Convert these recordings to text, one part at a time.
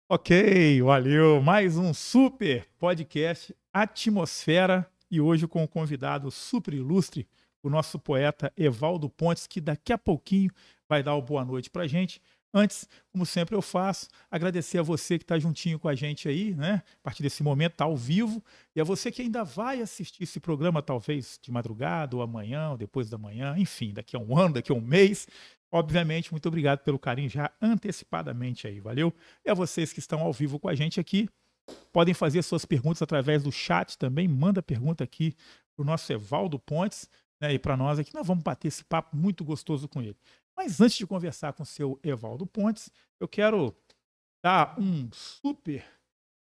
Ok, valeu. Mais um super podcast Atmosfera e hoje com um convidado super ilustre, o nosso poeta Evaldo Pontes, que daqui a pouquinho vai dar uma boa noite pra gente. Antes, como sempre eu faço, agradecer a você que está juntinho com a gente aí, né? A partir desse momento está ao vivo e a você que ainda vai assistir esse programa, talvez de madrugada ou amanhã ou depois da manhã, enfim, daqui a um ano, daqui a um mês. Obviamente, muito obrigado pelo carinho já antecipadamente aí, valeu? E a vocês que estão ao vivo com a gente aqui, podem fazer suas perguntas através do chat também. Manda pergunta aqui para o nosso Evaldo Pontes, né, e para nós aqui. Nós vamos bater esse papo muito gostoso com ele. Mas antes de conversar com o seu Evaldo Pontes, eu quero dar um super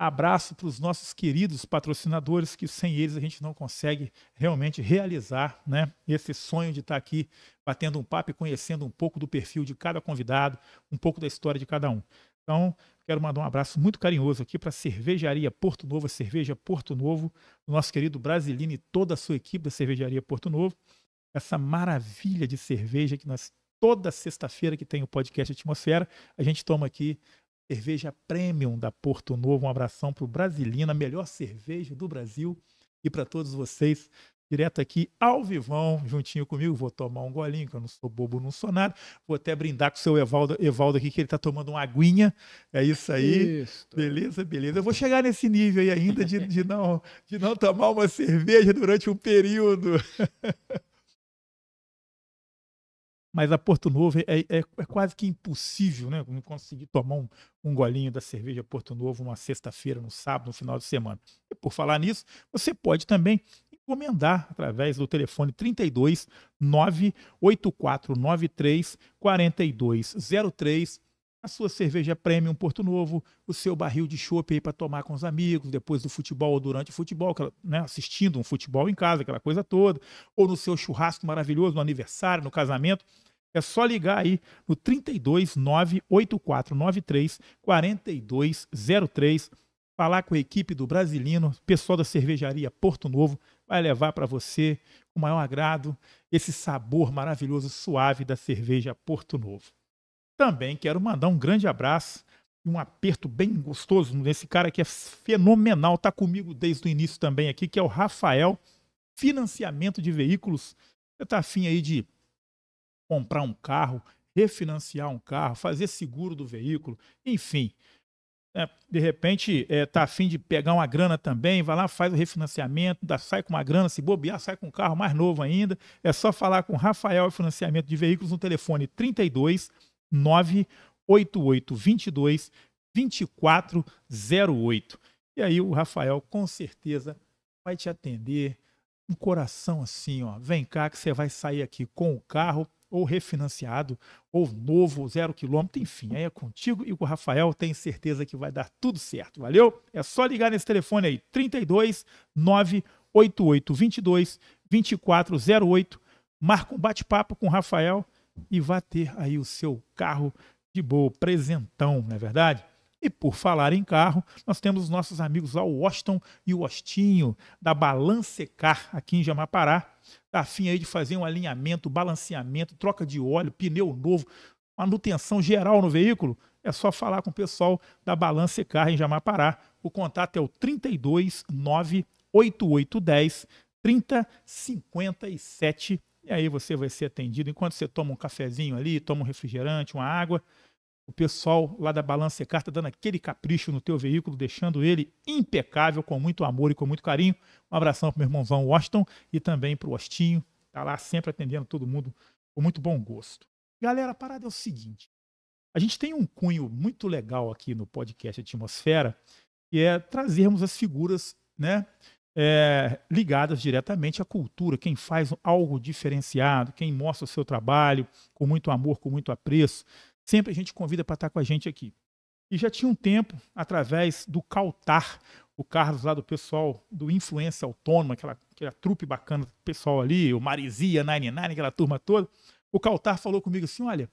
abraço para os nossos queridos patrocinadores, que sem eles a gente não consegue realmente realizar, né, esse sonho de estar aqui batendo um papo e conhecendo um pouco do perfil de cada convidado, um pouco da história de cada um. Então, quero mandar um abraço muito carinhoso aqui para a Cervejaria Porto Novo, a Cerveja Porto Novo, o nosso querido Brasilino e toda a sua equipe da Cervejaria Porto Novo, essa maravilha de cerveja que nós, toda sexta-feira que tem o podcast Atmosfera, a gente toma aqui cerveja premium da Porto Novo. Um abração para o Brasilino, a melhor cerveja do Brasil. E para todos vocês, direto aqui ao vivão, juntinho comigo. Vou tomar um golinho, que eu não sou bobo, não sou nada. Vou até brindar com o seu Evaldo aqui, que ele está tomando uma aguinha. É isso aí. Isso. Beleza, beleza. Eu vou chegar nesse nível aí ainda de não tomar uma cerveja durante um período. Mas a Porto Novo é quase que impossível, né? Não conseguir tomar um golinho da cerveja Porto Novo numa sexta-feira, no sábado, no final de semana. E por falar nisso, você pode também encomendar através do telefone 32 98493 4203 a sua cerveja premium Porto Novo, o seu barril de chopp aí para tomar com os amigos, depois do futebol ou durante o futebol, né, assistindo um futebol em casa, aquela coisa toda, ou no seu churrasco maravilhoso, no aniversário, no casamento. É só ligar aí no 32 98493 4203, falar com a equipe do Brasilino, pessoal da cervejaria Porto Novo, vai levar para você com o maior agrado esse sabor maravilhoso, suave da cerveja Porto Novo. Também quero mandar um grande abraço e um aperto bem gostoso nesse cara que é fenomenal, está comigo desde o início também aqui, que é o Rafael, financiamento de veículos. Você está afim aí de comprar um carro, refinanciar um carro, fazer seguro do veículo, enfim. De repente está afim de pegar uma grana também, vai lá, faz o refinanciamento, sai com uma grana, se bobear, sai com um carro mais novo ainda. É só falar com Rafael Financiamento de Veículos no telefone 32 98822 2408. E aí o Rafael com certeza vai te atender, um coração assim, ó, vem cá que você vai sair aqui com o carro ou refinanciado, ou novo, 0 quilômetro, enfim, aí é contigo e com o Rafael, tenho certeza que vai dar tudo certo, valeu? É só ligar nesse telefone aí, 32 98822 2408, marca um bate-papo com o Rafael e vai ter aí o seu carro de boa, presentão, não é verdade? E por falar em carro, nós temos os nossos amigos lá, o Washington e o Ostinho, da Balancecar, aqui em Jamapará. Está afim aí de fazer um alinhamento, balanceamento, troca de óleo, pneu novo, manutenção geral no veículo? É só falar com o pessoal da Balancecar em Jamapará. O contato é o 32 98810 3057. E aí você vai ser atendido enquanto você toma um cafezinho ali, toma um refrigerante, uma água. O pessoal lá da Balancecar está dando aquele capricho no teu veículo, deixando ele impecável, com muito amor e com muito carinho. Um abração para o meu irmãozão Washington e também para o Ostinho. Está lá sempre atendendo todo mundo com muito bom gosto. Galera, a parada é o seguinte. A gente tem um cunho muito legal aqui no podcast Atmosfera, que é trazermos as figuras, né, ligadas diretamente à cultura, quem faz algo diferenciado, quem mostra o seu trabalho com muito amor, com muito apreço. Sempre a gente convida para estar com a gente aqui. E já tinha um tempo, através do Caltar, o Carlos lá do pessoal do Influência Autônoma, aquela trupe bacana do pessoal ali, o Marizia, 99, aquela turma toda, o Caltar falou comigo assim, olha,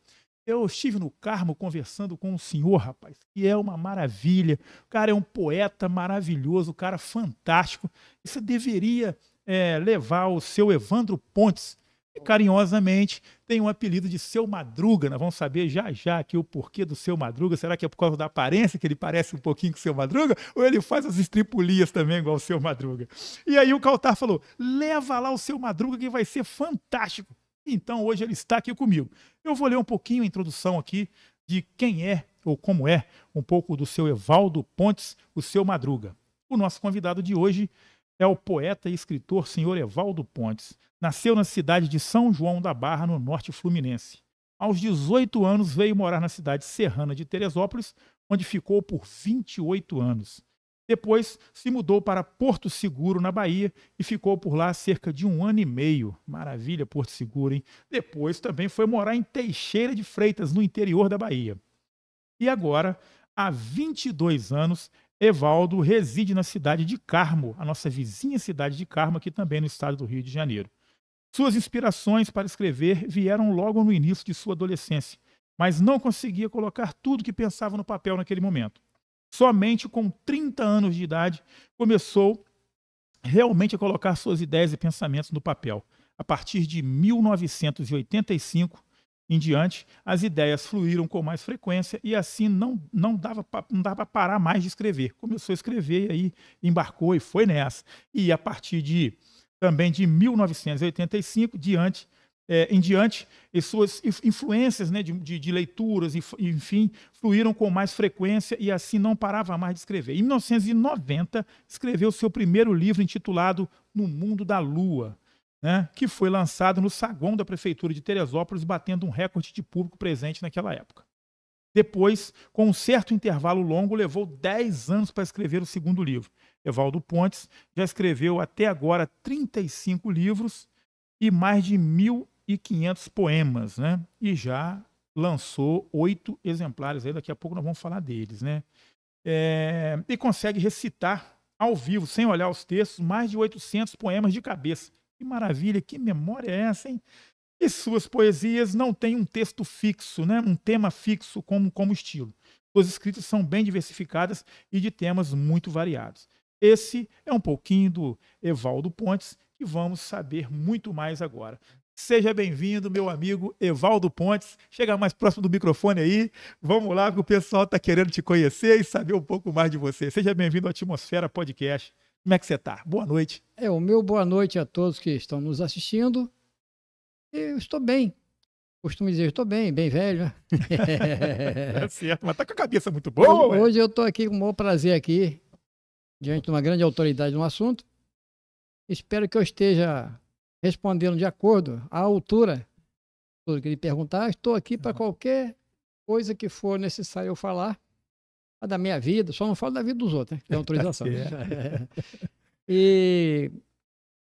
eu estive no Carmo conversando com um senhor, rapaz, que é uma maravilha, o cara é um poeta maravilhoso, um cara fantástico, e você deveria levar o seu Evandro Pontes. E carinhosamente tem um apelido de Seu Madruga. Nós vamos saber já já aqui o porquê do Seu Madruga. Será que é por causa da aparência, que ele parece um pouquinho com o Seu Madruga? Ou ele faz as estripulias também igual o Seu Madruga? E aí o Kautar falou, leva lá o Seu Madruga que vai ser fantástico. Então hoje ele está aqui comigo. Eu vou ler um pouquinho a introdução aqui de quem é ou como é um pouco do seu Evaldo Pontes, o Seu Madruga. O nosso convidado de hoje é o poeta e escritor senhor Evaldo Pontes. Nasceu na cidade de São João da Barra, no norte fluminense. Aos 18 anos veio morar na cidade serrana de Teresópolis, onde ficou por 28 anos. Depois se mudou para Porto Seguro, na Bahia, e ficou por lá cerca de 1 ano e meio. Maravilha, Porto Seguro, hein? Depois também foi morar em Teixeira de Freitas, no interior da Bahia. E agora, há 22 anos, Evaldo reside na cidade de Carmo, a nossa vizinha cidade de Carmo, aqui também no estado do Rio de Janeiro. Suas inspirações para escrever vieram logo no início de sua adolescência, mas não conseguia colocar tudo que pensava no papel naquele momento. Somente com 30 anos de idade começou realmente a colocar suas ideias e pensamentos no papel. A partir de 1985 em diante, as ideias fluíram com mais frequência e assim não dava para parar mais de escrever. Começou a escrever e aí embarcou e foi nessa. E a partir também de 1985 em diante, e suas influências, né, de leituras, enfim, fluíram com mais frequência e assim não parava mais de escrever. Em 1990, escreveu seu primeiro livro intitulado No Mundo da Lua, né, que foi lançado no saguão da Prefeitura de Teresópolis, batendo um recorde de público presente naquela época. Depois, com um certo intervalo longo, levou 10 anos para escrever o segundo livro. Evaldo Pontes já escreveu até agora 35 livros e mais de 1.500 poemas, né? E já lançou 8 exemplares, aí daqui a pouco nós vamos falar deles, né? E consegue recitar ao vivo, sem olhar os textos, mais de 800 poemas de cabeça. Que maravilha, que memória é essa, hein? E suas poesias não têm um texto fixo, né? Um tema fixo como estilo. Suas escritas são bem diversificadas e de temas muito variados. Esse é um pouquinho do Evaldo Pontes, que vamos saber muito mais agora. Seja bem-vindo, meu amigo Evaldo Pontes. Chega mais próximo do microfone aí. Vamos lá, que o pessoal está querendo te conhecer e saber um pouco mais de você. Seja bem-vindo ao Atmosfera Podcast. Como é que você está? Boa noite. O meu boa noite a todos que estão nos assistindo. Eu estou bem. Costumo dizer, estou bem velho, né? É certo, mas está com a cabeça muito boa. Hoje eu estou aqui com o maior prazer aqui, diante de uma grande autoridade no assunto. Espero que eu esteja respondendo de acordo à altura tudo que ele perguntar. Estou aqui para qualquer coisa que for necessário eu falar da minha vida. Só não falo da vida dos outros, né? Tem autorização. E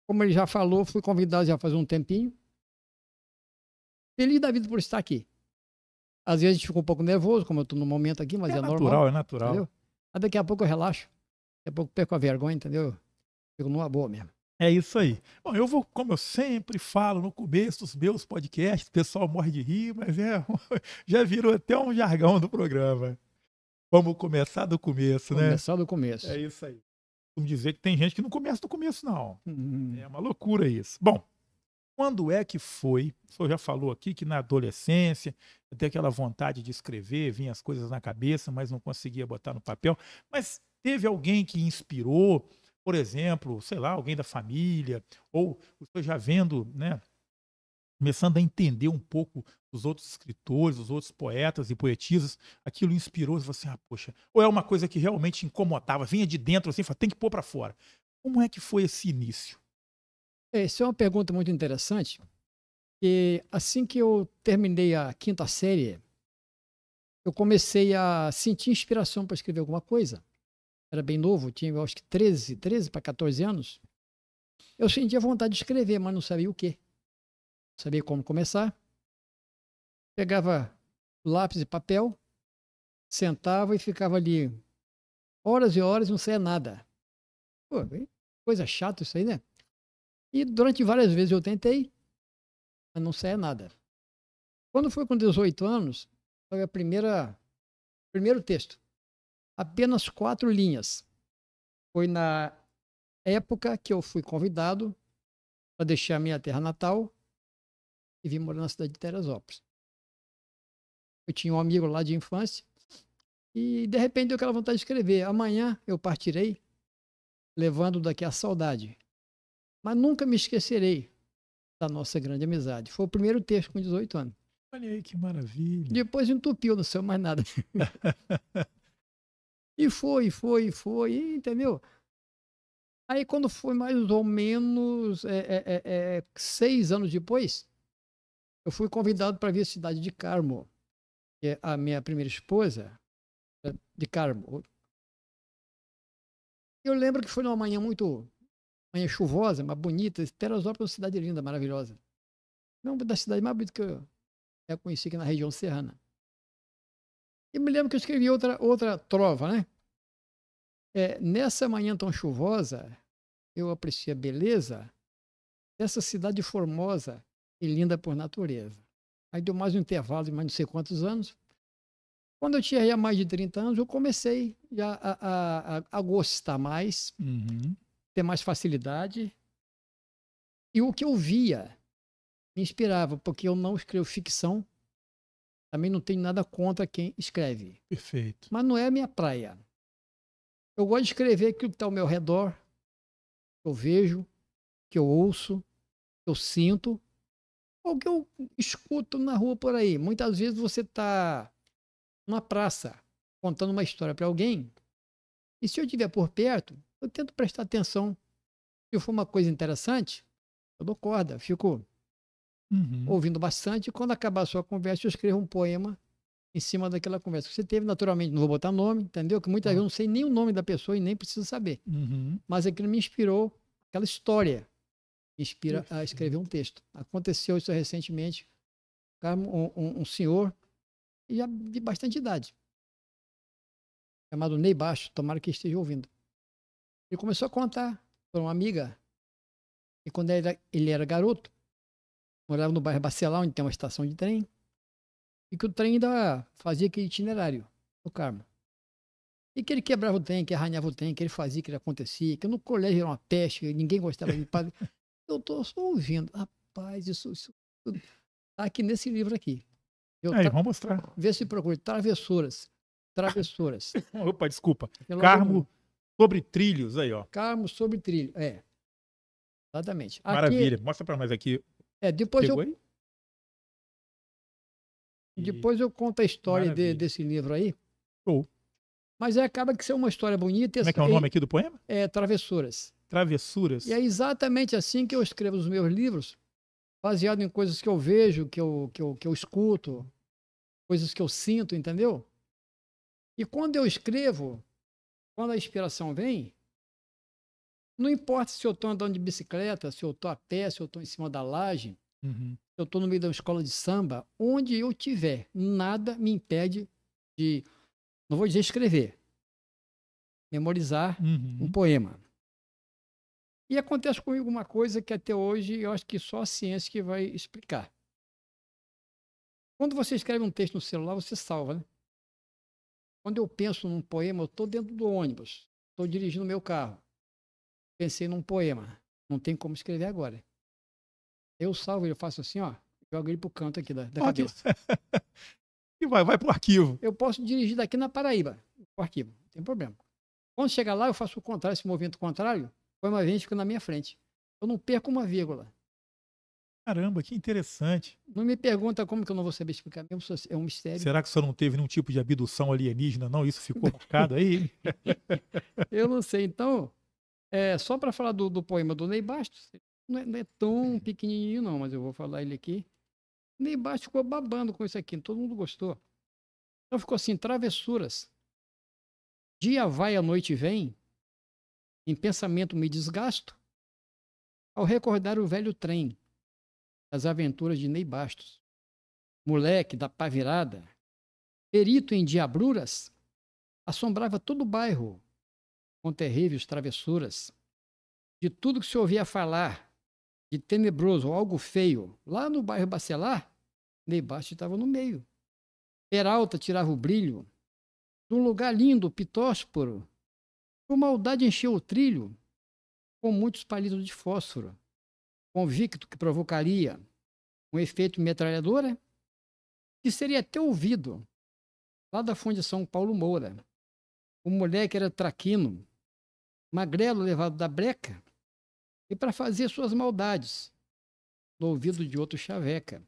como ele já falou, fui convidado já faz um tempinho. Feliz da vida por estar aqui. Às vezes a gente fica um pouco nervoso, como eu estou no momento aqui, mas é normal. É natural. Entendeu? Mas daqui a pouco eu relaxo. Daqui a pouco eu perco a vergonha, entendeu? Fico numa boa mesmo. É isso aí. Bom, eu vou, como eu sempre falo no começo dos meus podcasts, o pessoal morre de rir, mas já virou até um jargão do programa. Vamos começar do começo, né? Começar do começo. É isso aí. Vamos dizer que tem gente que não começa do começo, não. É uma loucura isso. Bom, quando é que foi? O senhor já falou aqui que na adolescência eu tenho aquela vontade de escrever, vinha as coisas na cabeça, mas não conseguia botar no papel. Mas teve alguém que inspirou, por exemplo, sei lá, alguém da família, ou o senhor já vendo, né, começando a entender um pouco os outros escritores, os outros poetas e poetisas, aquilo inspirou, você falou assim, poxa, ou é uma coisa que realmente incomodava, vinha de dentro assim, tem que pôr para fora. Como é que foi esse início? Essa é uma pergunta muito interessante, e assim que eu terminei a 5ª série, eu comecei a sentir inspiração para escrever alguma coisa. Era bem novo, tinha eu acho que 13 para 14 anos. Eu sentia vontade de escrever, mas não sabia o quê. Não sabia como começar. Pegava lápis e papel, sentava e ficava ali horas e horas, não saía nada. Pô, coisa chata isso aí, né? E durante várias vezes eu tentei, mas não saía nada. Quando foi com 18 anos, foi primeiro texto. Apenas 4 linhas. Foi na época que eu fui convidado para deixar minha terra natal e vim morar na cidade de Teresópolis. Eu tinha um amigo lá de infância e, de repente, deu aquela vontade de escrever. Amanhã eu partirei, levando daqui a saudade. Mas nunca me esquecerei da nossa grande amizade. Foi o primeiro texto com 18 anos. Olha aí que maravilha. Depois entupiu, não saiu mais nada. E foi, entendeu? Aí quando foi mais ou menos 6 anos depois, eu fui convidado para vir à cidade de Carmo, que é a minha primeira esposa, de Carmo. Eu lembro que foi numa manhã manhã chuvosa, mas bonita. Teresópolis é uma cidade linda, maravilhosa. É uma das cidades mais bonitas que eu conheci aqui na região serrana. E me lembro que eu escrevi outra trova, né? Nessa manhã tão chuvosa, eu apreciei a beleza dessa cidade formosa e linda por natureza. Aí deu mais um intervalo de mais não sei quantos anos. Quando eu tinha já mais de 30 anos, eu comecei já a gostar mais, ter mais facilidade. E o que eu via me inspirava, porque eu não escrevo ficção, também não tenho nada contra quem escreve. Perfeito. Mas não é a minha praia. Eu gosto de escrever aquilo que está ao meu redor, que eu vejo, que eu ouço, que eu sinto, ou que eu escuto na rua por aí. Muitas vezes você está numa praça contando uma história para alguém, e se eu estiver por perto, eu tento prestar atenção. Se for uma coisa interessante, eu dou corda, fico ouvindo bastante, e quando acabar a sua conversa, eu escrevo um poema em cima daquela conversa que você teve. Naturalmente, não vou botar nome, entendeu? Que muitas vezes eu não sei nem o nome da pessoa e nem preciso saber. Mas aquilo me inspirou, aquela história me inspira a escrever um texto. Aconteceu isso recentemente, um senhor, já de bastante idade, chamado Ney Baixo, tomara que esteja ouvindo. Ele começou a contar para uma amiga, e quando ele era garoto, morava no bairro Bacelar, onde tem uma estação de trem, e que o trem ainda fazia aquele itinerário no Carmo. E que ele quebrava o trem, que arranhava o trem, que ele fazia, que ele acontecia, que no colégio era uma peste, que ninguém gostava de padre. Eu estou só ouvindo. Rapaz, isso está aqui nesse livro aqui. Vamos mostrar. Vê se procura. Travessuras. Opa, desculpa. Carmo sobre trilhos, aí, ó. Carmo sobre trilho, exatamente. Maravilha. Aqui, mostra para nós aqui. Depois eu conto a história desse livro aí. Mas acaba que é uma história bonita. Como é que é o nome aqui do poema? Travessuras. Travessuras. E é exatamente assim que eu escrevo os meus livros, baseado em coisas que eu vejo, que eu escuto, coisas que eu sinto, entendeu? E quando eu escrevo, quando a inspiração vem, não importa se eu estou andando de bicicleta, se eu estou a pé, se eu estou em cima da laje, se eu estou no meio da escola de samba, onde eu estiver, nada me impede de, não vou dizer escrever, memorizar um poema. E acontece comigo uma coisa que até hoje eu acho que só a ciência que vai explicar. Quando você escreve um texto no celular, você salva, né? Quando eu penso num poema, eu estou dentro do ônibus, estou dirigindo meu carro, pensei num poema, não tem como escrever agora. Eu salvo, eu faço assim, ó, jogo ele pro canto aqui da cabeça. E vai pro arquivo. Eu posso dirigir daqui na Paraíba, pro arquivo, não tem problema. Quando chegar lá, eu faço o contrário, esse movimento contrário, o poema vem e fica na minha frente. Eu não perco uma vírgula. Caramba, que interessante. Não me pergunta como que eu não vou saber explicar mesmo, é um mistério. Será que o senhor não teve nenhum tipo de abdução alienígena, não? Isso ficou marcado aí? Eu não sei. Então, só para falar do poema do Ney Bastos, não é tão pequenininho não, mas eu vou falar ele aqui. Ney Bastos ficou babando com isso aqui, todo mundo gostou. Então ficou assim, travessuras. Dia vai, a noite vem, em pensamento me desgasto, ao recordar o velho trem, das aventuras de Ney Bastos. Moleque da pá virada, perito em diabluras, assombrava todo o bairro com terríveis travessuras. De tudo que se ouvia falar, de tenebroso ou algo feio, lá no bairro Bacelar, Ney Bastos estava no meio. Peralta tirava o brilho, de um lugar lindo, pitósporo, por maldade encheu o trilho, com muitos palitos de fósforo, convicto que provocaria um efeito metralhadora, que seria até ouvido lá da Fundação Paulo Moura. O moleque era traquino, magrelo levado da breca, e para fazer suas maldades, no ouvido de outro chaveca.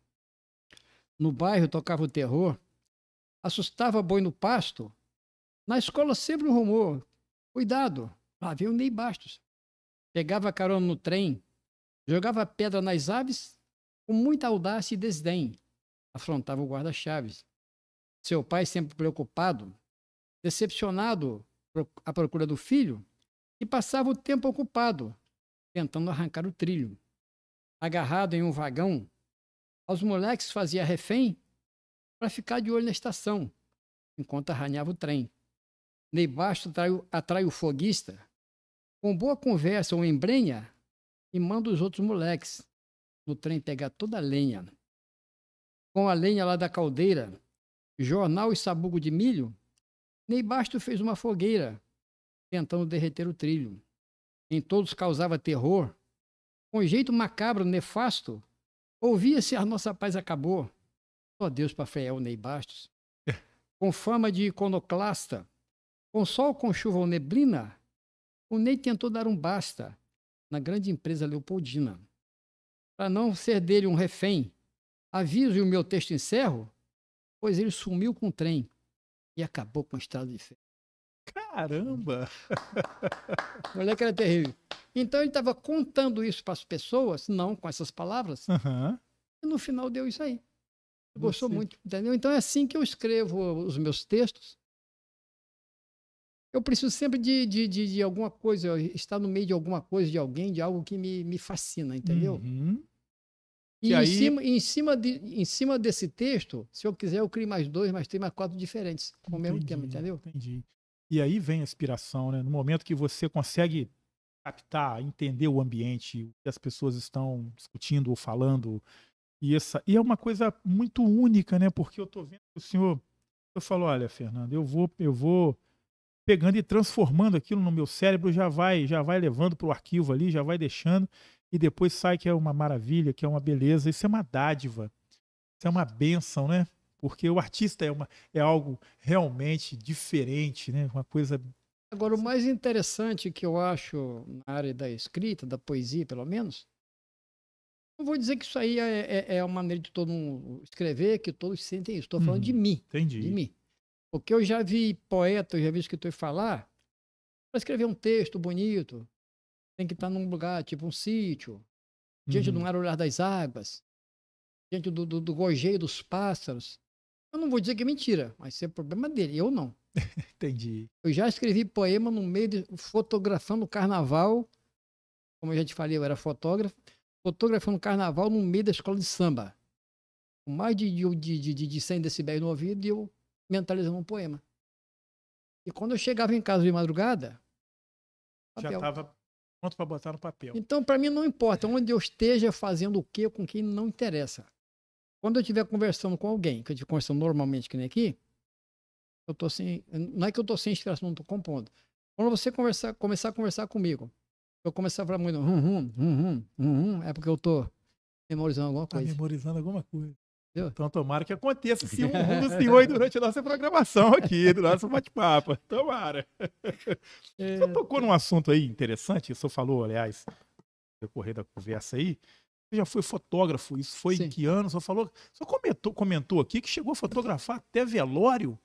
No bairro tocava o terror, assustava boi no pasto. Na escola sempre um rumor. Cuidado, lá veio o Ney Bastos. Pegava carona no trem, jogava pedra nas aves, com muita audácia e desdém. Afrontava o guarda-chaves. Seu pai sempre preocupado, decepcionado à procura do filho, e passava o tempo ocupado, tentando arrancar o trilho. Agarrado em um vagão, aos moleques fazia refém para ficar de olho na estação, enquanto arranhava o trem. Ney Bastos atrai o foguista, com boa conversa ou embrenha, e manda os outros moleques no trem pegar toda a lenha. Com a lenha lá da caldeira, jornal e sabugo de milho, Ney Bastos fez uma fogueira, tentando derreter o trilho. Em todos causava terror, com jeito macabro, nefasto, ouvia-se a nossa paz acabou. Só Deus para frear o Ney Bastos. Com fama de iconoclasta, com sol, com chuva ou neblina, o Ney tentou dar um basta na grande empresa Leopoldina. Para não ser dele um refém, aviso e o meu texto encerro, pois ele sumiu com o trem e acabou com a estrada de ferro. Caramba! O moleque era terrível. Então ele estava contando isso para as pessoas, não com essas palavras, e no final deu isso aí. Gostou muito, entendeu? Então é assim que eu escrevo os meus textos. Eu preciso sempre de alguma coisa, estar no meio de alguma coisa, de alguém, de algo que me fascina, entendeu? E em cima desse texto, se eu quiser, eu crio mais 2, mais 3, mais 4 diferentes, com o mesmo tema, entendeu? Entendi. E aí vem a inspiração, né? No momento que você consegue captar, entender o ambiente, o que as pessoas estão discutindo ou falando, e é uma coisa muito única, né? Porque eu tô vendo que o senhor falou, olha, Fernando, eu vou pegando e transformando aquilo no meu cérebro, já vai levando para o arquivo ali, já vai deixando, e depois sai que é uma maravilha, que é uma beleza. Isso é uma dádiva, isso é uma bênção, né? Porque o artista é algo realmente diferente, né? Uma coisa... Agora, o mais interessante que eu acho na área da escrita, da poesia, pelo menos, não vou dizer que isso aí é uma maneira de todo mundo escrever, que todos sentem isso. Estou falando de mim. Entendi. De mim. Porque eu já vi poeta, eu já vi escritor falar, para escrever um texto bonito, tem que estar num lugar, tipo um sítio, diante do mar olhar das águas, diante do gorjeio dos pássaros. Eu não vou dizer que é mentira, mas isso é problema dele, eu não. Entendi. Eu já escrevi poema no meio de fotografando o carnaval, como eu já te falei, eu era fotógrafo, fotografando o carnaval no meio da escola de samba. Com mais de 100 decibéis no ouvido, e eu mentalizando um poema. E quando eu chegava em casa de madrugada, já estava pronto para botar no papel. Então, para mim, não importa onde eu esteja fazendo o quê, com quem não interessa. Quando eu estiver conversando com alguém, que eu estiver conversando normalmente, que nem aqui, eu tô sem. Não é que eu estou sem inspiração, não estou compondo. Quando você começar a conversar comigo, eu começar a falar muito é porque eu estou memorizando alguma coisa. Está memorizando alguma coisa. Entendeu? Então, tomara que aconteça esse do senhor aí durante a nossa programação aqui, do nosso bate-papo. Tomara. Você tocou num assunto aí interessante, o senhor falou, aliás, no decorrer da conversa aí, você já foi fotógrafo, isso foi em que ano? O senhor comentou aqui que chegou a fotografar até velório.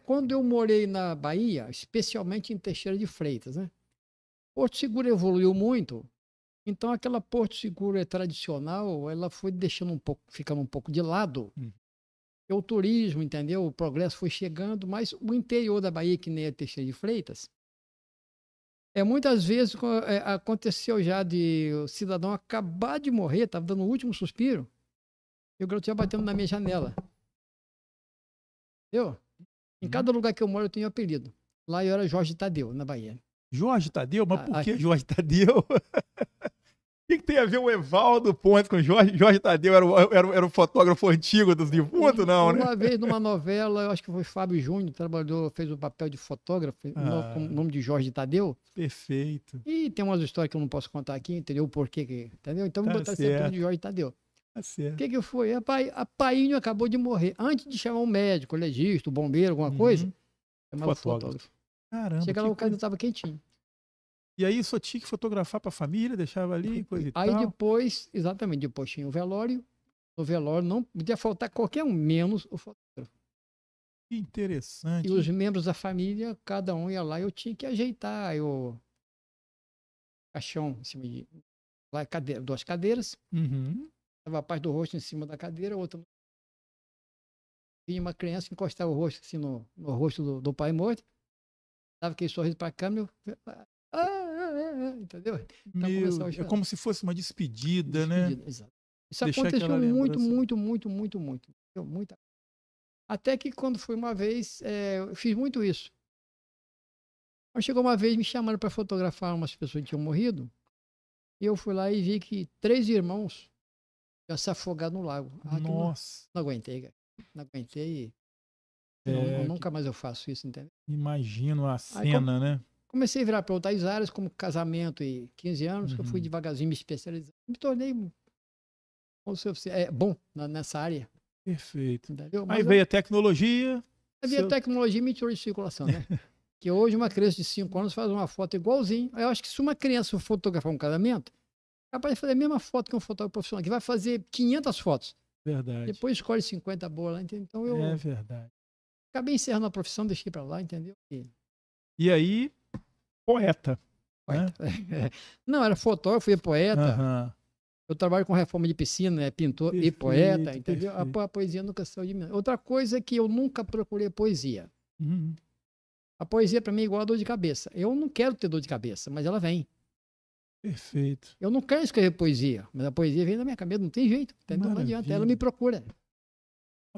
Quando eu morei na Bahia, especialmente em Teixeira de Freitas, né? Porto Seguro evoluiu muito, então aquela Porto Seguro tradicional, ela foi ficando um pouco de lado. O turismo, entendeu? O progresso foi chegando, mas o interior da Bahia, que nem a Teixeira de Freitas, muitas vezes aconteceu já de o cidadão acabar de morrer, estava dando o último suspiro, e o garoto já batendo na minha janela. Entendeu? Em cada lugar que eu moro eu tenho apelido. Lá eu era Jorge Tadeu, na Bahia. Jorge Tadeu? Mas por que Jorge Tadeu? O que tem a ver o Evaldo Pontes com Jorge? Jorge Tadeu era o fotógrafo antigo dos defuntos, não, né? Uma vez numa novela, eu acho que foi Fábio Júnior, fez o papel de fotógrafo, com o nome de Jorge Tadeu. Perfeito. E tem umas histórias que eu não posso contar aqui, entendeu? O porquê, entendeu? Então, vou botar sempre de Jorge Tadeu. Tá O certo. que foi? A Painho acabou de morrer. Antes de chamar um médico, o legista, o bombeiro, alguma coisa, chamava o Fotógrafo. fotógrafo. Caramba, Chega que lá, o cara coisa. estava quentinho. E aí só tinha que fotografar pra família, deixava ali, coisa e Aí tal. depois, exatamente, depois tinha o velório. No velório não podia faltar qualquer um, menos o fotógrafo. Que E interessante. os membros da família, cada um ia lá, eu tinha que ajeitar o caixão em cima de lá, cadeira, duas cadeiras. Uhum. Tava a parte do rosto em cima da cadeira, outra. Vinha uma criança, encostava o rosto assim no rosto do pai morto, dava aquele sorriso para a câmera, entendeu? Então começava a É chorar. como se fosse uma despedida, né? Despedida, exato. Isso Deixar aquela aconteceu muito, lembrança. muito, muito, muito, muito. Muita. Até que quando foi uma vez, eu fiz muito isso. Mas chegou uma vez me chamando para fotografar umas pessoas que tinham morrido, e eu fui lá e vi que 3 irmãos já se afogaram no lago. Nossa. Não aguentei, cara. Não aguentei. É, Nunca mais eu faço isso, entendeu? imagino a Aí cena, né? comecei a virar para outras áreas, como casamento e 15 anos, que eu fui Uhum. devagarzinho me especializando. Me tornei bom nessa área, Perfeito. entendeu? Aí Mas veio a tecnologia. havia tecnologia e me tirou de circulação, né? Que hoje uma criança de 5 anos faz uma foto igualzinho. Eu acho que se uma criança fotografar um casamento, é capaz de fazer a mesma foto que um fotógrafo profissional, que vai fazer 500 fotos. Verdade. Depois escolhe 50 boas lá, entendeu? Então eu É verdade. acabei encerrando a profissão, deixei para lá, entendeu? E aí, poeta. Né? Poeta. Não, era fotógrafo e poeta. Aham. Eu trabalho com reforma de piscina, pintor e Perfeito, poeta, entendeu? perfeito. A poesia nunca saiu de mim. Outra coisa é que eu nunca procurei poesia. Uhum. A poesia para mim é igual a dor de cabeça. Eu não quero ter dor de cabeça, mas ela vem. Perfeito. Eu não quero escrever poesia, mas a poesia vem da minha cabeça, não tem jeito, entendeu? Não adianta, ela me Maravilha. procura.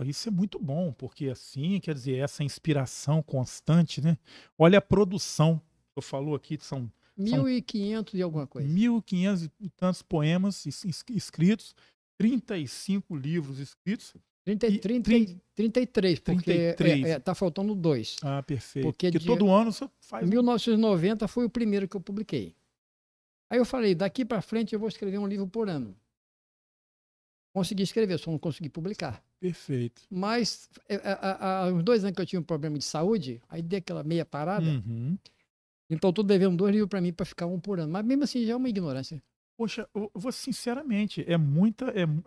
Isso é muito bom, porque assim, quer dizer, essa inspiração constante, né? Olha a produção. Eu falou aqui, são 1.500 e alguma coisa. 1.500 e tantos poemas escritos, 35 livros escritos. 33, porque 33. tá faltando 2. Ah, perfeito. Porque todo ano você faz. Em 1990 foi o primeiro que eu publiquei. Aí eu falei, daqui para frente eu vou escrever um livro por ano. Consegui escrever, só não consegui publicar. Perfeito. Mas há uns 2 anos que eu tinha um problema de saúde, aí dei aquela meia parada. Uhum. Então estou devendo 2 livros para mim para ficar um por ano. Mas mesmo assim já é uma ignorância. Poxa, eu vou sinceramente, é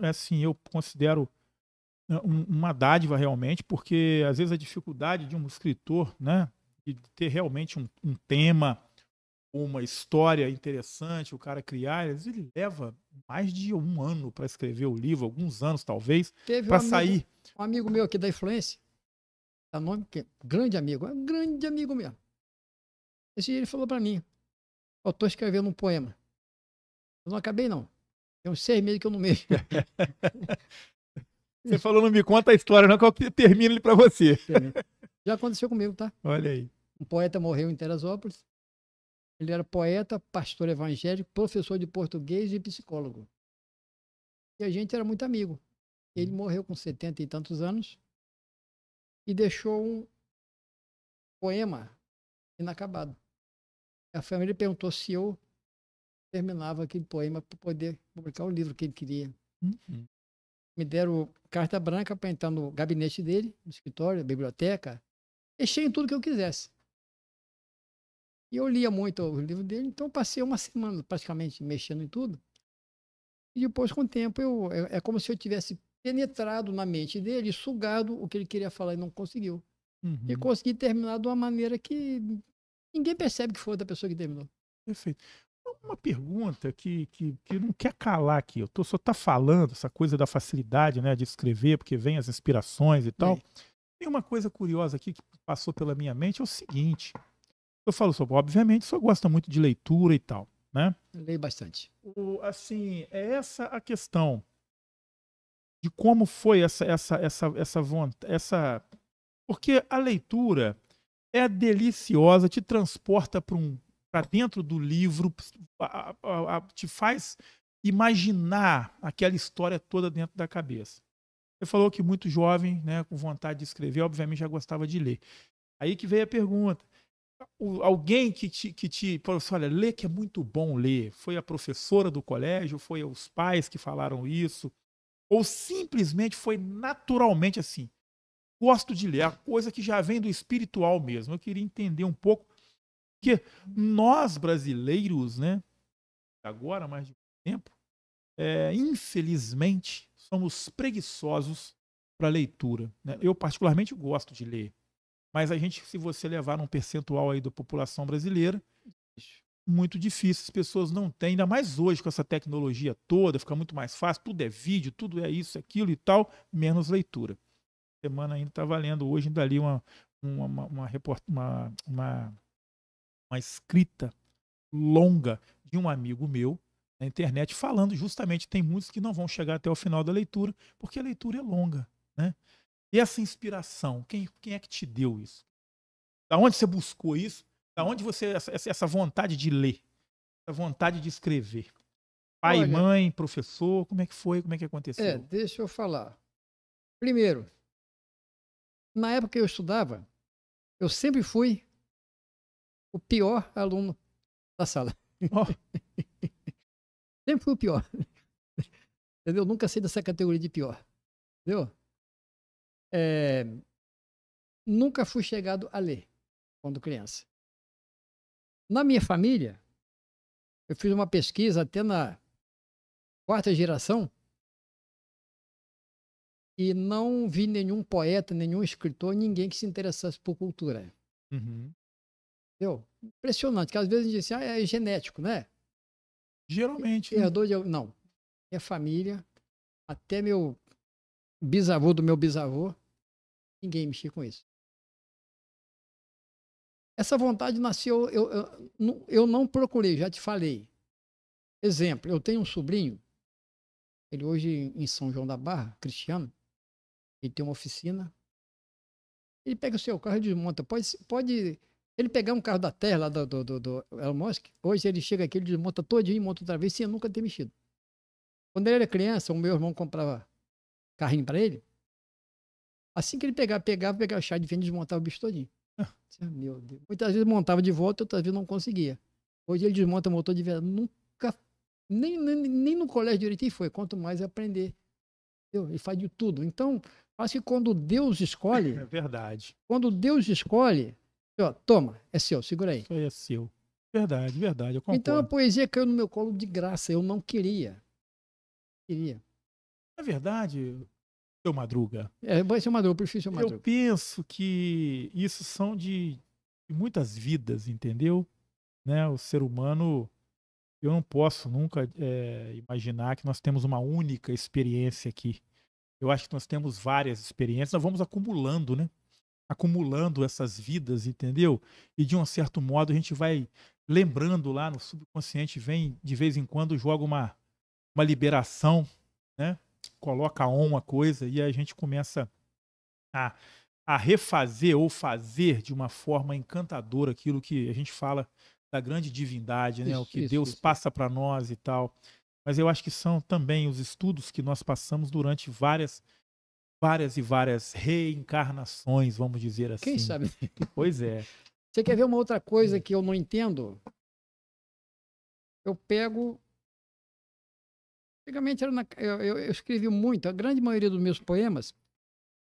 assim, eu considero uma dádiva realmente, porque às vezes a dificuldade de um escritor, né, de ter realmente um tema, uma história interessante, o cara criar, às vezes ele leva mais de 1 ano para escrever o livro, alguns anos talvez, Teve para sair. um amigo meu aqui da Influência, tá nome que grande amigo, é um grande amigo mesmo. Esse dia ele falou para mim, eu estou escrevendo um poema. Eu não acabei não. Tem uns 6 meses que eu não mexo. Você falou, não me conta a história, não, que eu termino ele para você. Já aconteceu comigo, tá? Olha aí. Um poeta morreu em Teresópolis. Ele era poeta, pastor evangélico, professor de português e psicólogo. E a gente era muito amigo. Ele morreu com 70 e tantos anos e deixou um poema inacabado. A família perguntou se eu terminava aquele poema para poder publicar o livro que ele queria. Uhum. Me deram carta branca para entrar no gabinete dele, no escritório, biblioteca, mexer em tudo que eu quisesse. E eu lia muito o livro dele, então eu passei uma semana praticamente mexendo em tudo. E depois, com o tempo, é como se eu tivesse penetrado na mente dele, sugado o que ele queria falar e não conseguiu. Uhum. E consegui terminar de uma maneira que ninguém percebe que foi da pessoa que terminou. Perfeito. Uma pergunta que não quer calar aqui. Só tá falando essa coisa da facilidade, né, de escrever, porque vem as inspirações e tal. Tem uma coisa curiosa aqui que passou pela minha mente, é o seguinte. Eu falo sobre, obviamente, só gosta muito de leitura e tal, né? Eu leio bastante. Assim, é essa a questão de como foi essa vontade, porque a leitura é deliciosa, te transporta para dentro do livro, te faz imaginar aquela história toda dentro da cabeça. Você falou que muito jovem, né, com vontade de escrever, obviamente já gostava de ler. Aí que veio a pergunta. Alguém que te falou assim, olha, lê que é muito bom ler. Foi a professora do colégio, foi os pais que falaram isso. Ou simplesmente foi naturalmente assim? Gosto de ler, a coisa que já vem do espiritual mesmo. Eu queria entender um pouco, porque nós brasileiros, né, agora mais de tempo, infelizmente, somos preguiçosos para leitura, né? Eu particularmente gosto de ler, mas a gente, se você levar num percentual aí da população brasileira, muito difícil, as pessoas não têm, ainda mais hoje com essa tecnologia toda, fica muito mais fácil, tudo é vídeo, tudo é isso, aquilo e tal, menos leitura. Semana ainda está valendo, hoje ainda ali uma escrita longa de um amigo meu na internet falando justamente, tem muitos que não vão chegar até o final da leitura, porque a leitura é longa, né? E essa inspiração, quem é que te deu isso? Da onde você buscou isso? Da onde você, essa vontade de ler, essa vontade de escrever? Pai, Olha, mãe, professor, como é que foi? Como é que aconteceu? deixa eu falar. Primeiro, na época que eu estudava, eu sempre fui o pior aluno da sala. Ó, Sempre fui o pior. Entendeu? Nunca saí dessa categoria de pior. Entendeu? É, nunca fui chegado a ler quando criança. Na minha família, eu fiz uma pesquisa até na quarta geração e não vi nenhum poeta, nenhum escritor, ninguém que se interessasse por cultura. uhum. Entendeu? Impressionante, que às vezes a gente diz assim, é genético, né? Geralmente, né? Herdou de... Não. Minha família, até meu bisavô do meu bisavô, ninguém mexia com isso. Essa vontade nasceu, eu não procurei, já te falei. Exemplo, eu tenho um sobrinho, ele hoje em São João da Barra, Cristiano, ele tem uma oficina, ele pega o seu carro e desmonta. Pode ele pegar um carro da Terra, lá do Elon Musk, hoje ele chega aqui, ele desmonta todinho e monta outra vez, sem nunca ter mexido. Quando ele era criança, o meu irmão comprava carrinho para ele, assim que ele pegava a chave de fenda e desmontava o bicho todinho. Meu Deus. Muitas vezes montava de volta, outras vezes não conseguia. Hoje ele desmonta motor de verdade. Nunca, nem no colégio direitinho foi, quanto mais aprender. Entendeu? Ele faz de tudo. Então, acho que quando Deus escolhe, É verdade. ó, toma, é seu, segura aí. Isso aí é seu. Verdade, verdade, eu Então a concordo. poesia caiu no meu colo de graça, eu não queria. Queria. É verdade, seu Madruga. Vai ser Madruga, eu prefiro ser Eu Madruga. penso que isso são de muitas vidas, entendeu? Né? O ser humano, eu não posso nunca imaginar que nós temos uma única experiência aqui. Eu acho que nós temos várias experiências, nós vamos acumulando, né? Acumulando essas vidas, entendeu? E de um certo modo a gente vai lembrando lá no subconsciente, vem de vez em quando joga uma liberação, né? Coloca on a coisa e a gente começa a, a refazer ou fazer de uma forma encantadora aquilo que a gente fala da grande divindade, né? O que Deus Isso. passa para nós e tal. Mas eu acho que são também os estudos que nós passamos durante várias e várias reencarnações, vamos dizer Quem assim. sabe? Pois é. Você quer ver uma outra coisa que eu não entendo? Eu pego. Antigamente eu escrevi muito, a grande maioria dos meus poemas,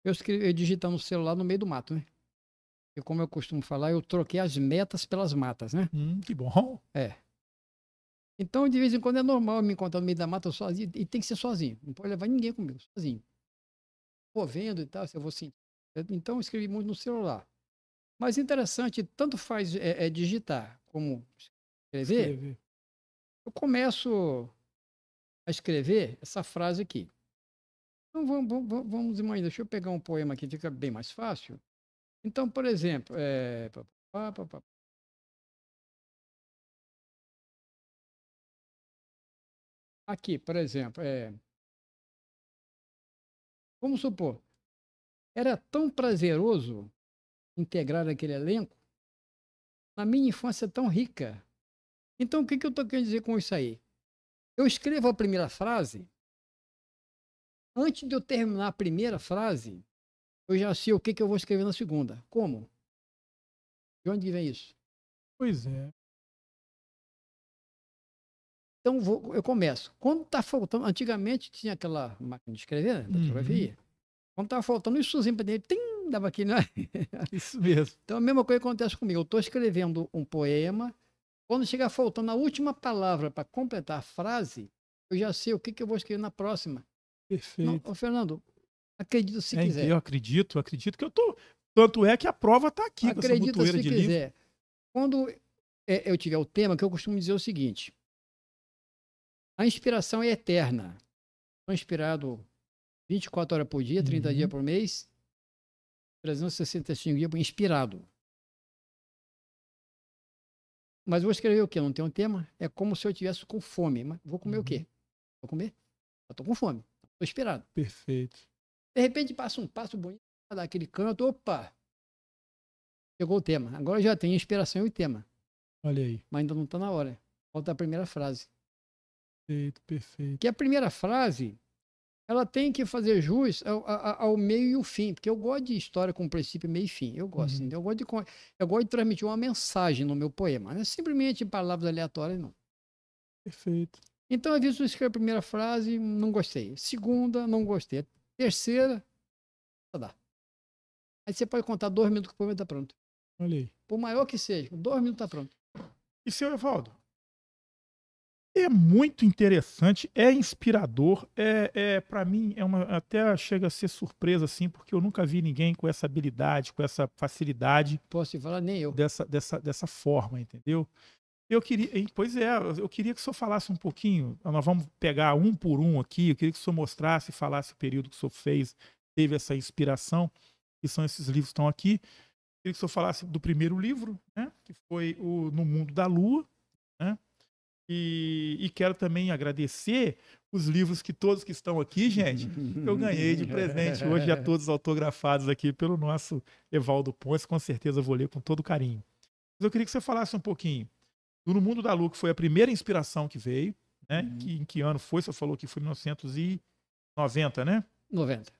eu digitando no celular no meio do mato, né? E como eu costumo falar, eu troquei as metas pelas matas, né? Que bom. É. Então, de vez em quando é normal eu me encontrar no meio da mata sozinho, e tem que ser sozinho, não pode levar ninguém comigo, sozinho. Vou vendo e tal, se eu vou sentir. Então, eu escrevi muito no celular. Mas interessante, tanto faz digitar como escrever, Escrever. eu começo a escrever essa frase aqui. Então, vamos imaginar, deixa eu pegar um poema aqui, fica bem mais fácil. Então, por exemplo, aqui, por exemplo, vamos supor, era tão prazeroso integrar aquele elenco, na minha infância tão rica. Então, o que eu estou querendo dizer com isso aí? Eu escrevo a primeira frase, antes de eu terminar a primeira frase, eu já sei o que eu vou escrever na segunda. Como? De onde vem isso? Pois é. Então, eu começo. Quando está faltando... Antigamente tinha aquela máquina de escrever, né, da fotografia. Quando estava faltando um sozinho para dentro, dava aqui, né? Isso mesmo. Então, a mesma coisa acontece comigo. Eu estou escrevendo um poema. Quando chegar faltando a última palavra para completar a frase, eu já sei o que eu vou escrever na próxima. Perfeito. Não, Fernando, acredita se quiser. Eu acredito que eu tô. Tanto é que a prova está aqui com essa Acredita botoeira se de quiser. livro. Quando eu tiver o tema, que eu costumo dizer o seguinte: a inspiração é eterna. Estou inspirado 24 horas por dia, 30 dias por mês, 365 dias inspirado. Mas vou escrever o quê? Não tem um tema? É como se eu estivesse com fome. Mas vou comer o quê? Vou comer? Eu estou com fome. Estou inspirado. Perfeito. De repente passa um passo bonito, dá aquele canto, opa! Chegou o tema. Agora já tem inspiração e o tema. Olha aí. Mas ainda não está na hora. Falta a primeira frase. Perfeito, perfeito. Que a primeira frase, ela tem que fazer jus ao meio e o fim. Porque eu gosto de história com princípio, meio e fim. Eu gosto. Eu gosto de transmitir uma mensagem no meu poema. Não é simplesmente palavras aleatórias, não. Perfeito. Então, às vezes, eu escrevo a primeira frase, não gostei. Segunda, não gostei. Terceira, dá. Aí você pode contar 2 minutos que o poema está pronto. Olha aí. Por maior que seja, 2 minutos está pronto. E, seu Evaldo, é muito interessante, é inspirador, para mim, até chega a ser surpresa, assim, porque eu nunca vi ninguém com essa habilidade, com essa facilidade. Posso te falar, nem eu. Dessa forma, entendeu? Eu queria que o senhor falasse um pouquinho, nós vamos pegar um por um aqui, eu queria que o senhor mostrasse, falasse o período que o senhor teve essa inspiração, que são esses livros que estão aqui. Eu queria que o senhor falasse do primeiro livro, né, que foi o No Mundo da Lua, né, e quero também agradecer os livros que todos que estão aqui, gente, eu ganhei de presente hoje, já todos autografados aqui pelo nosso Evaldo Pontes, com certeza eu vou ler com todo carinho. Mas eu queria que você falasse um pouquinho do No Mundo da Lua, que foi a primeira inspiração que veio, né? Em que ano foi? Você falou que foi em 1990, né? 90.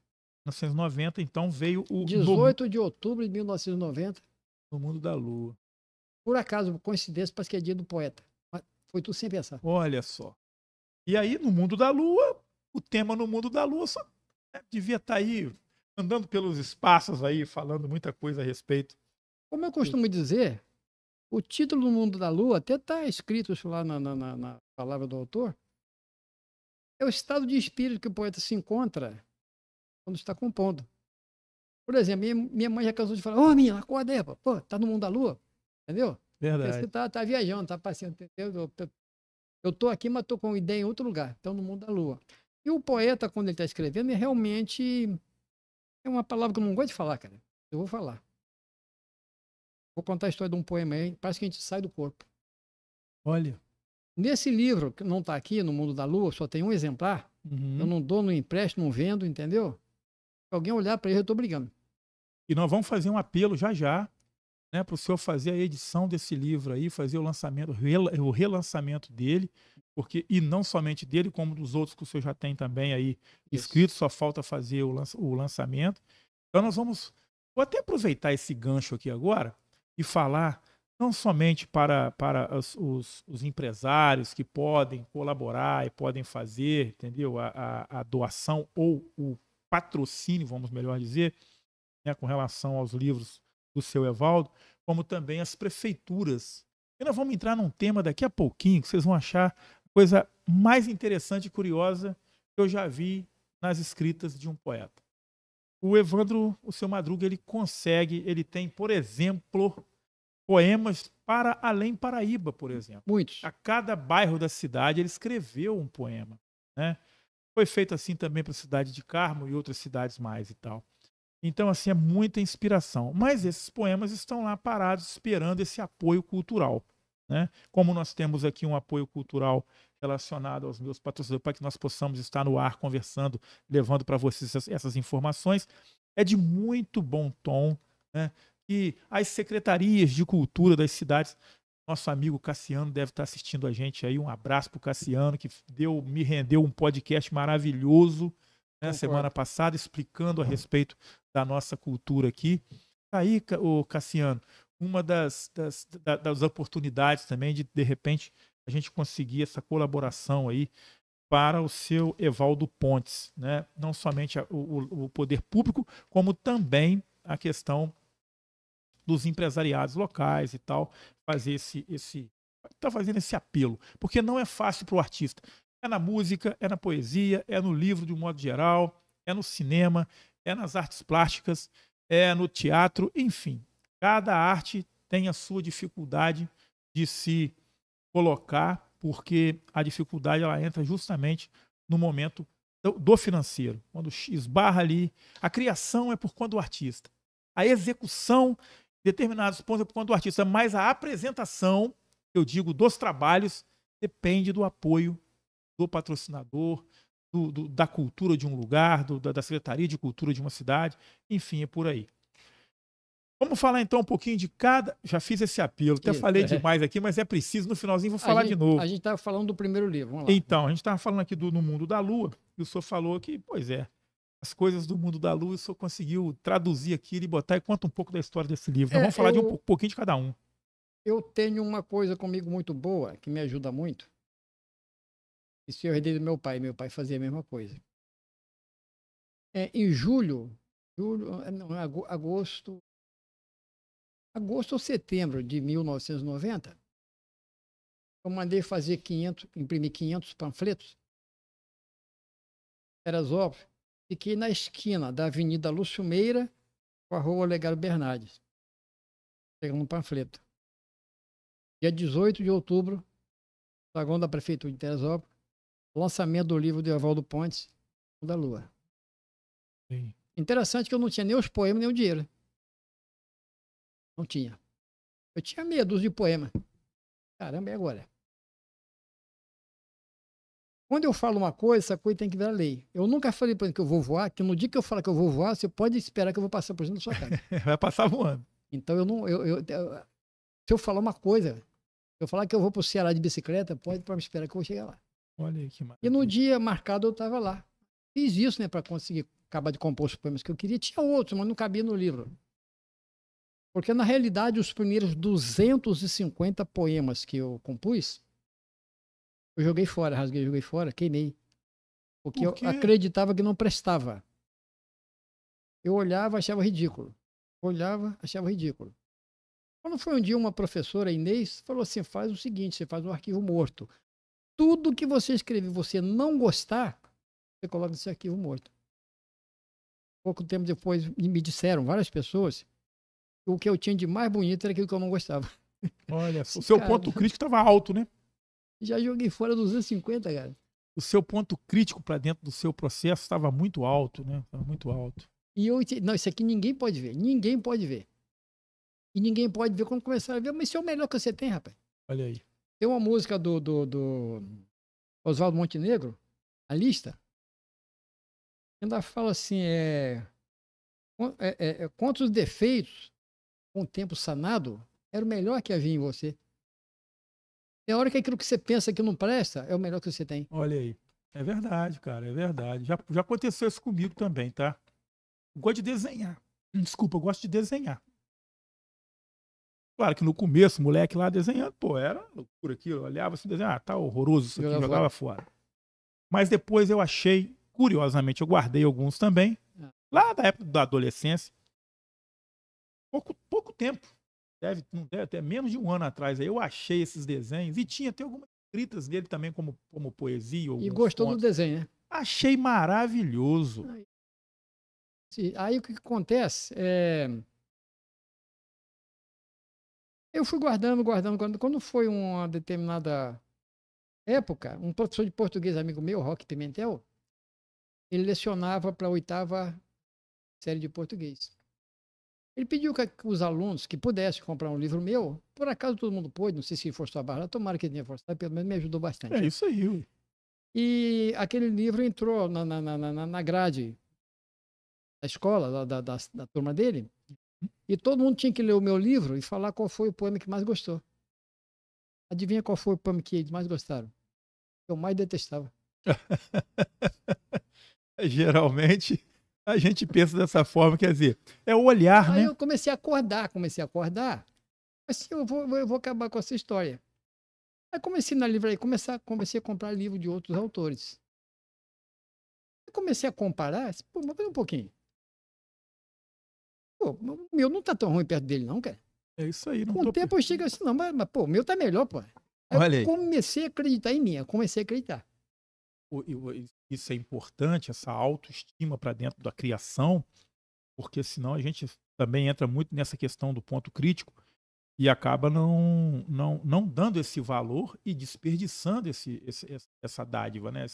1990, então veio o 18 de outubro de 1990. No Mundo da Lua. Por acaso, coincidência, parece que é dia do poeta. Mas foi tudo sem pensar. Olha só. E aí, No Mundo da Lua, o tema No Mundo da Lua só devia estar aí andando pelos espaços aí, falando muita coisa a respeito. Como eu costumo dizer, o título do Mundo da Lua até está escrito lá na palavra do autor. É o estado de espírito que o poeta se encontra quando está compondo. Por exemplo, minha mãe já cansou de falar: ô, menina, acorda aí, pô, tá no Mundo da Lua. Entendeu? Verdade. Porque você tá viajando, tá passeando, entendeu? Eu tô aqui, mas tô com ideia em outro lugar. Então, no Mundo da Lua. E o poeta, quando ele está escrevendo, é realmente... É uma palavra que eu não gosto de falar, cara. Eu vou falar. Vou contar a história de um poema aí, parece que a gente sai do corpo. Olha. Nesse livro, que não está aqui, No Mundo da Lua, só tem um exemplar. Eu não dou, não empresto, não vendo, entendeu? Se alguém olhar para ele, eu estou brigando. E nós vamos fazer um apelo já, né, para o senhor fazer a edição desse livro aí, fazer o lançamento, o relançamento dele, e não somente dele, como dos outros que o senhor já tem também aí escrito, só falta fazer o lançamento. Então vou até aproveitar esse gancho aqui agora e falar não somente para os empresários que podem colaborar e podem fazer, entendeu, a doação ou o patrocínio, vamos melhor dizer, né, com relação aos livros do seu Evaldo, como também as prefeituras. E nós vamos entrar num tema daqui a pouquinho, que vocês vão achar a coisa mais interessante e curiosa que eu já vi nas escritas de um poeta. O Evandro, o seu Madruga, ele tem, por exemplo, poemas para Além Paraíba, por exemplo. Muitos. A cada bairro da cidade ele escreveu um poema, né? Foi feito assim também para a cidade de Carmo e outras cidades mais e tal. Então, assim, é muita inspiração. Mas esses poemas estão lá parados, esperando esse apoio cultural, né? Como nós temos aqui um apoio cultural relacionado aos meus patrocinadores, para que nós possamos estar no ar conversando, levando para vocês essas informações, é de muito bom tom, né, que as secretarias de cultura das cidades, nosso amigo Cassiano deve estar assistindo a gente aí, um abraço para o Cassiano, que me rendeu um podcast maravilhoso, né, semana passada, explicando a respeito da nossa cultura aqui. Aí, o Cassiano, uma das oportunidades também de repente, a gente conseguir essa colaboração aí para o seu Evaldo Pontes, né? Não somente o poder público, como também a questão dos empresariados locais e tal, fazer tá fazendo esse apelo, porque não é fácil para o artista. É na música, é na poesia, é no livro de um modo geral, é no cinema, é nas artes plásticas, é no teatro, enfim. Cada arte tem a sua dificuldade de se colocar, porque a dificuldade ela entra justamente no momento do financeiro, quando esbarra ali. A criação é por conta do artista. A execução de determinados pontos é por conta do artista, mas a apresentação, eu digo, dos trabalhos, depende do apoio do patrocinador, da cultura de um lugar, da Secretaria de Cultura de uma cidade, enfim, é por aí. Vamos falar então um pouquinho de cada. Já fiz esse apelo, até falei demais aqui, mas é preciso, no finalzinho vou falar de novo. A gente estava falando do primeiro livro, vamos lá. Então, a gente estava falando aqui No Mundo da Lua, e o senhor falou que, pois é, as coisas do mundo da lua, o senhor conseguiu traduzir aquilo e botar, e conta um pouco da história desse livro. Então, vamos falar de um pouquinho de cada um. Eu tenho uma coisa comigo muito boa, que me ajuda muito. Isso eu herdei do meu pai fazia a mesma coisa. Em agosto ou setembro de 1990, eu mandei fazer imprimir 500 panfletos. Teresópolis, fiquei na esquina da Avenida Lúcio Meira com a Rua Olegário Bernardes, pegando um panfleto. Dia 18 de outubro, saguão da Prefeitura de Teresópolis, lançamento do livro do Evaldo Pontes, da Lua. Sim. Interessante que eu não tinha nem os poemas, nem o dinheiro. Não tinha. Eu tinha meia dúzia de poemas. Caramba, e agora? Quando eu falo uma coisa, essa coisa tem que virar lei. Eu nunca falei para ele que eu vou voar, que no dia que eu falar que eu vou voar, você pode esperar que eu vou passar por cima da sua casa. Vai passar voando. Então, se eu falar uma coisa, se eu falar que eu vou para o Ceará de bicicleta, pode me esperar que eu vou chegar lá. Olha aí que maravilha. E no dia marcado eu estava lá. Fiz isso, né, para conseguir acabar de compor os poemas que eu queria. Tinha outros, mas não cabia no livro. Porque, na realidade, os primeiros 250 poemas que eu compus, eu joguei fora, joguei fora, queimei. Porque eu acreditava que não prestava. Eu olhava, achava ridículo. Olhava, achava ridículo. Quando foi um dia uma professora, Inês, falou assim, faz o seguinte, você faz um arquivo morto. Tudo que você escrever, você não gostar, você coloca nesse arquivo morto. Pouco tempo depois me disseram, várias pessoas, o que eu tinha de mais bonito era aquilo que eu não gostava. Olha, o seu ponto crítico estava alto, né? Já joguei fora 250, cara. O seu ponto crítico para dentro do seu processo estava muito alto, né? Estava muito alto. Não, isso aqui ninguém pode ver. Ninguém pode ver. E ninguém pode ver quando começar a ver. Mas isso é o melhor que você tem, rapaz. Olha aí. Tem uma música do Oswaldo Montenegro, A Lista, ainda fala assim, quantos defeitos com o tempo sanado era o melhor que havia em você. Tem hora que aquilo que você pensa que não presta é o melhor que você tem. Olha aí. É verdade, cara, é verdade. Já aconteceu isso comigo também, tá? Eu gosto de desenhar. Desculpa, eu gosto de desenhar. Claro que no começo, moleque lá desenhando, pô, era loucura aquilo. Eu olhava assim, desenhava, tá horroroso isso aqui, jogava fora. Mas depois eu achei, curiosamente, eu guardei alguns também, lá da época da adolescência. Pouco tempo. Deve até menos de um ano atrás. Aí eu achei esses desenhos e tinha até algumas escritas dele também como poesia. E gostou do desenho, né? Achei maravilhoso. Aí o que acontece? Eu fui guardando. Quando foi uma determinada época, um professor de português, amigo meu, Roque Pimentel, ele lecionava para a 8ª série de português. Ele pediu que os alunos que pudessem comprar um livro meu, por acaso todo mundo pôde, não sei se forçou a barra, tomara que tenha forçado, pelo menos me ajudou bastante. É isso aí. E aquele livro entrou na grade da escola, da turma dele, e todo mundo tinha que ler o meu livro e falar qual foi o poema que mais gostou. Adivinha qual foi o poema que eles mais gostaram? Que eu mais detestava. Geralmente a gente pensa dessa forma, quer dizer, é o olhar, né? Aí eu comecei a acordar. Mas eu vou acabar com essa história. Aí comecei na livraria, comecei a comprar livro de outros autores. Eu comecei a comparar, pô, mas pera um pouquinho. Pô, o meu não tá tão ruim perto dele, não, cara. É isso aí, não Com o tô. tempo eu chego assim, não, mas pô, o meu tá melhor, pô. Aí eu Olha aí. comecei a acreditar em mim, eu comecei a acreditar. Isso é importante, essa autoestima para dentro da criação, porque senão a gente também entra muito nessa questão do ponto crítico e acaba não dando esse valor e desperdiçando essa dádiva, né?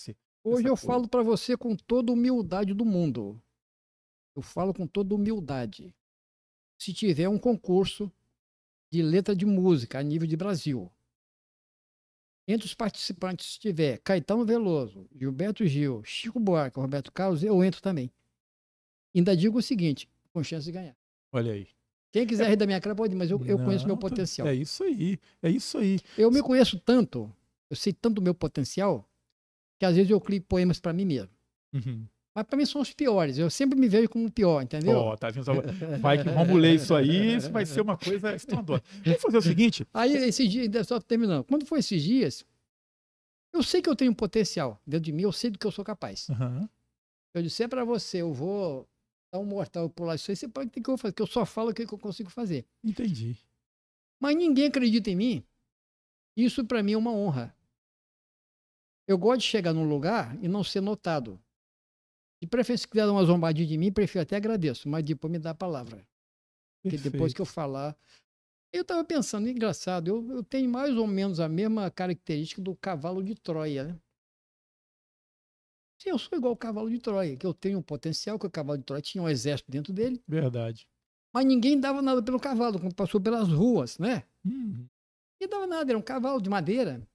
Hoje Essa eu coisa. falo para você com toda humildade do mundo. Eu falo com toda humildade. Se tiver um concurso de letra de música a nível de Brasil, entre os participantes, se tiver Caetano Veloso, Gilberto Gil, Chico Buarque, Roberto Carlos, eu entro também. Ainda digo o seguinte, com chance de ganhar. Olha aí. Quem quiser rir da minha cara pode, mas eu conheço meu Não, potencial. é isso aí, é isso aí. Eu me conheço tanto, eu sei tanto do meu potencial, que às vezes eu crio poemas para mim mesmo. Uhum. Mas para mim são os piores. Eu sempre me vejo como o pior, entendeu? Ó, tá vendo? Vai que vamos ler isso aí, isso vai ser uma coisa estrondosa. Vamos fazer o seguinte. Aí, esses dias, só terminando. Quando foi esses dias, eu sei que eu tenho um potencial dentro de mim, eu sei do que eu sou capaz. Uhum. Eu disse, é para você, eu vou dar um mortal pular isso aí, você pode ter que eu fazer, que eu só falo o que eu consigo fazer. Entendi. Mas ninguém acredita em mim. Isso para mim é uma honra. Eu gosto de chegar num lugar e não ser notado. De preferência, se quiser dar uma zombadinha de mim, prefiro até agradeço, mas depois me dá a palavra. Porque depois que eu Perfeito. falar. Eu estava pensando, engraçado, eu tenho mais ou menos a mesma característica do cavalo de Troia, né? Sim, eu sou igual ao cavalo de Troia, que eu tenho um potencial, que o cavalo de Troia tinha um exército dentro dele, Verdade. mas ninguém dava nada pelo cavalo, quando passou pelas ruas, né? Uhum. Ninguém dava nada, era um cavalo de madeira.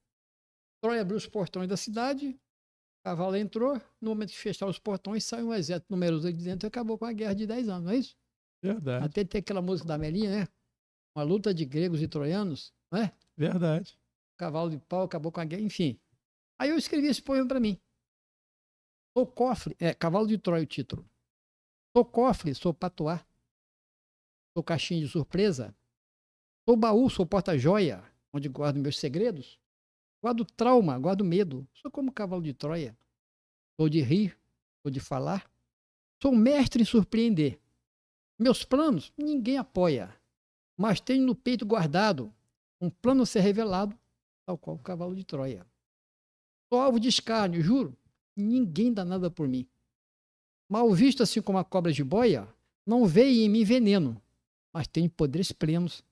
Troia abriu os portões da cidade, o cavalo entrou, no momento que fecharam os portões, saiu um exército numeroso de dentro e acabou com a guerra de 10 anos, não é isso? Verdade. Até tem aquela música da Amelinha, né? Uma luta de gregos e troianos, não é? Verdade. Cavalo de pau acabou com a guerra, enfim. Aí eu escrevi esse poema para mim. Sou cofre, Cavalo de Troia o título. Sou cofre, sou patuá. Sou caixinha de surpresa. Sou baú, sou porta-joia, onde guardo meus segredos. Guardo trauma, guardo medo. Sou como cavalo de Troia. Sou de rir, sou de falar. Sou mestre em surpreender. Meus planos ninguém apoia, mas tenho no peito guardado um plano a ser revelado, tal qual o cavalo de Troia. Sou alvo de escárnio, juro, ninguém dá nada por mim. Mal visto assim como a cobra de boia, não veio em mim veneno, mas tenho poderes plenos,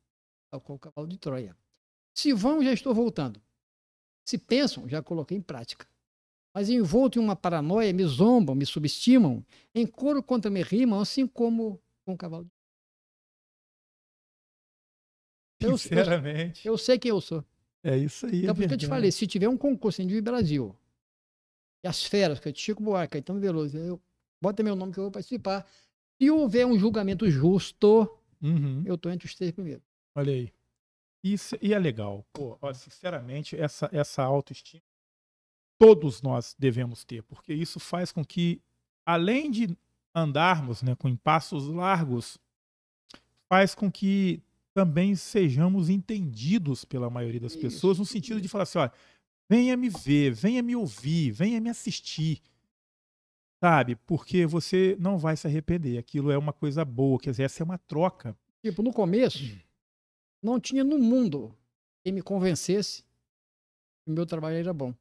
tal qual o cavalo de Troia. Se vão, já estou voltando. Se pensam, já coloquei em prática. Mas envolto em uma paranoia, me zombam, me subestimam, em coro contra me rimam, assim como com o cavalo de Troia. Sinceramente. Eu sei quem eu sou. É isso aí, é Então, por isso que eu te falei, verdade. se tiver um concurso em Brasil, e as feras, que é Chico Buarque, Caetano Veloso, bota meu nome que eu vou participar. Se houver um julgamento justo, Uhum. eu estou entre os 3 primeiros. Olha aí. Isso, e é legal. Pô, ó, sinceramente, essa autoestima todos nós devemos ter, porque isso faz com que, além de andarmos, né, com passos largos, faz com que também sejamos entendidos pela maioria das pessoas, Isso, no sentido de isso. falar assim, olha, venha me ver, venha me ouvir, venha me assistir, sabe? Porque você não vai se arrepender. Aquilo é uma coisa boa, quer dizer, essa é uma troca. Tipo, no começo, não tinha no mundo quem me convencesse que o meu trabalho era bom.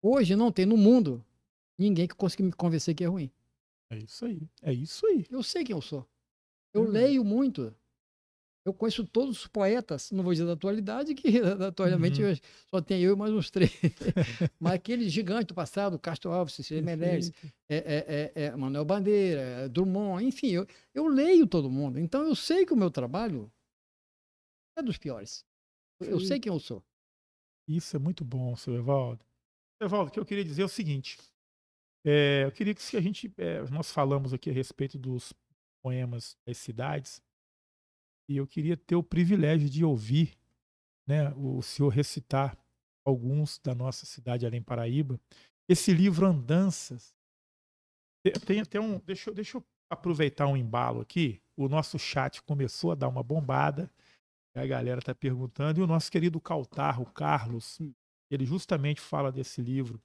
Hoje não tem no mundo ninguém que consiga me convencer que é ruim. É isso aí. É isso aí. Eu sei quem eu sou. Eu Verdade. leio muito. Eu conheço todos os poetas, não vou dizer da atualidade, que atualmente Uhum. só tem eu e mais uns 3. Mas aqueles gigantes do passado, Castro Alves, Cecília Meirelles, Perfeito. Manuel Bandeira, Drummond, enfim, eu leio todo mundo. Então eu sei que o meu trabalho é dos piores. Eu sei Perfeito. quem eu sou. Isso é muito bom, seu Evaldo. Evaldo, o que eu queria dizer é o seguinte. Eu queria que se a gente, nós falamos aqui a respeito dos poemas das cidades, e eu queria ter o privilégio de ouvir, né, o senhor recitar alguns da nossa cidade Além Paraíba. Esse livro Andanças, tem até um, deixa eu aproveitar um embalo aqui, o nosso chat começou a dar uma bombada, A galera tá perguntando. E o nosso querido Caltar, o Carlos, ele justamente fala desse livro.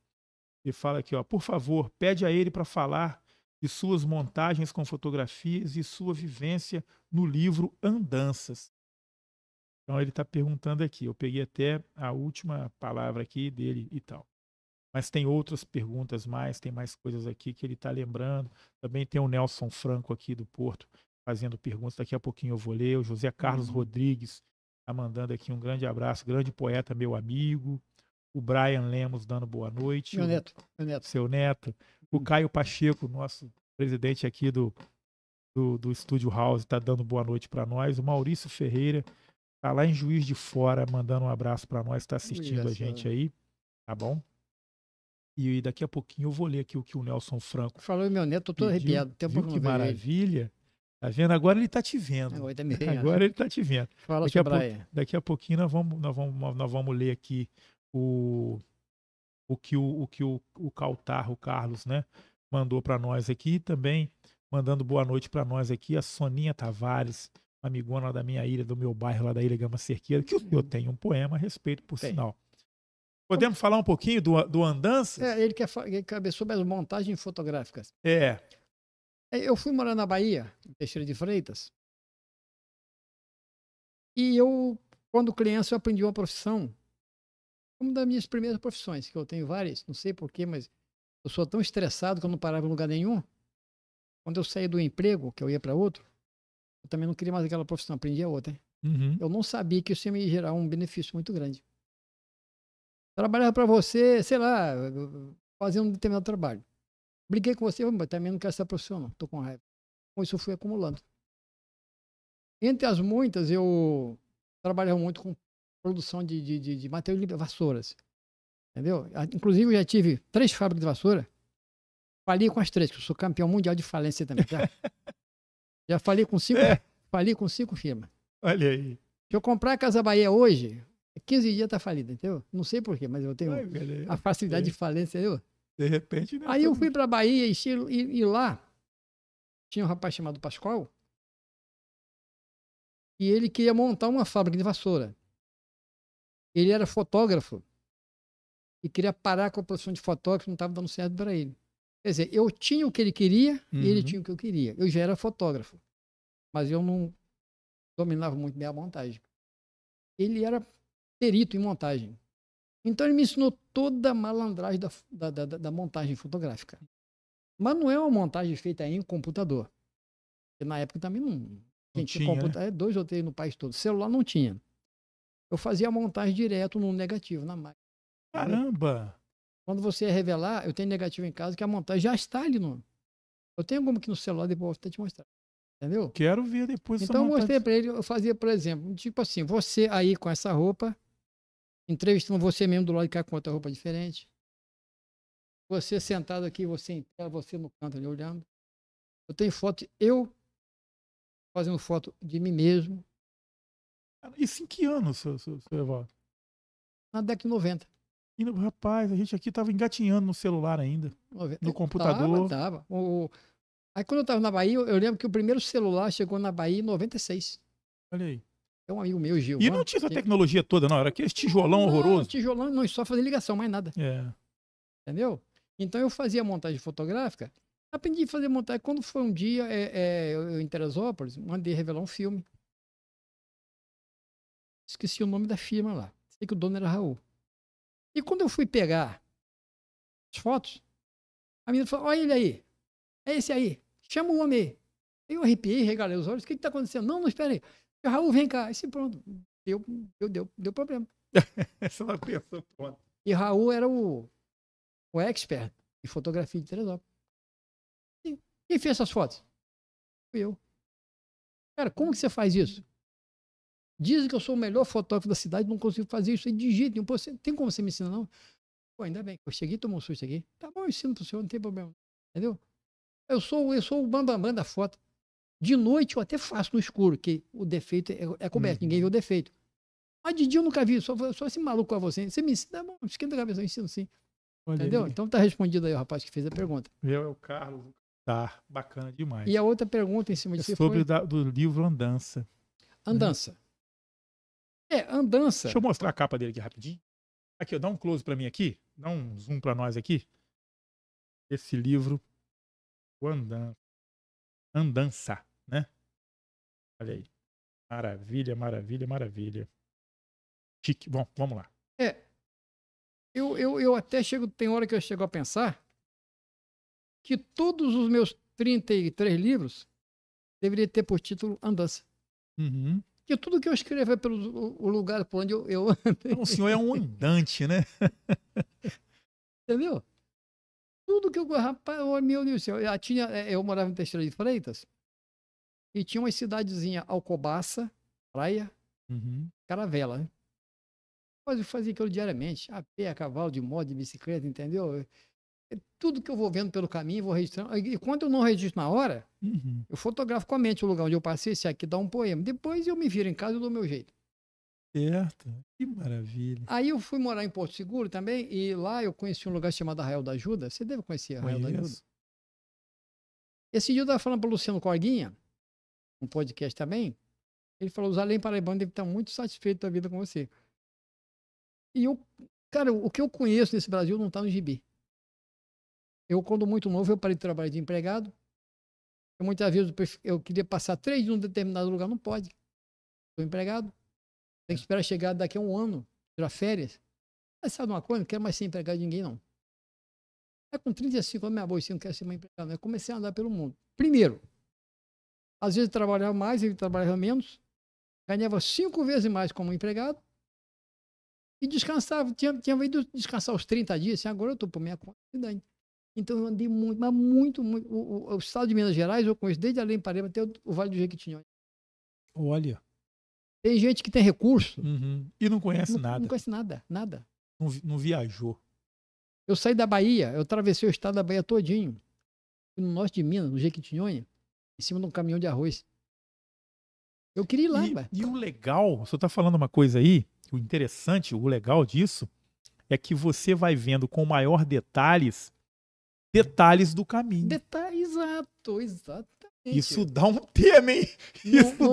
Ele fala aqui, ó, por favor, pede a ele para falar de suas montagens com fotografias e sua vivência no livro Andanças. Então ele está perguntando aqui. Eu peguei até a última palavra aqui dele e tal. Mas tem outras perguntas mais, tem mais coisas aqui que ele está lembrando. Também tem o Nelson Franco aqui do Porto fazendo perguntas. Daqui a pouquinho eu vou ler. O José Carlos Rodrigues está mandando aqui um grande abraço. Grande poeta, meu amigo. O Brian Lemos dando boa noite. Meu neto. Seu neto. O Caio Pacheco, nosso presidente aqui do Estúdio House, está dando boa noite para nós. O Maurício Ferreira está lá em Juiz de Fora, mandando um abraço para nós, está assistindo a gente aí. Tá bom? E daqui a pouquinho eu vou ler aqui o que o Nelson Franco falou. Meu neto, tô todo arrepiado. Viu que maravilha? Tá vendo? Agora ele tá te vendo. Agora ele tá te vendo. Fala, daqui a pouquinho nós vamos ler aqui o que o Caltar, o Carlos, né, mandou para nós aqui. Também mandando boa noite para nós aqui a Soninha Tavares, amigona da minha ilha, do meu bairro lá da Ilha Gama Cerqueira, que eu tenho um poema a respeito, por sinal. Podemos falar um pouquinho do Andanças? Ele quer saber sobre as montagens fotográficas. Eu fui morar na Bahia, em Teixeira de Freitas. E eu, quando criança, eu aprendi uma profissão. Uma das minhas primeiras profissões, que eu tenho várias, não sei porquê, mas eu sou tão estressado que eu não parava em lugar nenhum. Quando eu saí do emprego, que eu ia para outro, eu também não queria mais aquela profissão, aprendi a outra. Eu não sabia que isso ia me gerar um benefício muito grande. Trabalhava para você, sei lá, fazendo um determinado trabalho. Briguei com você, mas também não quero essa profissão, não. Tô com raiva. Com isso eu fui acumulando. Entre as muitas, eu trabalhava muito com produção de material de vassouras. Entendeu? Inclusive, eu já tive 3 fábricas de vassoura. Fali com as 3, que eu sou campeão mundial de falência também. Já falei com 5 firmas. Olha aí. Se eu comprar a Casa Bahia hoje, 15 dias tá falida, entendeu? Não sei porquê, mas eu tenho a facilidade de falência, entendeu? De repente, né? Aí eu fui pra Bahia e lá tinha um rapaz chamado Pascoal e ele queria montar uma fábrica de vassoura. Ele era fotógrafo e queria parar com a profissão de fotógrafo, não estava dando certo para ele. Quer dizer, eu tinha o que ele queria e ele tinha o que eu queria. Eu já era fotógrafo, mas eu não dominava muito bem a montagem. Ele era perito em montagem. Então ele me ensinou toda a malandragem da montagem fotográfica. Mas não é uma montagem feita em computador. Porque na época também não tinha computador. 2 ou 3 no país todo. Celular não tinha. Eu fazia a montagem direto no negativo, na máquina. Caramba! Quando você revelar, eu tenho negativo em casa que a montagem já está ali no... Eu tenho alguma aqui no celular, depois eu vou até te mostrar. Entendeu? Quero ver depois. Então eu mostrei para ele, eu fazia, por exemplo, tipo assim, você aí com essa roupa, entrevistando você mesmo do lado de cá com outra roupa diferente. Você sentado aqui, você em tela, você no canto ali olhando. Eu tenho foto, eu fazendo foto de mim mesmo. Isso em que ano, seu Evaldo? Na década de 90. Rapaz, a gente aqui estava engatinhando no celular ainda. No computador. Tava. Aí quando eu estava na Bahia, eu lembro que o primeiro celular chegou na Bahia em 96. Olha aí. É um amigo meu, Gil. E não tinha essa tecnologia toda, não? Era aquele tijolão horroroso? Tijolão, não, só fazer ligação, mais nada. Entendeu? Então eu fazia montagem fotográfica, aprendi a fazer montagem. Quando foi um dia, eu em Teresópolis, mandei revelar um filme. Esqueci o nome da firma lá. Sei que o dono era Raul. E quando eu fui pegar as fotos, a menina falou, olha ele aí. É esse aí. Chama o homem aí. Eu arrepiei, regalei os olhos. O que está acontecendo? Não, espera aí. Raul, vem cá. E pronto. Deu problema. Essa ela pensou, pronto. E Raul era o expert em fotografia de Teresópolis. E quem fez essas fotos? Fui eu. Cara, como que você faz isso? Dizem que eu sou o melhor fotógrafo da cidade, não consigo fazer isso aí de jeito nenhum. Pô, tem como você me ensinar, não? Pô, ainda bem. Eu cheguei e tomou um susto aqui. Tá bom, eu ensino pro senhor, não tem problema. Entendeu? Eu sou o bambambam da foto. De noite eu até faço no escuro, que o defeito é coberto, ninguém vê o defeito. Mas de dia eu nunca vi, só esse maluco com você. Você me ensina, tá bom, esquenta a cabeça, eu ensino sim. Olha. Entendeu? Então tá respondido aí o rapaz que fez a pergunta. É o Carlos. Tá, bacana demais. E a outra pergunta em cima de sobre do livro Andança. Andança. Andança. Deixa eu mostrar a capa dele aqui rapidinho. Aqui, ó, dá um close para mim aqui. Dá um zoom para nós aqui. Esse livro, o Andança, né? Olha aí. Maravilha, maravilha, maravilha. Chique. Bom, vamos lá. Eu até tem hora que eu chego a pensar que todos os meus 33 livros deveriam ter por título Andança. Uhum. Porque tudo que eu escrevo é pelo lugar por onde eu ando. Então, o senhor é um andante, né? Entendeu? Tudo que eu... Rapaz, meu Deus do céu. Eu morava em Teixeira de Freitas e tinha uma cidadezinha, Alcobaça, Praia, Caravela, né? Mas eu fazia aquilo diariamente, a pé, a cavalo, de moto, de bicicleta, entendeu? Tudo que eu vou vendo pelo caminho, vou registrando. E quando eu não registro na hora, eu fotografo com a mente o lugar onde eu passei, se aqui dá um poema. Depois eu me viro em casa e dou o meu jeito. Certo. Que maravilha. Aí eu fui morar em Porto Seguro também, e lá eu conheci um lugar chamado Arraial da Ajuda. Você deve conhecer Arraial da Ajuda. Esse dia eu estava falando para o Luciano Corguinha, um podcast também. Ele falou: os além paraibanos devem estar muito satisfeitos da vida com você. E cara, o que eu conheço nesse Brasil não está no gibi. Eu, quando muito novo, eu parei de trabalhar de empregado. Muitas vezes eu queria passar 3 dias em um determinado lugar, não pode. Estou empregado. Tem que esperar chegar daqui a um ano, tirar férias. Mas sabe uma coisa? Não quero mais ser empregado de ninguém, não. Com 35 anos, minha bolsa, não quero ser mais empregado. Eu comecei a andar pelo mundo. Primeiro, às vezes eu trabalhava mais, ele trabalhava menos. Ganhava 5 vezes mais como empregado. E descansava. Tinha ido descansar os 30 dias. Assim, agora eu estou por minha conta. Então eu andei muito, mas muito, muito. O estado de Minas Gerais eu conheço desde Além Pareba até o Vale do Jequitinhonha. Olha. Tem gente que tem recurso. E não conhece nada. Não conhece nada, nada. Não viajou. Eu saí da Bahia, eu atravessei o estado da Bahia todinho. Fui no norte de Minas, no Jequitinhonha, em cima de um caminhão de arroz. Eu queria ir lá, E o legal, você está falando uma coisa aí, o interessante, o legal disso, é que você vai vendo com maior detalhes do caminho. Exatamente. Isso dá um tema, hein?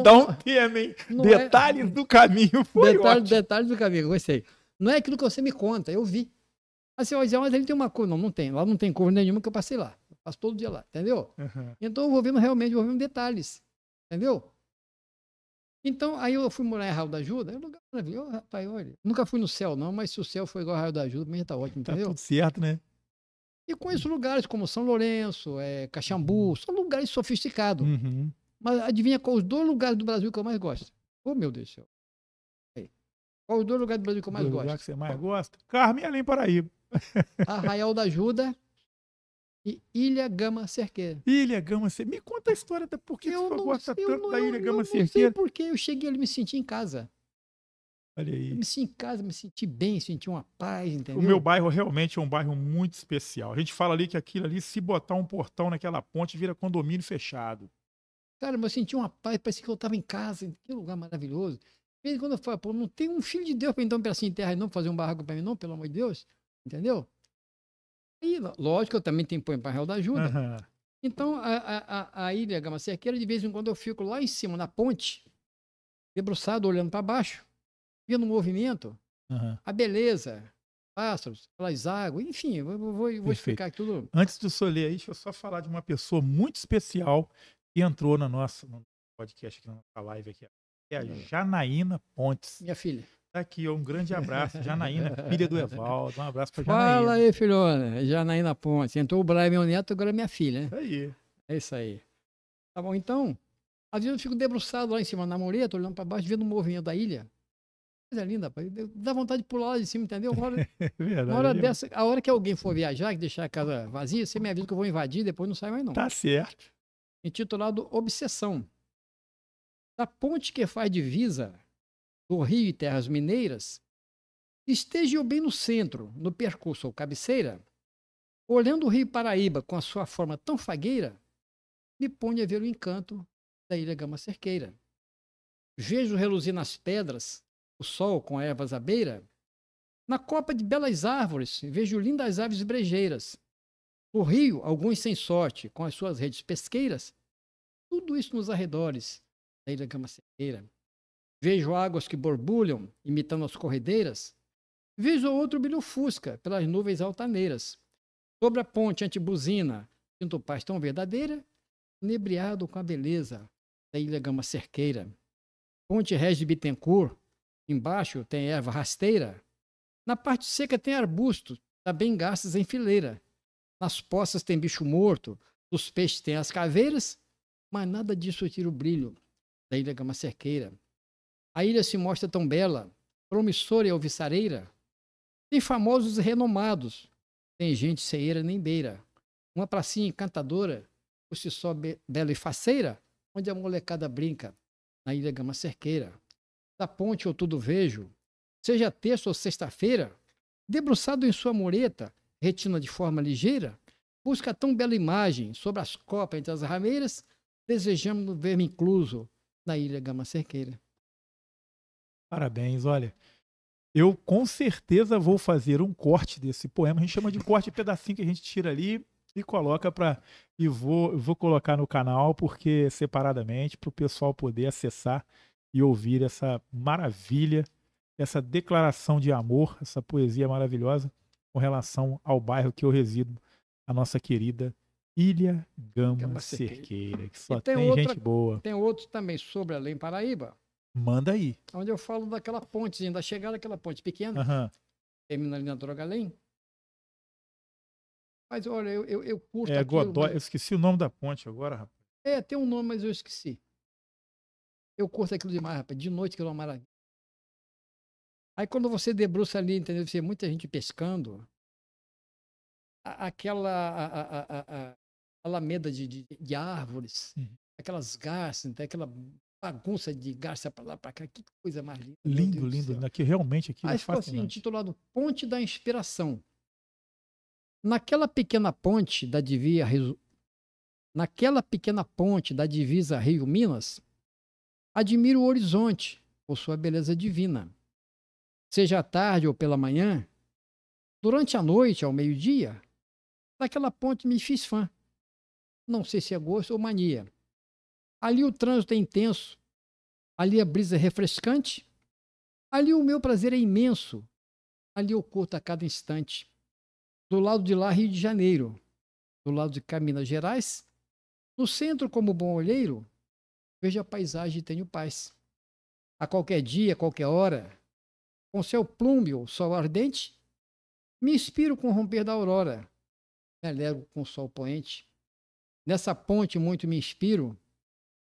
Dá um tema, hein? Detalhes do caminho foi ótimo. Detalhes do caminho, gostei. Não é aquilo que você me conta, eu vi. Assim, mas ele tem uma curva. Não tem. Lá não tem curva nenhuma que eu passei lá. Eu passo todo dia lá, entendeu? Então eu vou vendo detalhes, entendeu? Então, aí eu fui morar em Arraial da Ajuda, é um lugar maravilhoso, rapaz, olha. Nunca fui no céu, não, mas se o céu for igual Arraial da Ajuda, já tá ótimo, entendeu? Tá tudo certo, né? E conheço lugares como São Lourenço, Caxambu, são lugares sofisticados. Mas adivinha qual os 2 lugares do Brasil que eu mais gosto? Oh, meu Deus do céu. Qual os 2 lugares do Brasil que eu mais gosto? O lugar que você mais gosta? Carme e Além Paraíba. Arraial da Ajuda e Ilha Gama Cerqueira. Ilha Gama Cerqueira. Me conta a história da por que você gosta tanto da Ilha Gama Cerqueira. Eu não sei porque eu cheguei ali e me senti em casa. Olha aí. Eu me senti em casa, me senti bem, senti uma paz, entendeu? O meu bairro realmente é um bairro muito especial. A gente fala ali que aquilo ali, se botar um portão naquela ponte, vira condomínio fechado. Cara, eu senti uma paz, parecia que eu estava em casa. Que lugar maravilhoso. De vez em quando eu falo, pô, não tem um filho de Deus para então um pedacinho de terra e não fazer um barraco para mim, não, pelo amor de Deus. Entendeu? E, lógico, eu também tenho põe para Arraial da Ajuda. Então, a Ilha Gama Cerqueira, de vez em quando eu fico lá em cima, na ponte, debruçado, olhando para baixo, vendo o movimento, a beleza, pássaros, aquelas águas, enfim, eu vou explicar tudo. Antes de eu ler aí, deixa eu só falar de uma pessoa muito especial que entrou no nosso podcast, aqui na nossa live aqui. É a Janaína Pontes. Minha filha. Tá aqui, um grande abraço. Janaína, filha do Evaldo. Um abraço pra Janaína. Fala aí, filhona. Janaína Pontes. Entrou o Brian, meu neto, agora é minha filha, né? Isso aí. É isso aí. Tá bom, então, às vezes eu fico debruçado lá em cima na mureta, olhando para baixo, vendo o movimento da ilha. Coisa linda, rapaz. Dá vontade de pular lá de cima, entendeu? Uma hora dessa, a hora que alguém for viajar, que deixar a casa vazia, você me avisa que eu vou invadir, depois não sai mais não. Tá certo. Intitulado Obsessão. Da ponte que faz divisa do Rio e Terras Mineiras, esteja eu bem no centro, no percurso ou cabeceira, olhando o Rio Paraíba com a sua forma tão fagueira, me põe a ver o encanto da Ilha Gama Cerqueira. Vejo reluzir nas pedras o sol com ervas à beira. Na copa de belas árvores, vejo lindas aves brejeiras. O rio, alguns sem sorte, com as suas redes pesqueiras. Tudo isso nos arredores da Ilha Gama Cerqueira. Vejo águas que borbulham, imitando as corredeiras. Vejo outro brilho fusca pelas nuvens altaneiras. Sobre a ponte antibuzina, sinto paz tão verdadeira, inebriado com a beleza da ilha Gama Cerqueira. Ponte Regis de Bittencourt, embaixo tem erva rasteira. Na parte seca tem arbustos, também garças em fileira. Nas poças tem bicho morto, dos peixes tem as caveiras, mas nada disso tira o brilho da ilha Gama Cerqueira. A ilha se mostra tão bela, promissora e alviçareira. Tem famosos e renomados, tem gente sem eira nem beira. Uma pracinha encantadora, por si só bela e faceira, onde a molecada brinca, na ilha Gama Cerqueira. Da ponte eu tudo vejo, seja terça ou sexta-feira, debruçado em sua mureta, retina de forma ligeira, busca tão bela imagem sobre as copas entre as rameiras, desejamos ver-me incluso na ilha Gama Cerqueira. Parabéns, olha. Eu com certeza vou fazer um corte desse poema. A gente chama de corte pedacinho que a gente tira ali e coloca para. E vou colocar no canal, porque separadamente, para o pessoal poder acessar e ouvir essa maravilha, essa declaração de amor, essa poesia maravilhosa com relação ao bairro que eu resido, a nossa querida Ilha Gama Cerqueira, que só tem gente boa. Tem outro também sobre Além Paraíba. Manda aí. Onde eu falo daquela pontezinha, da chegada daquela ponte pequena, termina ali na Drogalém. Mas olha, eu curto aquilo. Godói, eu esqueci o nome da ponte agora, rapaz. Tem um nome, mas eu esqueci. Eu curto aquilo demais, rapaz. De noite que é uma maravilha. Aí quando você debruça ali, entendeu? Você vê muita gente pescando. Aquela alameda de árvores, aquelas garças, aquela bagunça de garça para lá, para cá, que coisa mais linda. Lindo, lindo. Aqui, realmente aqui Aí ficou assim, intitulado Ponte da Inspiração. Naquela pequena ponte da divisa Rio-Minas, admiro o horizonte por sua beleza divina. Seja à tarde ou pela manhã, durante a noite, ao meio-dia, daquela ponte me fiz fã. Não sei se é gosto ou mania. Ali o trânsito é intenso, ali a brisa é refrescante, ali o meu prazer é imenso, ali eu curto a cada instante. Do lado de lá, Rio de Janeiro, do lado de cá, Minas Gerais, no centro, como bom olheiro, vejo a paisagem e tenho paz. A qualquer dia, a qualquer hora, com céu plúmbeo, sol ardente, me inspiro com o romper da aurora, me alegro com o sol poente. Nessa ponte muito me inspiro,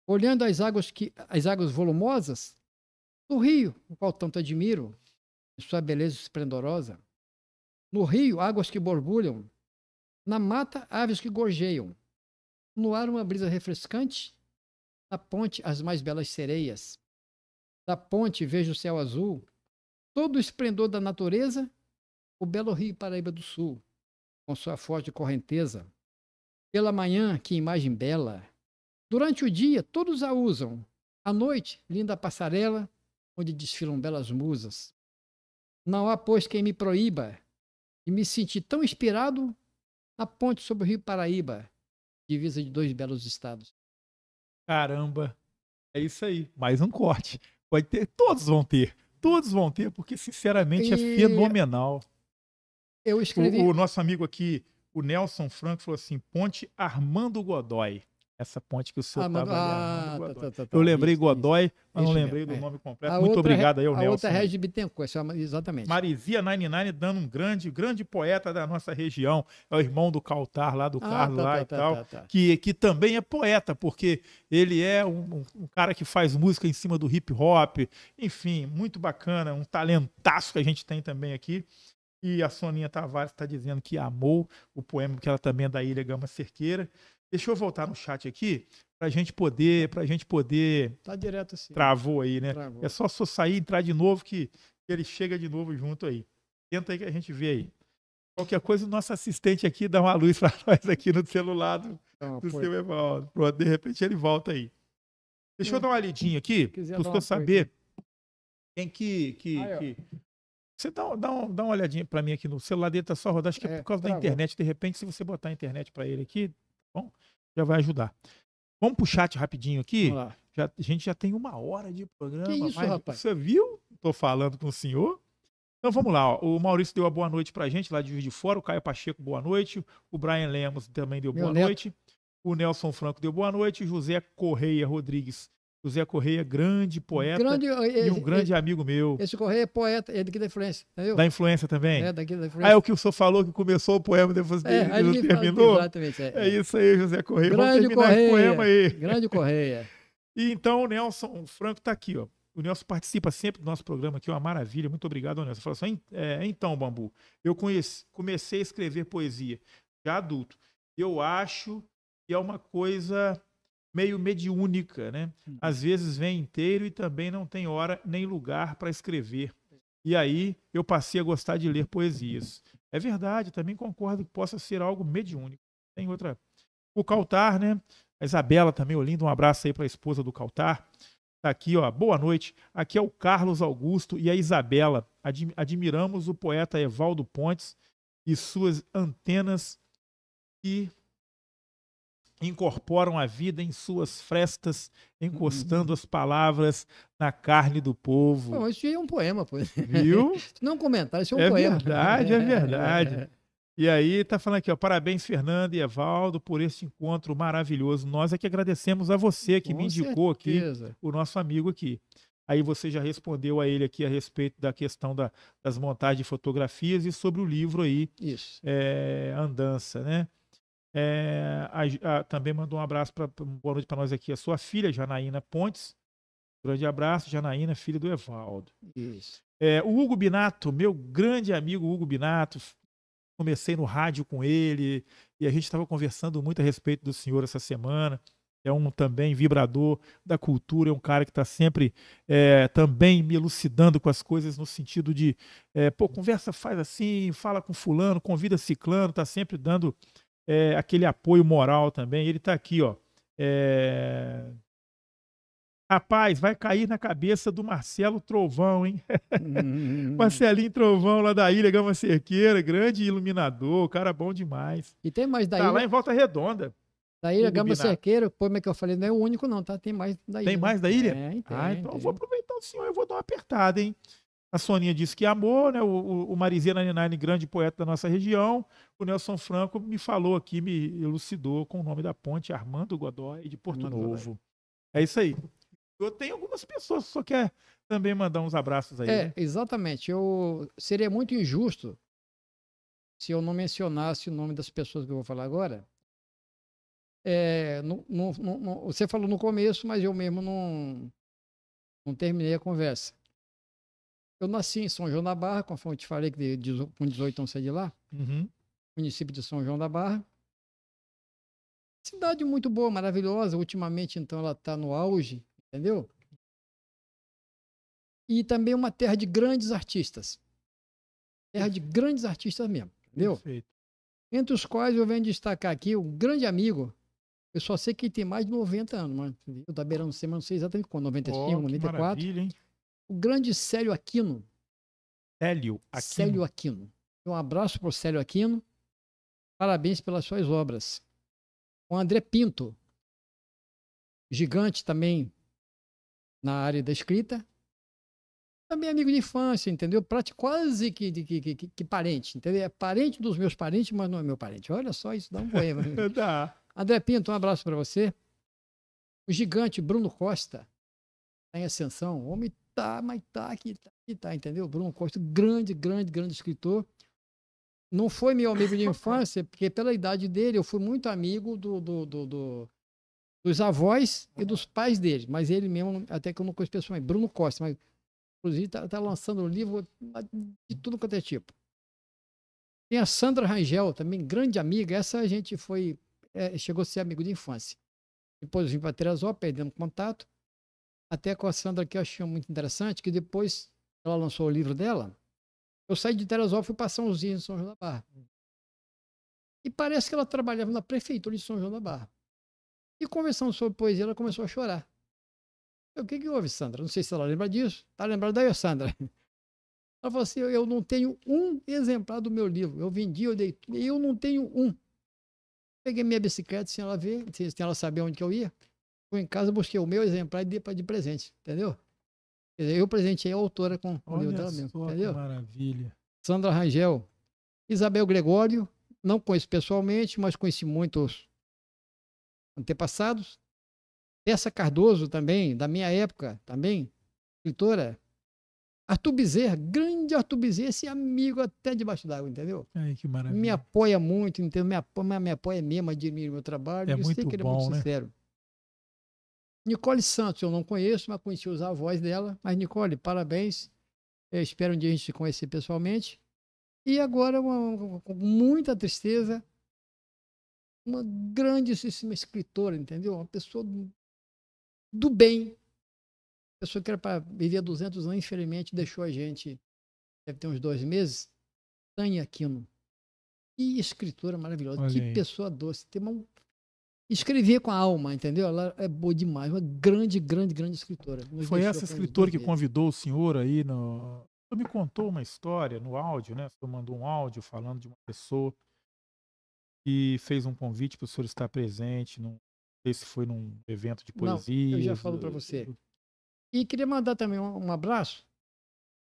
olhando as águas volumosas do rio, o qual tanto admiro, em sua beleza esplendorosa. No rio, águas que borbulham, na mata, aves que gorjeiam, no ar uma brisa refrescante, na ponte as mais belas sereias. Da ponte vejo o céu azul, todo o esplendor da natureza, o belo rio Paraíba do Sul, com sua forte correnteza. Pela manhã, que imagem bela! Durante o dia, todos a usam. À noite, linda passarela, onde desfilam belas musas. Não há, pois, quem me proíba de me sentir tão inspirado na ponte sobre o rio Paraíba, divisa de dois belos estados. Caramba, é isso aí. Mais um corte. Pode ter, todos vão ter, porque sinceramente é fenomenal. Eu escrevi... O nosso amigo aqui, o Nelson Franco, falou assim, Ponte Armando Godói. Essa ponte que o senhor estava ali. Eu lembrei Godoy, mas não lembrei do nome completo. Muito obrigado aí, o Nelson. A outra é Regis de Bittencourt, exatamente. Marizia 99 dando um grande poeta da nossa região. É o irmão do Caltar, lá do Carlos lá e tal. Que também é poeta, porque ele é um cara que faz música em cima do hip hop. Enfim, muito bacana. Um talentaço que a gente tem também aqui. E a Soninha Tavares está dizendo que amou o poema, que ela também é da Ilha Gama Cerqueira. Deixa eu voltar no chat aqui pra gente poder. Tá direto assim. Travou aí, né? Travou. É só sair e entrar de novo que ele chega de novo junto aí. Tenta aí que a gente vê aí. Qualquer coisa, o nosso assistente aqui dá uma luz pra nós aqui no celular do seu Evaldo. Pronto, de repente ele volta aí. Deixa eu dar uma lidinha aqui, pra eu saber quem que... Você dá uma olhadinha pra mim aqui no celular dele, tá só rodando. Acho que é por causa da internet. De repente, se você botar a internet pra ele aqui, bom, já vai ajudar. Vamos pro chat rapidinho aqui. A gente já tem 1 hora de programa. Que isso, mas rapaz? você viu? Tô falando com o senhor. Então vamos lá, ó. O Maurício deu a boa noite pra gente lá de Juiz de Fora, o Caio Pacheco, boa noite. O Brian Lemos também deu Meu boa neto. noite. O Nelson Franco deu boa noite. José Correia Rodrigues. José Correia, grande poeta e um grande amigo meu. Esse Correia é poeta, é daqui da Influência, entendeu? Da Influência também? É, daqui da Ah, Influência. é o que o senhor falou que começou o poema, depois aí não ele terminou? Exatamente. É isso aí, José Correia. Grande Vamos terminar esse poema aí. Grande Correia. E então o Nelson Franco está aqui, ó. O Nelson participa sempre do nosso programa aqui, uma maravilha. Muito obrigado, Nelson. Falou assim, então, Bambu, eu comecei a escrever poesia já adulto. Eu acho que é uma coisa meio mediúnica, né? Às vezes vem inteiro e também não tem hora nem lugar para escrever. E aí eu passei a gostar de ler poesias. É verdade, também concordo que possa ser algo mediúnico. Tem outra. O Caltar, né? A Isabela também, Olinda, um abraço aí para a esposa do Caltar. Tá aqui, ó. Boa noite. Aqui é o Carlos Augusto e a Isabela. Admiramos o poeta Evaldo Pontes e suas antenas que incorporam a vida em suas frestas, encostando as palavras na carne do povo. Bom, isso aí é um poema, pô. Viu? Não é um comentário, isso é um poema. É verdade. E aí tá falando aqui, ó, parabéns Fernando e Evaldo por este encontro maravilhoso. Nós é que agradecemos a você que me indicou aqui, o nosso amigo aqui. Aí você já respondeu a ele aqui a respeito da questão das montagens de fotografias e sobre o livro aí, isso. Andança, né? Também mandou um abraço, boa noite para nós aqui, a sua filha, Janaína Pontes. Grande abraço, Janaína, filha do Evaldo. Isso. O Hugo Binato, meu grande amigo Hugo Binato, comecei no rádio com ele e a gente estava conversando muito a respeito do senhor essa semana. É um também vibrador da cultura, é um cara que está sempre também me elucidando com as coisas no sentido de, conversa, faz assim, fala com fulano, convida ciclano, está sempre dando aquele apoio moral também. Ele está aqui, ó. Rapaz, vai cair na cabeça do Marcelo Trovão, hein? Marcelinho Trovão, lá da Ilha Gama Cerqueira, grande iluminador, cara bom demais. E tem mais da Ilha. Tá lá em Volta Redonda. Da Ilha Gama Cerqueira, como é que eu falei, não é o único não, tá? Tem mais da Ilha. Tem mais da Ilha? Tem. Então eu vou aproveitar o senhor, eu vou dar uma apertada, hein? A Soninha disse que amou, né? O Marizia 99, grande poeta da nossa região. O Nelson Franco me falou aqui, me elucidou com o nome da ponte, Armando Godoy, de Porto Novo. É isso aí. Eu tenho algumas pessoas que só quer também mandar uns abraços aí. Né? Exatamente. Seria muito injusto se eu não mencionasse o nome das pessoas que eu vou falar agora. Você falou no começo, mas eu mesmo não terminei a conversa. Eu nasci em São João da Barra, conforme eu te falei, que com 18 anos saí de lá. Município de São João da Barra. Cidade muito boa, maravilhosa. Ultimamente, então, ela está no auge, entendeu? E também uma terra de grandes artistas. Terra de grandes artistas mesmo, entendeu? Perfeito. Entre os quais eu venho destacar aqui um grande amigo. Eu só sei que ele tem mais de 90 anos, mas eu da beirando de cima, não sei exatamente quando, 95, 94. Maravilha, hein? O grande Célio Aquino. Célio Aquino. Um abraço para o Célio Aquino. Parabéns pelas suas obras. O André Pinto, gigante também na área da escrita. Também amigo de infância, entendeu? Quase que parente, entendeu? É parente dos meus parentes, mas não é meu parente. Olha só, isso dá um poema. Dá. André Pinto, um abraço para você. O gigante Bruno Costa, tá em ascensão. O homem mas tá aqui, entendeu? Bruno Costa, grande escritor. Não foi meu amigo de infância, porque pela idade dele eu fui muito amigo dos avós e dos pais dele. Mas ele mesmo, até que eu não conheço pessoalmente, Bruno Costa, mas inclusive tá lançando um livro de tudo quanto é tipo. Tem a Sandra Rangel, também grande amiga. Essa a gente chegou a ser amigo de infância. Depois eu vim para Teresópolis, perdendo contato. Até com a Sandra, que eu achei muito interessante, que depois ela lançou o livro dela, eu saí de Teresópolis e fui passar uns dias em São João da Barra. E parece que ela trabalhava na prefeitura de São João da Barra. E conversando sobre poesia, ela começou a chorar. O que houve, Sandra? Não sei se ela lembra disso. Tá lembrada daí, Sandra? Ela falou assim, eu não tenho um exemplar do meu livro. Eu vendi, eu dei, e eu não tenho um. Peguei minha bicicleta sem ela ver, sem ela saber onde que eu ia. Fui em casa, busquei o meu exemplar e dei de presente, entendeu? Quer dizer, eu presenteei a autora com o livro Olha dela mesmo, só que entendeu? maravilha. Sandra Rangel. Isabel Gregório, não conheço pessoalmente, mas conheci muitos antepassados. Tessa Cardoso também, da minha época, também, escritora. Arthur Bezerra, grande Arthur Bezerra, esse amigo até debaixo d'água, entendeu? Ai, que Me maravilha. apoia muito, entendeu? Me apoia mesmo, admira o meu trabalho. É Eu sei muito que ele é muito bom, né? sincero. Nicole Santos, eu não conheço, mas conheci os avós dela. Mas, Nicole, parabéns. Eu espero um dia a gente se conhecer pessoalmente. E agora, com muita tristeza, uma grandíssima escritora, entendeu? Uma pessoa do bem. Pessoa que era para viver 200 anos, infelizmente deixou a gente, deve ter uns 2 meses. Tânia Aquino. Que escritora maravilhosa, Olha que aí. pessoa doce. Tem uma... Escrever com a alma, entendeu? Ela é boa demais, uma grande, grande, grande escritora. Nos Foi deixou essa faz uns escritora 2 que meses. convidou o senhor aí no. O senhor me contou uma história no áudio, né? O senhor mandou um áudio falando de uma pessoa que fez um convite para o senhor estar presente. Não sei se foi num evento de Não, eu já poesias. falo para você. E queria mandar também um abraço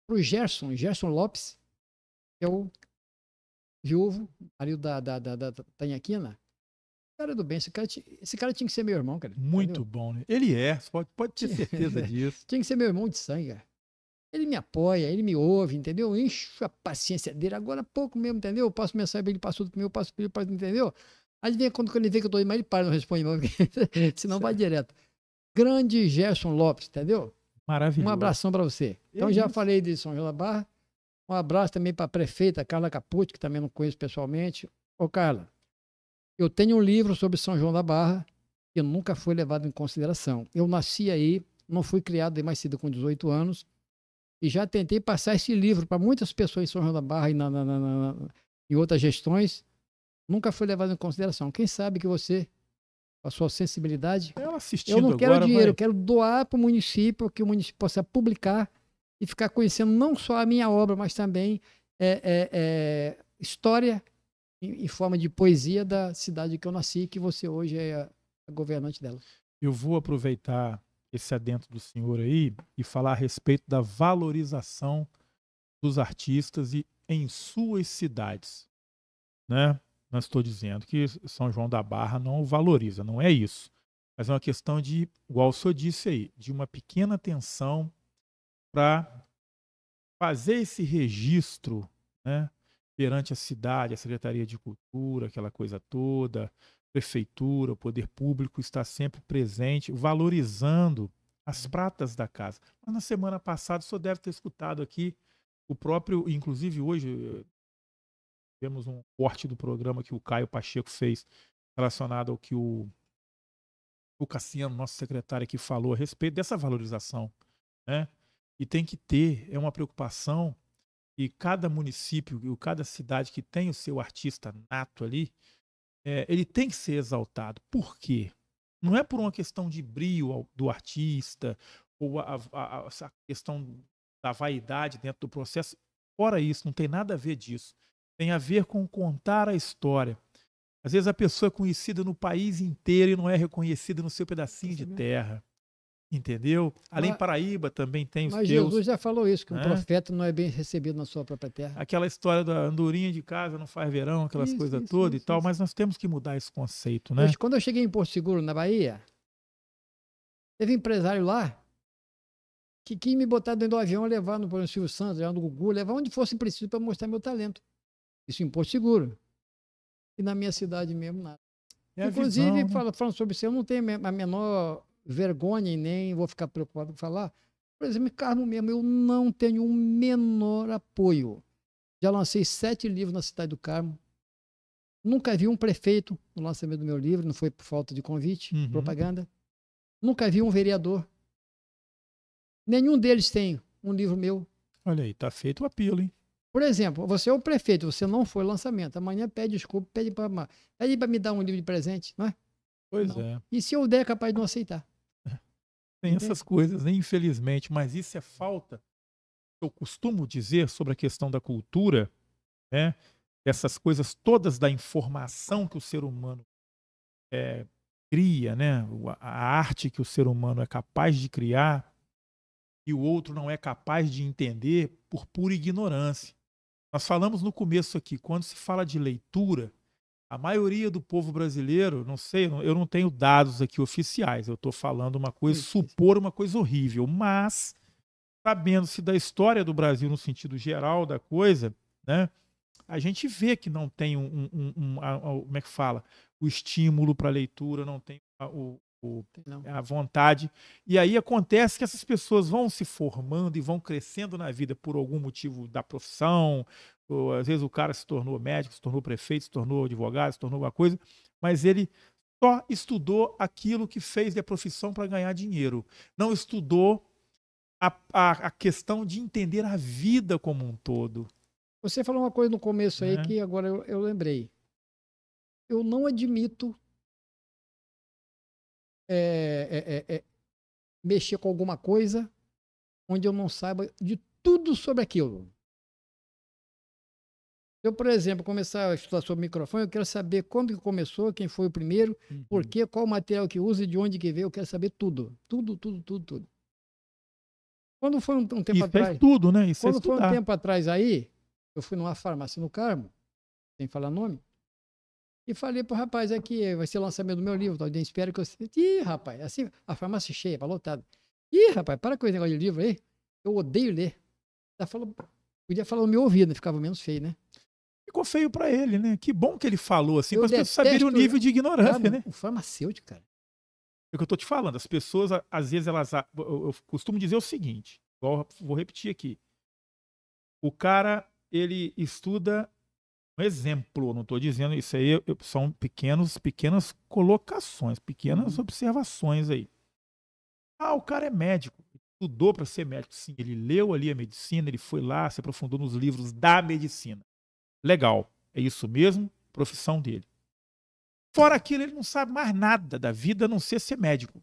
pro Gerson Lopes, que é o viúvo, marido da Tânia Aquina. Cara do bem, esse cara tinha que ser meu irmão, cara. Muito Entendeu? bom, né? Ele é, você pode ter Tinha, certeza disso. tinha que ser meu irmão de sangue, cara. Ele me apoia, ele me ouve, entendeu? Eu encho a paciência dele. Agora há pouco mesmo, entendeu? Eu passo mensagem, ele passou do meu, eu passo para ele, passa, entendeu? Aí vem quando ele vê que eu tô indo, mas ele para, não responde, não, senão vai direto. Grande Gerson Lopes, entendeu? Um Maravilhoso. abração para você. Então É já isso. falei de São João da Barra. Um abraço também para a prefeita Carla Capucci, que também não conheço pessoalmente. Ô, Carla, eu tenho um livro sobre São João da Barra que nunca foi levado em consideração. Eu nasci aí, não fui criado mais cedo com 18 anos, e já tentei passar esse livro para muitas pessoas em São João da Barra e em outras gestões. Nunca foi levado em consideração. Quem sabe que você, com a sua sensibilidade, Ela eu assistindo não quero agora, dinheiro, vai. eu quero doar para o município, que o município possa publicar e ficar conhecendo não só a minha obra, mas também história em forma de poesia da cidade que eu nasci, que você hoje é a governante dela. Eu vou aproveitar esse adentro do senhor aí e falar a respeito da valorização dos artistas e em suas cidades, né? Não estou dizendo que São João da Barra não o valoriza, não é isso. Mas é uma questão de, igual o senhor disse aí, de uma pequena atenção para fazer esse registro, né, perante a cidade, a Secretaria de Cultura, aquela coisa toda, prefeitura, o poder público está sempre presente, valorizando as pratas da casa. Mas na semana passada, o senhor deve ter escutado aqui o próprio, inclusive hoje, temos um corte do programa que o Caio Pacheco fez relacionado ao que o Cassiano, nosso secretário aqui, falou a respeito dessa valorização, né? E tem que ter, é uma preocupação, e cada município, cada cidade que tem o seu artista nato ali, ele tem que ser exaltado. Por quê? Não é por uma questão de brio do artista, ou essa questão da vaidade dentro do processo. Fora isso, não tem nada a ver disso. Tem a ver com contar a história. Às vezes a pessoa é conhecida no país inteiro e não é reconhecida no seu pedacinho de terra. Entendeu? Além Paraíba também tem os Mas teus. Jesus já falou isso, que um né? profeta não é bem recebido na sua própria terra. Aquela história da andorinha de casa não faz verão, aquelas coisas todas e tal, mas nós temos que mudar esse conceito, né? Quando eu cheguei em Porto Seguro, na Bahia, teve um empresário lá que quis me botar dentro do avião, levar no Silvio Santos, levar no Gugu, levar onde fosse preciso para mostrar meu talento. Isso em Porto Seguro. E na minha cidade mesmo, nada. Inclusive, visão, né? falando sobre isso, eu não tenho a menor vergonha e nem vou ficar preocupado com falar. Por exemplo, Carmo mesmo, eu não tenho o menor apoio. Já lancei 7 livros na cidade do Carmo. Nunca vi um prefeito no lançamento do meu livro, não foi por falta de convite, propaganda. Nunca vi um vereador. Nenhum deles tem um livro meu. Olha aí, tá feito o apelo, hein? Por exemplo, você é o prefeito, você não foi lançamento. Amanhã pede desculpa, pede para me dar um livro de presente, não é? Pois não. é. E se eu der, é capaz de não aceitar. Tem essas coisas, né? Infelizmente, mas isso é falta. Eu costumo dizer sobre a questão da cultura, né? Essas coisas todas da informação que o ser humano cria, né? A arte que o ser humano é capaz de criar e o outro não é capaz de entender por pura ignorância. Nós falamos no começo aqui, quando se fala de leitura, a maioria do povo brasileiro, não sei, eu não tenho dados aqui oficiais, eu estou falando uma coisa, supor uma coisa horrível, mas sabendo-se da história do Brasil no sentido geral da coisa, né? A gente vê que não tem como é que fala? O estímulo para a leitura, não tem a vontade. E aí acontece que essas pessoas vão se formando e vão crescendo na vida por algum motivo da profissão, ou às vezes o cara se tornou médico, se tornou prefeito, se tornou advogado, se tornou alguma coisa, mas ele só estudou aquilo que fez da profissão para ganhar dinheiro. Não estudou a questão de entender a vida como um todo. Você falou uma coisa no começo aí que agora eu lembrei. Eu não admito mexer com alguma coisa onde eu não saiba de tudo sobre aquilo. Se eu, por exemplo, começar a estudar sobre microfone, eu quero saber quando que começou, quem foi o primeiro, por quê, qual material que usa e de onde que veio, eu quero saber tudo. Tudo. Quando foi um tempo atrás... Isso é tudo, né? Isso quando foi um tempo atrás aí, eu fui numa farmácia no Carmo, sem falar nome, e falei pro rapaz aqui, vai ser o lançamento do meu livro, tal, espero que eu... Ih, rapaz, assim, a farmácia cheia, lotada. Ih, rapaz, para com esse negócio de livro aí, eu odeio ler. Ela falou, podia falar no meu ouvido, né? Ficava menos feio, né? Ficou feio pra ele, né? Que bom que ele falou assim, para as pessoas saberem o nível de ignorância, né? O farmacêutico, cara. É o que eu tô te falando, as pessoas, às vezes, eu costumo dizer o seguinte, vou repetir aqui. O cara, ele estuda um exemplo, não estou dizendo isso aí, são pequenas colocações, pequenas observações aí. O cara é médico, estudou para ser médico, sim, ele leu ali a medicina, ele foi lá, se aprofundou nos livros da medicina. Legal, é isso mesmo, profissão dele. Fora aquilo, ele não sabe mais nada da vida a não ser médico.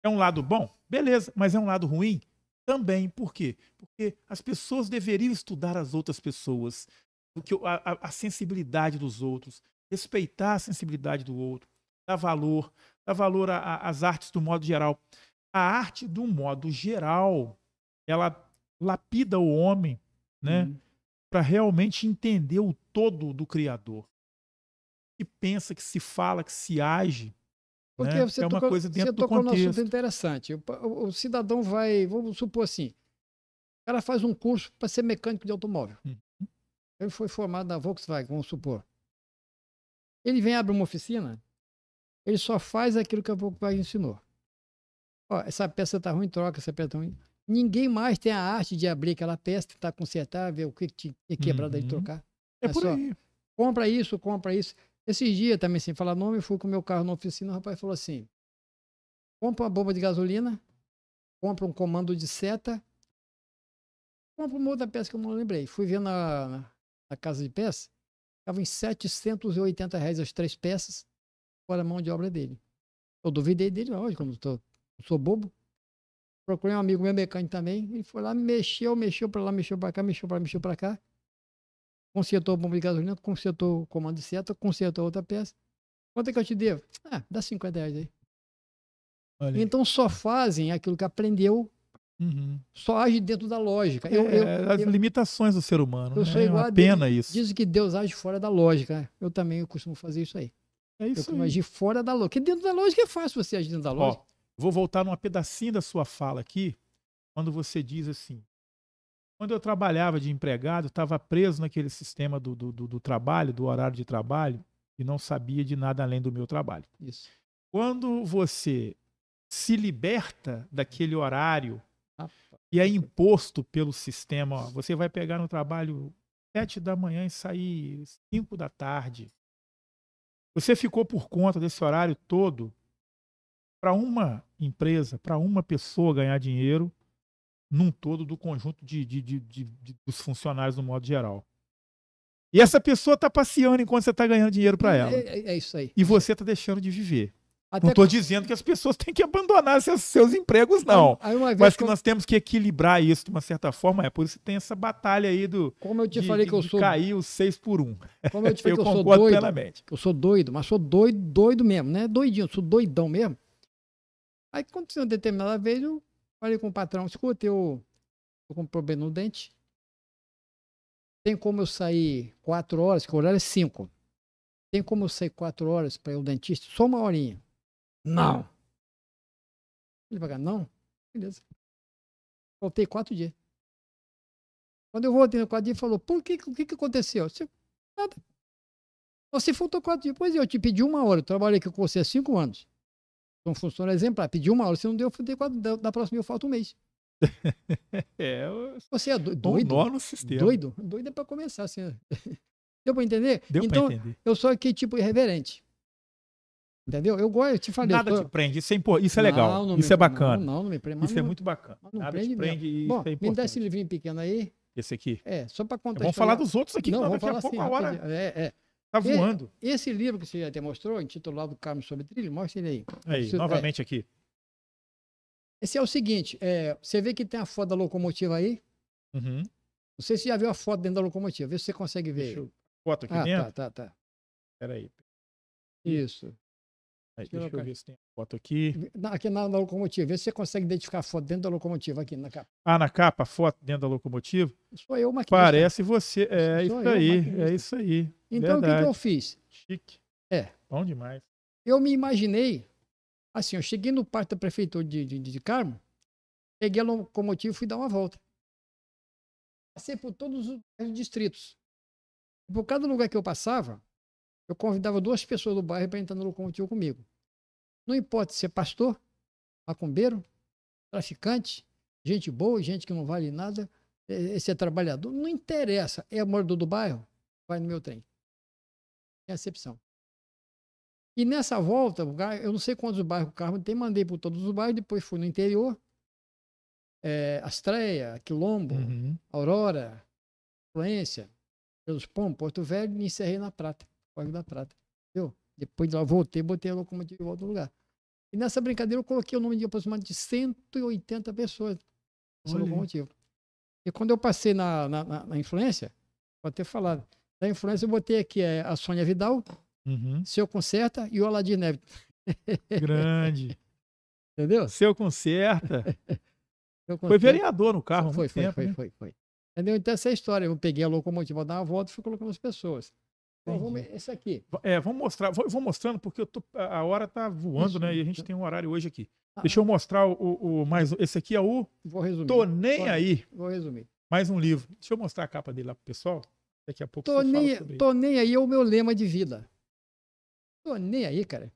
É um lado bom? Beleza, mas é um lado ruim? Também. Por quê? Porque as pessoas deveriam estudar as outras pessoas, a sensibilidade dos outros, respeitar a sensibilidade do outro, dar valor às artes do modo geral. A arte, do modo geral, ela lapida o homem, né, para realmente entender o todo do Criador. Que pensa, que se fala, que se age. Porque né? você É uma tocou, coisa dentro você do tocou num contexto. assunto interessante. O cidadão vai, vamos supor assim, o cara faz um curso para ser mecânico de automóvel. Ele foi formado na Volkswagen, vamos supor. Ele vem abre uma oficina, ele só faz aquilo que a Volkswagen ensinou. Ó, essa peça está ruim, troca, essa peça está ruim. Ninguém mais tem a arte de abrir aquela peça, tentar consertar, ver o que tinha quebrado aí, trocar. É por só, aí. compra isso. Esses dias, também sem falar nome, eu fui com o meu carro na oficina, o rapaz falou assim, compra uma bomba de gasolina, compra um comando de seta, compra uma outra peça que eu não lembrei. Fui ver na casa de peça, estava em R$780 as 3 peças, fora a mão de obra dele. Eu duvidei dele, lógico, como eu sou bobo. Procurei um amigo meu mecânico também, ele foi lá, mexeu pra lá, mexeu pra cá, mexeu pra cá. Consertou a bomba de gasolina, consertou o comando de seta, consertou outra peça. Quanto é que eu te devo? Dá R$50 aí. Então só fazem aquilo que aprendeu, só age dentro da lógica. As limitações do ser humano. Eu sou igual igual a pena isso. Dizem que Deus age fora da lógica. Eu também costumo fazer isso aí. É isso eu aí. agir fora da lógica. Porque dentro da lógica é fácil você agir dentro da lógica. Vou voltar numa pedacinho da sua fala aqui, quando você diz assim, quando eu trabalhava de empregado, estava preso naquele sistema do trabalho, do horário de trabalho, e não sabia de nada além do meu trabalho. Isso. Quando você se liberta daquele horário e é imposto pelo sistema, você vai pegar no trabalho 7 da manhã e sair 5 da tarde. Você ficou por conta desse horário todo para uma empresa, para uma pessoa ganhar dinheiro num todo do conjunto dos funcionários no modo geral. E essa pessoa está passeando enquanto você está ganhando dinheiro para ela. É isso aí. E você está deixando de viver. Até Não estou dizendo que as pessoas têm que abandonar seus empregos, não. Aí uma vez Mas que nós temos que equilibrar isso de uma certa forma. É por isso que tem essa batalha aí como eu te falei que eu de sou, cair os 6 por 1. como eu te falei Eu que eu sou concordo doido, plenamente. que eu sou doido, mas sou doido, doido mesmo, né? Doidinho, sou doidão mesmo. Aí aconteceu uma determinada vez, eu falei com o patrão, escuta, eu tô com um problema no dente. Tem como eu sair 4 horas, que o horário é 5. Tem como eu sair 4 horas para ir ao dentista? Só uma horinha. Não. Ele vai não? Beleza. Voltei 4 dias. Quando eu voltei no 4 dias, ele falou, o que aconteceu? Você, nada. Você faltou 4 dias. Pois é, eu te pedi 1 hora. Eu trabalhei aqui com você há 5 anos. Sou um funcionário exemplar. Pedi 1 hora. Você não deu, eu faltei 4. Da próxima eu falta 1 mês. Você é doido? Um nó no sistema. Doido? Doido é para começar assim. Deu para entender? Deu então, para entender. eu sou aquele tipo irreverente. Entendeu? Eu gosto, eu te falei. Nada te prende. Isso é legal. Não isso é bacana. Não me prende. Isso é muito bacana. Nada te prende e Bom, isso é importante. me dá esse livrinho pequeno aí. Esse aqui. Só para contar. Vamos falar dos outros aqui, não, daqui falar a pouco assim, a hora rapidinho. tá voando. Esse livro que você já até mostrou, intitulado Carmo sobre Trilho, mostra ele aí. Aí, novamente aqui. Esse é o seguinte, você vê que tem a foto da locomotiva aí? Uhum. Não sei se você já viu a foto dentro da locomotiva, vê se você consegue ver. Foto aqui dentro? Tá. Peraí. Isso. Aí, deixa eu ver se tem foto aqui. Aqui na locomotiva, vê se você consegue identificar a foto dentro da locomotiva, aqui na capa. Ah, na capa, a foto dentro da locomotiva? Sou eu, maquinista. Parece você. É isso aí. Então, verdade. o que eu fiz? Chique. É. Bom demais. Eu me imaginei, assim, eu cheguei no parque da prefeitura de Carmo, peguei a locomotiva e fui dar uma volta. Passei por todos os distritos. Por cada lugar que eu passava, eu convidava 2 pessoas do bairro para entrar na locomotiva comigo. Não importa se é pastor, macumbeiro, traficante, gente boa, gente que não vale nada, se é trabalhador, não interessa. É morador do bairro, vai no meu trem. É acepção. E nessa volta, eu não sei quantos bairros o Carmo tem, mandei por todos os bairros, depois fui no interior, Astreia, Quilombo, Aurora, Influência, Pelos Pombos, Porto Velho, e encerrei na Prata, Córrego da Prata. Entendeu? Depois de lá voltei, botei a locomotiva de volta no lugar. E nessa brincadeira eu coloquei o nome de aproximadamente 180 pessoas nessa locomotiva. E quando eu passei na Influência, pode ter falado, na Influência eu botei aqui a Sônia Vidal, Seu Concerta e o Aladir Neves. Grande. Entendeu? Seu Concerta. Foi vereador no carro. Foi. Entendeu? Então essa é a história. Eu peguei a locomotiva, vou dar uma volta e fui colocando as pessoas. Então, esse aqui. Vamos mostrar. Vou mostrando porque a hora tá voando, né? E a gente tem um horário hoje aqui. Deixa eu mostrar esse aqui é o Vou resumir. Tô Nem Aí. Vou resumir. Mais um livro. Deixa eu mostrar a capa dele lá pro pessoal. Daqui a pouco Tô nem aí é o meu lema de vida. Tô nem aí, cara.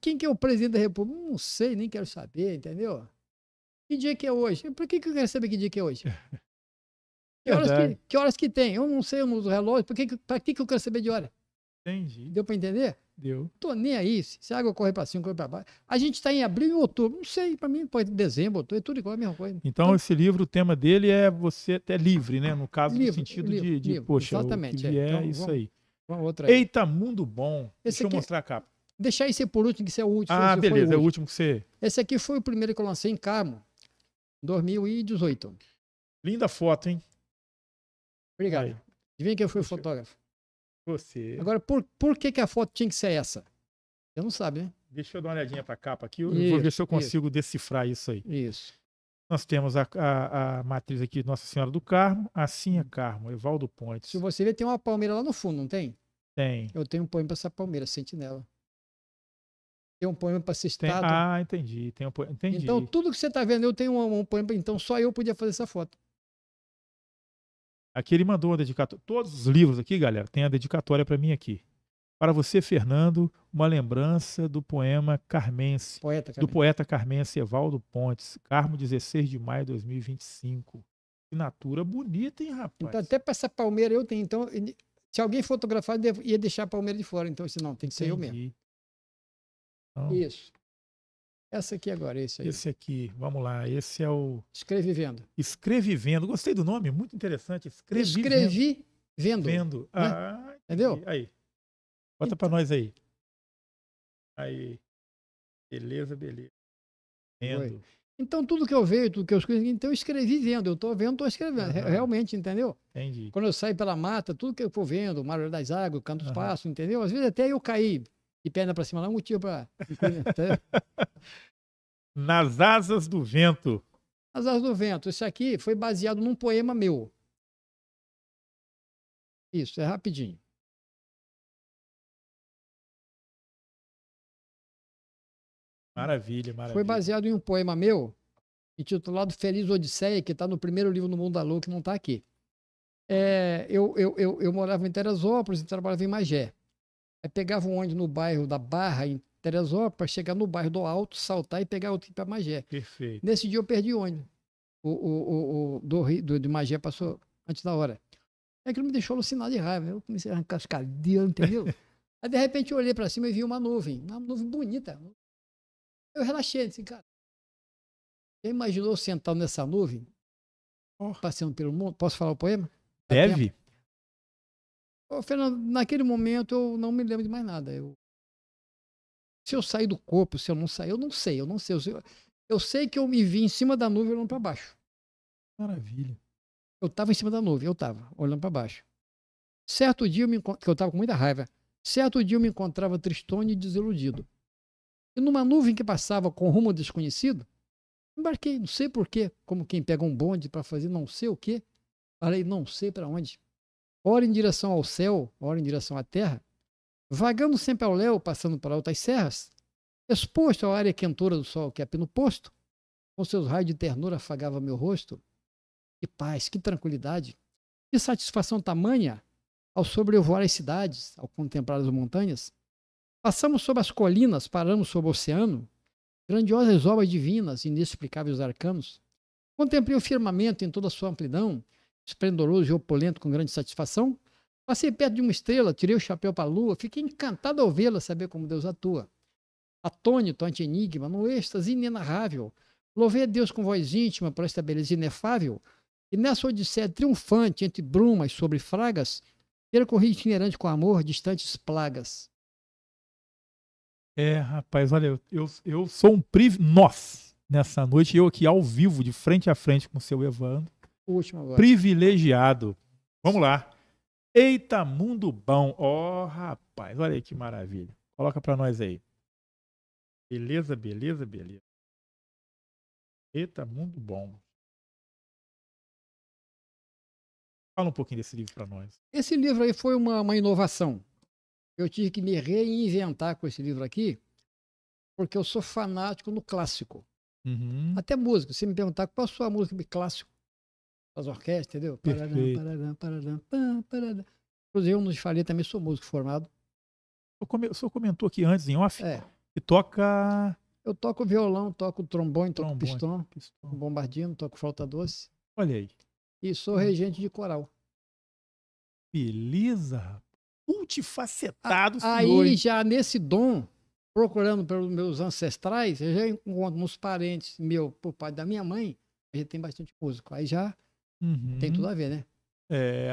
Quem que é o presidente da República? Não sei, nem quero saber, entendeu? Que dia que é hoje? Por que eu quero saber que dia que é hoje? Que horas que tem? Eu não sei, eu não uso relógio. Pra que eu quero saber de hora? Entendi. Deu pra entender? Deu. Tô nem aí. Se a água corre pra cima, corre pra baixo. A gente tá em abril e outubro. Não sei, pra mim pode dezembro, outubro, é tudo igual, a mesma coisa. Então esse livro, o tema dele é você é livre, né? No caso, no sentido de poxa, exatamente, o que então, isso aí. Outra aí. Eita, mundo bom. Deixa eu mostrar a capa. Deixar esse por último, que esse é o último. Beleza, é o último que você... Esse aqui foi o primeiro que eu lancei em Carmo, 2018. Linda foto, hein? Obrigado. Adivinha quem foi o fotógrafo? Você. Agora, por que a foto tinha que ser essa? Você não sabe, né? Deixa eu dar uma olhadinha para a capa aqui. Eu vou ver se eu consigo decifrar isso aí. Isso. Nós temos a matriz aqui, Nossa Senhora do Carmo. Assim é Carmo, Evaldo Pontes. Se você ver, tem uma palmeira lá no fundo, não tem? Tem. Eu tenho um poema para essa palmeira, Sentinela. Tem um poema para essa estátua. Entendi. Entendi. Então, tudo que você está vendo, eu tenho um poema. Então, só eu podia fazer essa foto. Aqui ele mandou uma dedicatória. Todos os livros aqui, galera, tem a dedicatória para mim aqui. Para você, Fernando, uma lembrança do poema Carmense. Do poeta carmense Evaldo Pontes. Carmo, 16 de maio de 2025. Assinatura bonita, hein, rapaz? Então, até para essa palmeira eu tenho. Então, se alguém fotografar, ia deixar a palmeira de fora. Então, não, tem que ser eu mesmo. Então, isso. Essa aqui agora, esse aí. Esse aqui, vamos lá. Esse é o... Escrevivendo. Escrevivendo. Gostei do nome, muito interessante. Escrevivendo. Vendo. Entendeu? Aí. Bota para nós aí. Aí, beleza, beleza. Foi. Vendo. Então, tudo que eu vejo, tudo que eu escrevi, então eu escrevi vendo. Eu tô vendo, tô escrevendo. Aham. Realmente, entendeu? Entendi. Quando eu saio pela mata, tudo que eu for vendo, o Mário das Águas, o Canto dos Aham. Passos, entendeu? Às vezes até eu caí de perna pra cima lá, um motivo pra... Nas asas do vento. As Asas do Vento. Isso aqui foi baseado num poema meu. Isso, é rapidinho. Maravilha, Foi maravilha. baseado em um poema meu, intitulado Feliz Odisseia, que está no primeiro livro do Mundo da Lua, que não está aqui. Eu morava em Teresópolis e trabalhava em Magé. Aí pegava um ônibus no bairro da Barra, em Teresópolis, para chegar no bairro do Alto, saltar e pegar outro para Magé. Perfeito. Nesse dia eu perdi o ônibus. De Magé passou antes da hora. É que me deixou alucinado de raiva. Eu comecei a arrancar os cabelos, entendeu? Aí de repente eu olhei para cima e vi uma nuvem bonita. Eu relaxei, assim, cara. Já imaginou sentado nessa nuvem, Oh. passeando pelo mundo? Posso falar o poema? Dá Deve? tempo? Ô, Fernando, naquele momento eu não me lembro de mais nada. Se eu sair do corpo, se eu não sair, eu não sei. Eu sei que eu me vi em cima da nuvem olhando para baixo. Maravilha. Eu estava em cima da nuvem, eu estava olhando para baixo. Certo dia, que eu estava com muita raiva. Certo dia eu me encontrava tristonho e desiludido. E numa nuvem que passava com rumo desconhecido, embarquei, não sei porquê, como quem pega um bonde para fazer não sei o quê. Falei, não sei para onde. Ora em direção ao céu, ora em direção à terra, vagando sempre ao léu, passando por altas serras, exposto à área quentora do sol que é no posto, com seus raios de ternura afagava meu rosto. Que paz, que tranquilidade, que satisfação tamanha ao sobrevoar as cidades, ao contemplar as montanhas. Passamos sob as colinas, paramos sob o oceano, grandiosas obras divinas, inexplicáveis arcanos. Contemplei o firmamento em toda a sua amplidão, esplendoroso e opulento com grande satisfação. Passei perto de uma estrela, tirei o chapéu para a lua, fiquei encantado ao vê-la, saber como Deus atua. Atônito ante enigma, no êxtase inenarrável, louvei a Deus com voz íntima por esta beleza inefável, e nessa odisseia triunfante entre brumas sobre fragas, percorri itinerante com amor distantes plagas. Rapaz, olha, eu sou um nós, nessa noite, eu aqui ao vivo, de frente a frente com o seu Evandro. O último agora. Privilegiado. Vamos lá. Eita, mundo bom. Ó, rapaz, olha aí que maravilha. Coloca pra nós aí. Beleza, beleza, beleza. Eita, mundo bom. Fala um pouquinho desse livro pra nós. Esse livro aí foi uma inovação. Eu tive que me reinventar com esse livro aqui, porque eu sou fanático no clássico. Uhum. Até música. Se me perguntar qual a sua música de clássico, as orquestras, entendeu? Perfeito. Inclusive, eu não te falei, também sou músico formado. O senhor comentou aqui antes, em off, É. que toca... Eu toco violão, toco trombone, toco Trombone, pistão, pistão. bombardino, toco flauta doce. Olha aí. E sou regente de coral. Beleza. Multifacetado, senhor. Aí, já nesse dom, procurando pelos meus ancestrais, eu já encontro uns parentes meus, por parte da minha mãe, a gente tem bastante músico. Aí já tem tudo a ver, né?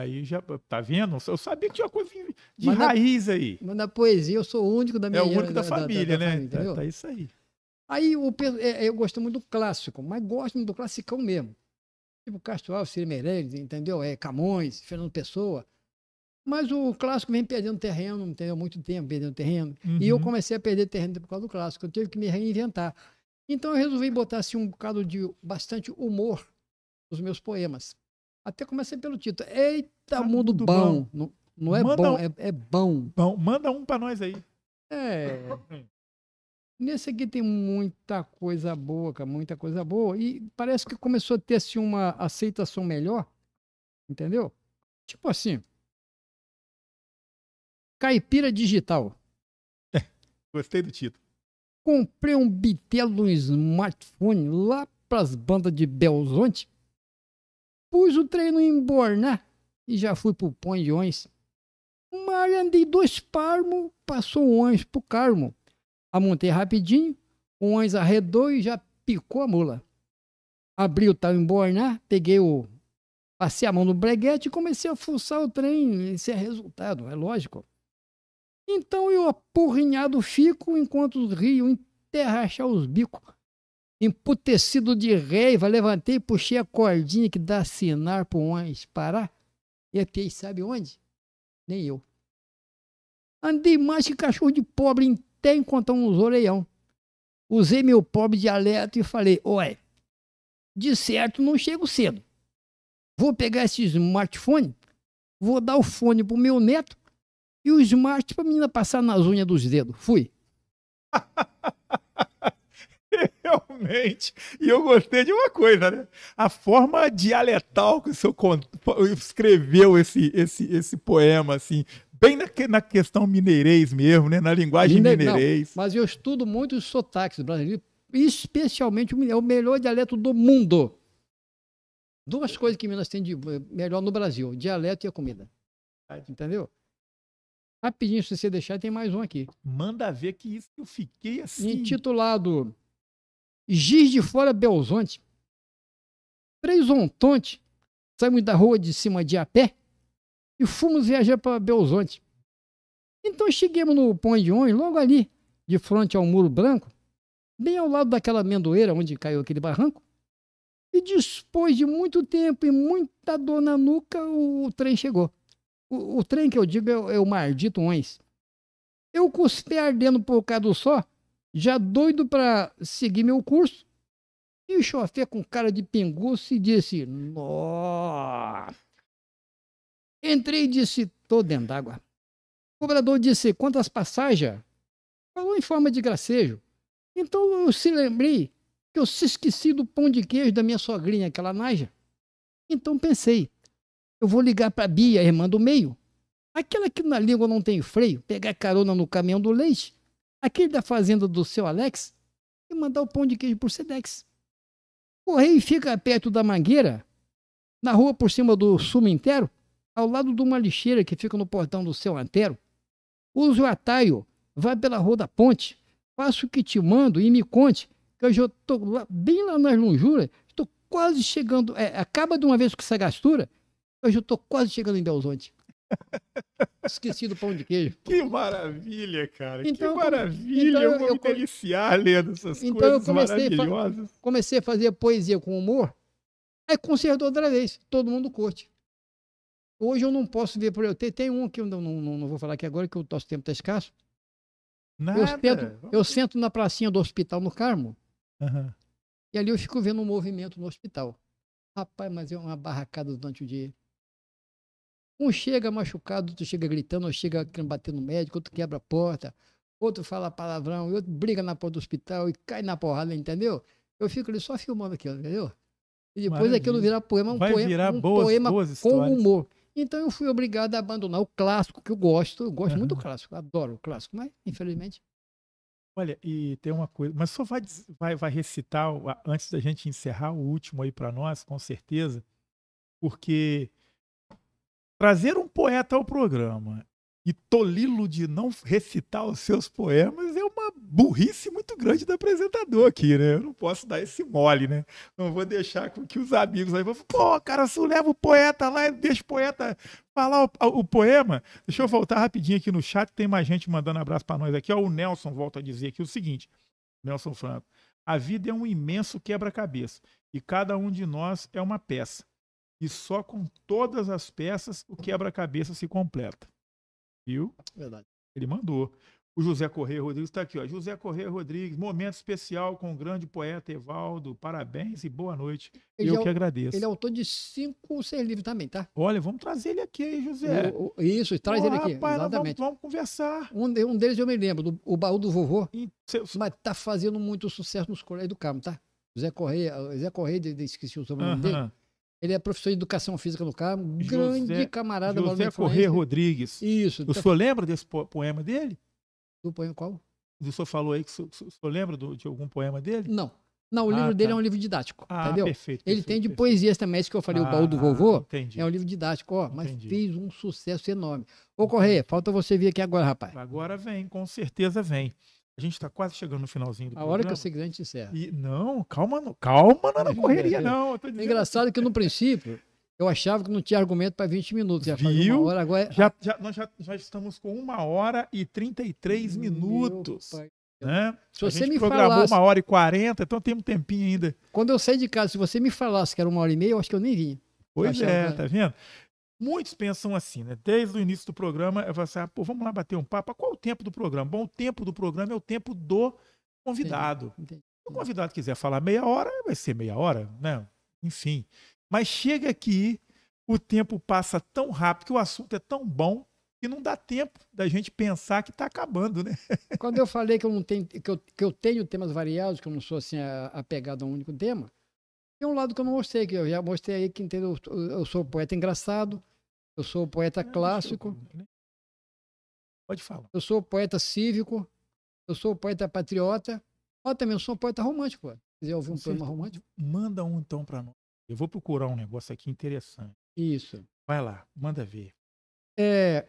Aí já, tá vendo? Eu sabia que tinha uma coisa de Mas raiz aí. Mas na poesia eu sou o único da minha É o único da família, né? família, entendeu? Tá isso aí. Aí eu gosto muito do clássico, mas gosto muito do classicão mesmo. Tipo Castro Alves, Ciro Meirelles, entendeu? Camões, Fernando Pessoa. Mas o clássico vem perdendo terreno, entendeu? Muito tempo perdendo terreno. Uhum. E eu comecei a perder terreno por causa do clássico. Eu tive que me reinventar. Então eu resolvi botar assim, um bocado de bastante humor nos meus poemas. Até comecei pelo título. Eita, mundo bom. Não é bom, é bom. Bom, manda um pra nós aí. Nesse aqui tem muita coisa boa, cara, muita coisa boa. E parece que começou a ter assim, uma aceitação melhor. Entendeu? Tipo assim. Caipira digital. Gostei do título. Comprei um bitelo no smartphone lá pras bandas de Belzonte. Pus o trem no embornar e já fui pro Põe de Ons. Mas andei 2 palmos, passou o Ons pro Carmo. Amontei rapidinho, o Ons arredou e já picou a mula. Abri o tal embornar, passei a mão no breguete e comecei a fuçar o trem. Esse é resultado, é lógico. Então eu apurrinhado fico enquanto o rio enterra achar os bicos. Emputecido de raiva, levantei e puxei a cordinha que dá sinal para o ônibus parar. E a peixe sabe onde? Nem eu. Andei mais que cachorro de pobre até encontrar uns orelhão. Usei meu pobre dialeto e falei, ué, de certo não chego cedo. Vou pegar esse smartphone, vou dar o fone pro meu neto e o smart pra menina passar nas unhas dos dedos. Fui. Realmente. E eu gostei de uma coisa, né? A forma dialetal que o senhor escreveu esse poema, assim, bem na questão mineirês mesmo, né? Na linguagem mineirês. Não, mas eu estudo muito os sotaques brasileiros, especialmente é o melhor dialeto do mundo. Duas coisas que Minas tem de melhor no Brasil, o dialeto e a comida. Entendeu? Rapidinho, se você deixar, tem mais um aqui. Manda ver que isso eu fiquei assim. Intitulado Giz de Fora Belzonte. 3 ontontes, saímos da rua de cima de a pé e fomos viajar para Belzonte. Então chegamos no Pão de Ônibus, logo ali, de frente ao Muro Branco, bem ao lado daquela amendoeira onde caiu aquele barranco. E depois de muito tempo e muita dor na nuca, o trem chegou. O trem que eu digo é o maldito ônibus. Eu com os pés ardendo por causa do só, já doido para seguir meu curso. E o chofer com cara de pinguço e disse, nó. Entrei e disse, tô dentro d'água. O cobrador disse, quantas passagens? Falou em forma de gracejo. Então eu se lembrei que eu se esqueci do pão de queijo da minha sogrinha, aquela Naja. Então pensei, eu vou ligar para Bia, irmã do meio, aquela que na língua não tem freio, pegar carona no caminhão do leite, aquele da fazenda do seu Alex, e mandar o pão de queijo por Sedex. Correio fica perto da Mangueira, na rua por cima do Suminteiro, ao lado de uma lixeira que fica no portão do seu Antero. Use o atalho, vai pela Rua da Ponte, faça o que te mando e me conte, que eu já estou bem lá nas lonjuras, estou quase chegando, acaba de uma vez com essa gastura, eu já estou quase chegando em Belzonte. Esqueci do pão de queijo. Que maravilha, cara. Então, que maravilha. então eu vou me deliciar lendo essas coisas maravilhosas. Comecei a fazer poesia com humor, aí consertou outra vez. Todo mundo curte. Hoje eu não posso ver por eu. Tem um que eu não vou falar aqui agora, que o nosso tempo está escasso. Eu sento na pracinha do Hospital no Carmo, e ali eu fico vendo um movimento no hospital. Rapaz, mas é uma barracada durante o dia. Um chega machucado, outro chega gritando, outro chega querendo bater no médico, outro quebra a porta, outro fala palavrão, outro briga na porta do hospital e cai na porrada, entendeu? Eu fico ali só filmando aquilo, entendeu? E depois aquilo virar poema, um poema com humor. Então eu fui obrigado a abandonar o clássico, que eu gosto muito do clássico, adoro o clássico, mas infelizmente... Olha, e tem uma coisa, mas só vai recitar, antes da gente encerrar, o último aí para nós, com certeza, porque trazer um poeta ao programa e tolhi-lo de não recitar os seus poemas é uma burrice muito grande do apresentador aqui, né? Eu não posso dar esse mole, né? Não vou deixar com que os amigos aí vão, pô, cara, você leva o poeta lá e deixa o poeta falar o poema. Deixa eu voltar rapidinho aqui no chat, tem mais gente mandando abraço para nós aqui. Ó, o Nelson volta a dizer aqui o seguinte, Nelson Franco, a vida é um imenso quebra-cabeça e cada um de nós é uma peça. E só com todas as peças o quebra-cabeça se completa. Viu? Verdade. Ele mandou. O José Corrêa Rodrigues está aqui, ó. José Corrêa Rodrigues, momento especial com o grande poeta Evaldo. Parabéns e boa noite. Eu que agradeço. Ele é autor de 5 ou 6 livros também, tá? Olha, vamos trazer ele aqui, José. Isso, traz ele aqui. Rapaz, exatamente. Vamos conversar. Um deles eu me lembro, o Baú do Vovô. Mas tá fazendo muito sucesso nos colégios do Carmo, tá? Zé Corrêa, esqueci o sobrenome dele. Ele é professor de educação física no Carmo, grande camarada. José Corrêa Rodrigues. Isso. O senhor lembra desse poema dele? Do poema qual? O senhor falou aí que o senhor lembra de algum poema dele? Não. Não, o livro dele é um livro didático, entendeu? Perfeito. Ele tem de poesias também, esse que eu falei, o Baú do Vovô. Entendi. É um livro didático, mas fez um sucesso enorme. Ô, Corrêa, falta você vir aqui agora, rapaz. Agora vem, com certeza vem. A gente está quase chegando no finalzinho do programa. A hora que eu sei que a gente encerra. Não, calma, não é na correria, não. É engraçado que no princípio, Eu achava que não tinha argumento para 20 minutos. Já faz Viu? uma hora, agora... Nós já estamos com 1h33 minutos. Pai. Né? Se A você gente me programou falasse... 1h40, então tem um tempinho ainda. Quando eu saí de casa, se você me falasse que era 1h30, eu acho que eu nem vinha. Pois é, tá vendo? Muitos pensam assim, né? Desde o início do programa, eu falo assim, pô, vamos lá bater um papo. Qual é o tempo do programa? Bom, o tempo do programa é o tempo do convidado. Entendi. Se o convidado quiser falar meia hora, vai ser meia hora, né? Enfim. Mas chega aqui, o tempo passa tão rápido, que o assunto é tão bom, que não dá tempo da gente pensar que está acabando, né? Quando eu falei que eu não tenho, que eu tenho temas variados, que eu não sou assim apegado a um único tema, tem um lado que eu não mostrei, que eu já mostrei aí que entendeu, eu sou poeta engraçado, eu sou poeta clássico, Pode falar. eu sou poeta cívico, eu sou poeta patriota, mas também eu sou poeta romântico. Se quiser ouvir um poema romântico? Manda um então para nós. Eu vou procurar um negócio aqui interessante. Isso. Vai lá, manda ver.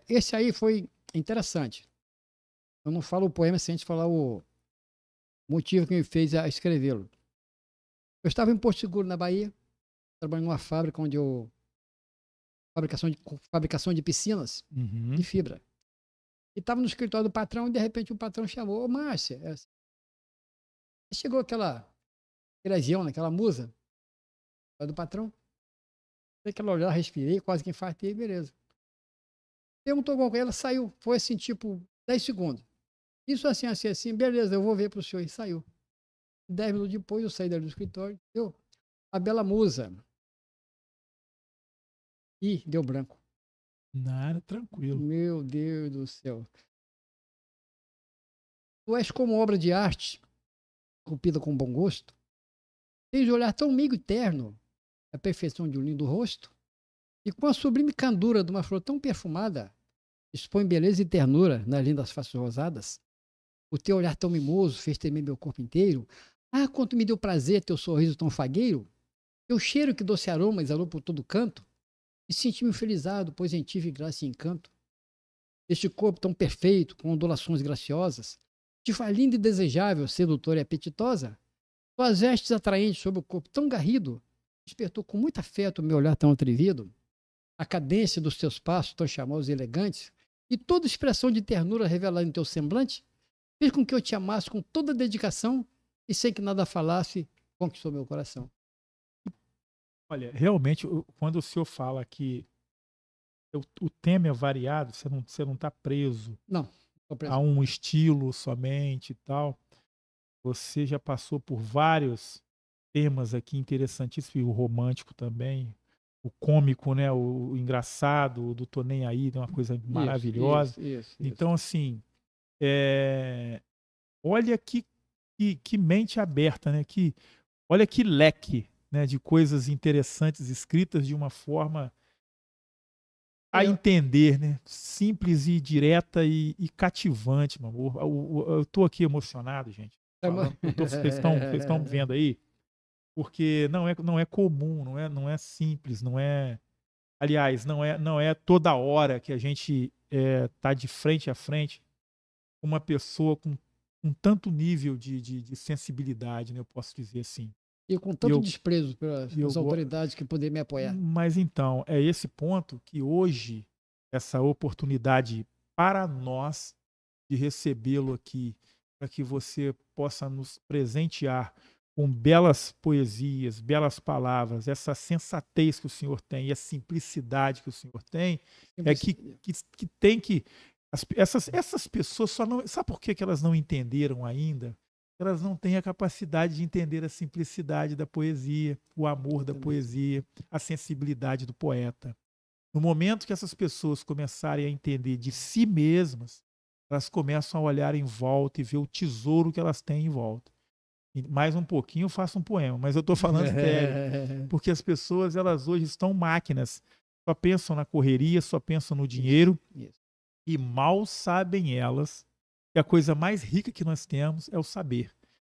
Esse aí foi interessante. Eu não falo o poema sem antes falar o motivo que me fez a escrevê-lo. Eu estava em Porto Seguro, na Bahia, trabalhando numa fábrica onde eu... Fabricação de piscinas de fibra. E estava no escritório do patrão e de repente o patrão chamou: ô Márcia, chegou aquela agião, aquela musa do patrão. Dei aquela olhada, respirei, quase que infartei, beleza. Perguntou alguma coisa, ela saiu. Foi assim, tipo, 10 segundos. Isso assim, assim, assim, beleza, eu vou ver para o senhor. E saiu. 10 minutos depois, eu saí dali do escritório. Deu a bela musa. Ih, deu branco. Nada, tranquilo. Meu Deus do céu. Tu és como obra de arte, esculpida com bom gosto. Tens olhar tão meigo e terno, a perfeição de um lindo rosto. E com a sublime candura de uma flor tão perfumada, expõe beleza e ternura nas lindas faces rosadas. O teu olhar tão mimoso fez tremer meu corpo inteiro. Ah, quanto me deu prazer teu sorriso tão fagueiro. Teu cheiro que doce aroma exalou por todo canto. E senti-me felizado, pois em ti vi graça e encanto. Este corpo tão perfeito, com ondulações graciosas, te faz linda e desejável, sedutora e apetitosa. Tuas vestes atraentes sobre o corpo tão garrido, despertou com muito afeto o meu olhar tão atrevido. A cadência dos teus passos tão charmosos e elegantes, e toda expressão de ternura revelada em teu semblante, fez com que eu te amasse com toda dedicação e sem que nada falasse, conquistou meu coração. Olha, realmente, quando o senhor fala que o tema é variado, você não está preso Não, tô preso. a um estilo somente e tal. Você já passou por vários temas aqui interessantíssimos, o romântico também, o cômico, né? O engraçado, o do Tô Nem Aí, é uma coisa maravilhosa. Isso. Então, assim, olha que mente aberta, né? Olha que leque, né, de coisas interessantes escritas de uma forma a entender, né? Simples e direta e cativante, meu amor. Eu tô aqui emocionado, gente. Vocês estão vendo aí? Porque não é comum, não é simples, não é. Aliás, não é toda hora que a gente tá de frente a frente com uma pessoa com tanto nível de sensibilidade, né? Eu posso dizer assim. E com tanto desprezo pelas autoridades que poderiam me apoiar. Mas então, é esse ponto que hoje, essa oportunidade para nós de recebê-lo aqui, para que você possa nos presentear com belas poesias, belas palavras, essa sensatez que o senhor tem e a simplicidade que o senhor tem, que tem que... Essas pessoas só não... Sabe por que elas não entenderam ainda? Elas não têm a capacidade de entender a simplicidade da poesia, o amor da poesia, a sensibilidade do poeta. No momento que essas pessoas começarem a entender de si mesmas, elas começam a olhar em volta e ver o tesouro que elas têm em volta. E mais um pouquinho eu faço um poema, mas eu estou falando sério, porque as pessoas, elas hoje estão máquinas, só pensam na correria, só pensam no dinheiro, e mal sabem elas que a coisa mais rica que nós temos é o saber.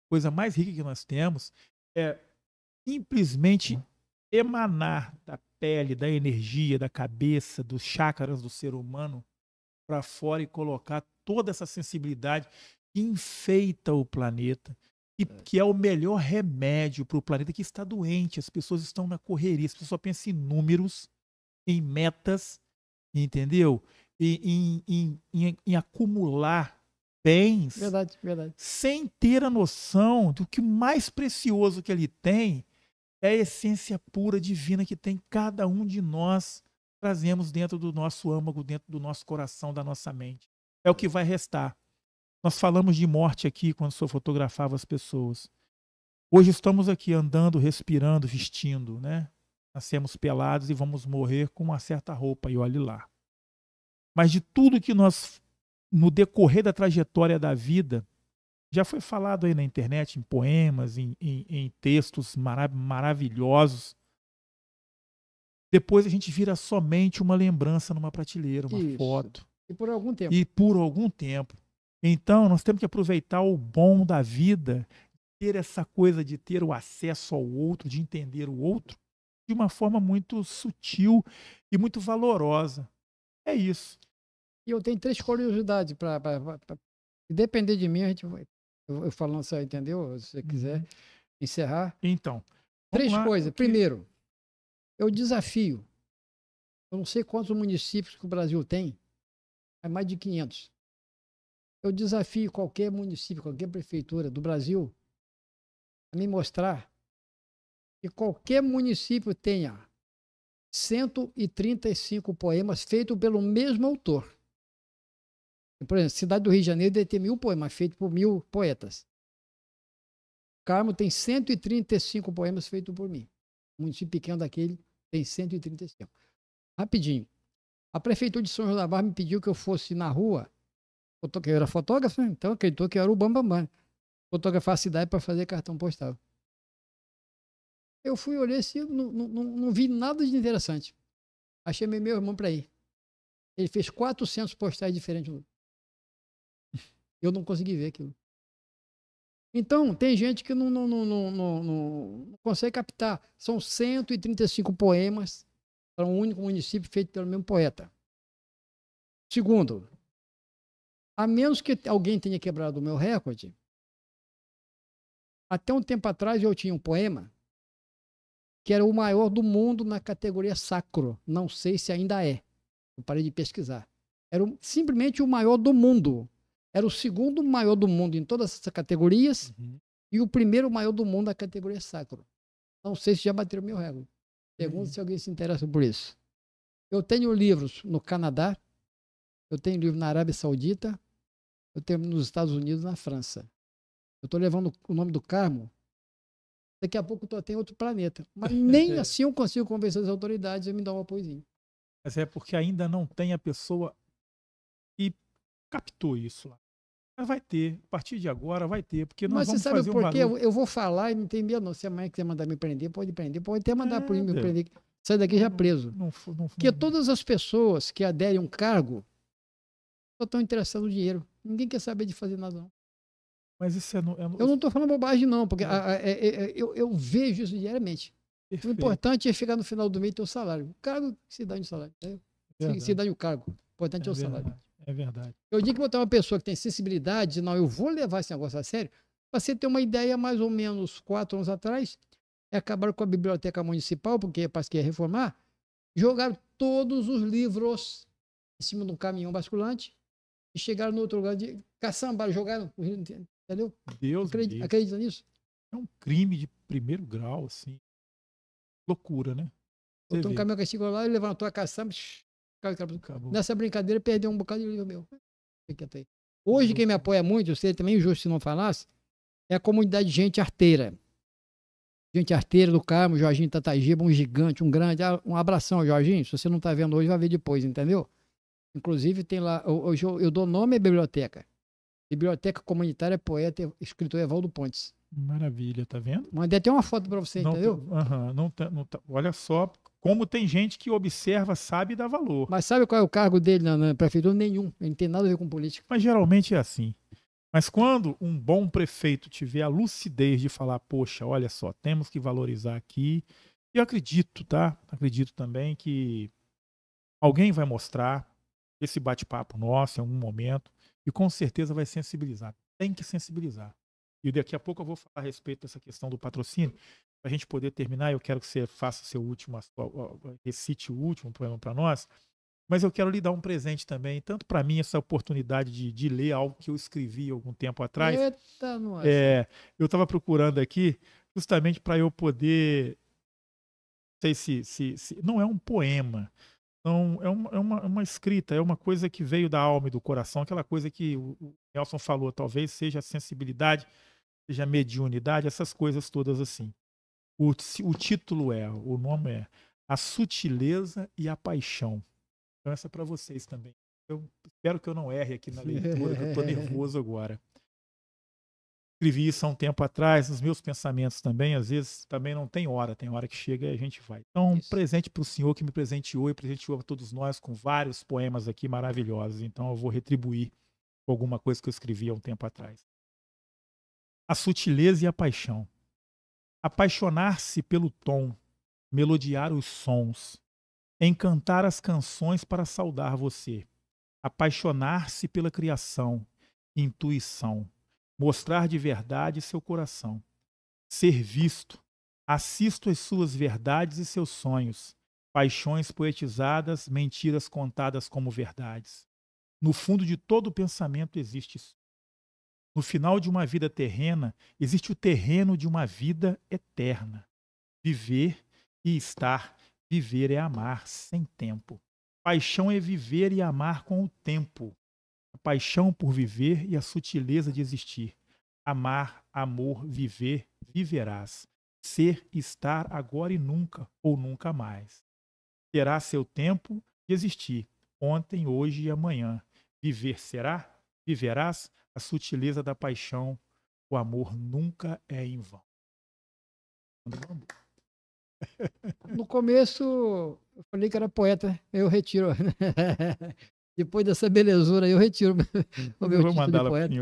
A coisa mais rica que nós temos é simplesmente emanar da pele, da energia, da cabeça, dos chakras do ser humano para fora e colocar toda essa sensibilidade que enfeita o planeta, E que é o melhor remédio para o planeta que está doente. As pessoas estão na correria, as pessoas só pensam em números, em metas, entendeu? Em acumular bens, Verdade, verdade. sem ter a noção do que o mais precioso que ele tem é a essência pura, divina que tem cada um de nós, trazemos dentro do nosso âmago, dentro do nosso coração, da nossa mente. É o que vai restar. Nós falamos de morte aqui quando o senhor fotografava as pessoas. Hoje estamos aqui andando, respirando, vestindo, né? Nascemos pelados e vamos morrer com uma certa roupa, e olhe lá. Mas de tudo que nós, no decorrer da trajetória da vida, já foi falado aí na internet, em poemas, em textos maravilhosos. Depois a gente vira somente uma lembrança numa prateleira, uma foto. E por algum tempo. E por algum tempo. Então, nós temos que aproveitar o bom da vida, ter essa coisa de ter o acesso ao outro, de entender o outro, de uma forma muito sutil e muito valorosa. É isso. E eu tenho 3 curiosidades para depender de mim, a gente vai. Eu falando, você entendeu? Se você quiser encerrar. Então. 3 coisas. Primeiro, eu desafio. Eu não sei quantos municípios que o Brasil tem, é mais de 500. Eu desafio qualquer município, qualquer prefeitura do Brasil a me mostrar que qualquer município tenha 135 poemas feitos pelo mesmo autor. Por exemplo, a cidade do Rio de Janeiro deve ter 1000 poemas feitos por 1000 poetas. Carmo tem 135 poemas feitos por mim. O município pequeno daquele tem 135. Rapidinho. A prefeitura de São João da Barra me pediu que eu fosse na rua. Eu era fotógrafo, então acreditou que eu era o bambambam. Fotografar a cidade para fazer cartão postal. Eu fui olhar assim, não vi nada de interessante. Achei meu irmão para ir. Ele fez 400 postais diferentes. Eu não consegui ver aquilo. Então, tem gente que não consegue captar. São 135 poemas para um único município feito pelo mesmo poeta. Segundo, a menos que alguém tenha quebrado o meu recorde, até um tempo atrás eu tinha um poema que era o maior do mundo na categoria sacro. Não sei se ainda é. Eu parei de pesquisar. Era simplesmente o maior do mundo. Era o segundo maior do mundo em todas essas categorias e o primeiro maior do mundo na categoria sacro. Não sei se já bateram meu recorde. Pergunto se alguém se interessa por isso. Eu tenho livros no Canadá, eu tenho livro na Arábia Saudita, eu tenho nos Estados Unidos e na França. Eu estou levando o nome do Carmo. Daqui a pouco eu estou em outro planeta. Mas nem assim eu consigo convencer as autoridades a me dar um apoiozinho. Mas é porque ainda não tem a pessoa que captou isso lá. Mas vai ter, a partir de agora vai ter, porque nós vamos fazer um valor. Mas você sabe por quê? Eu vou falar e não tem medo não. Se amanhã quiser mandar me prender, pode até mandar por mim me prender. Sai daqui já preso. Porque todas as pessoas que aderem a um cargo só estão interessadas no dinheiro. Ninguém quer saber de fazer nada não. Mas isso Eu não estou falando bobagem não, porque eu vejo isso diariamente. Perfeito. O importante é chegar no final do mês e ter o salário. O cargo se dá no salário. Se dá o cargo. O importante é o salário. É verdade. Eu digo que botar uma pessoa que tem sensibilidade, não, eu vou levar esse negócio a sério. Para você ter uma ideia, mais ou menos 4 anos atrás, acabaram com a biblioteca municipal, porque parece que ia reformar, jogaram todos os livros em cima de um caminhão basculante e chegaram no outro lugar de caçamba, jogaram no rio, entendeu? Deus acredita nisso? É um crime de primeiro grau, assim. Loucura, né? Botou um caminhão que chegou lá e levantou a caçamba. Acabou. Nessa brincadeira, perdeu um bocado de livro meu. Hoje, quem me apoia muito, eu seria também injusto se não falasse, é a comunidade de gente arteira. Gente arteira do Carmo, Jorginho Tatagiba, um gigante, um grande. Um abração, Jorginho. Se você não está vendo hoje, vai ver depois, entendeu? Inclusive, tem lá, eu dou nome à biblioteca. Biblioteca Comunitária Poeta, escritor Evaldo Pontes. Maravilha, tá vendo? Mandei até uma foto para você, entendeu? Não tá. Olha só como tem gente que observa, sabe e dá valor. Mas sabe qual é o cargo dele na prefeitura? Nenhum. Ele não tem nada a ver com política. Mas geralmente é assim. Mas quando um bom prefeito tiver a lucidez de falar, poxa, olha só, temos que valorizar aqui. Eu acredito, tá? Acredito também que alguém vai mostrar esse bate-papo nosso em algum momento e com certeza vai sensibilizar. Tem que sensibilizar. E daqui a pouco eu vou falar a respeito dessa questão do patrocínio. Para a gente poder terminar, eu quero que você faça seu último, recite o último poema para nós. Mas eu quero lhe dar um presente também, tanto para mim, essa oportunidade de ler algo que eu escrevi algum tempo atrás. Eita, nossa. Eu estava procurando aqui justamente para eu poder. Não sei se. Não é um poema. Não, é uma escrita, é uma coisa que veio da alma e do coração, aquela coisa que o Nelson falou, talvez seja a sensibilidade, seja a mediunidade, essas coisas todas assim. O título o nome é A Sutileza e a Paixão. Então essa é para vocês também. Eu espero que eu não erre aqui na leitura, que eu estou nervoso agora. Escrevi isso há um tempo atrás, nos meus pensamentos também, às vezes também não tem hora que chega e a gente vai. Então, um presente para o senhor que me presenteou e presenteou a todos nós com vários poemas aqui maravilhosos. Então, eu vou retribuir com alguma coisa que eu escrevi há um tempo atrás. A sutileza e a paixão. Apaixonar-se pelo tom, melodiar os sons, encantar as canções para saudar você. Apaixonar-se pela criação, intuição. Mostrar de verdade seu coração. Ser visto. Assisto às suas verdades e seus sonhos. Paixões poetizadas, mentiras contadas como verdades. No fundo de todo pensamento existe isso. No final de uma vida terrena, existe o terreno de uma vida eterna. Viver e estar. Viver é amar sem tempo. Paixão é viver e amar com o tempo. A paixão por viver e a sutileza de existir. Amar, amor, viver, viverás. Ser, estar, agora e nunca, ou nunca mais. Terá seu tempo de existir, ontem, hoje e amanhã. Viver será? Viverás? A sutileza da paixão, o amor nunca é em vão. No começo, eu falei que era poeta, eu retiro. Depois dessa belezura aí, eu retiro o meu título de poeta.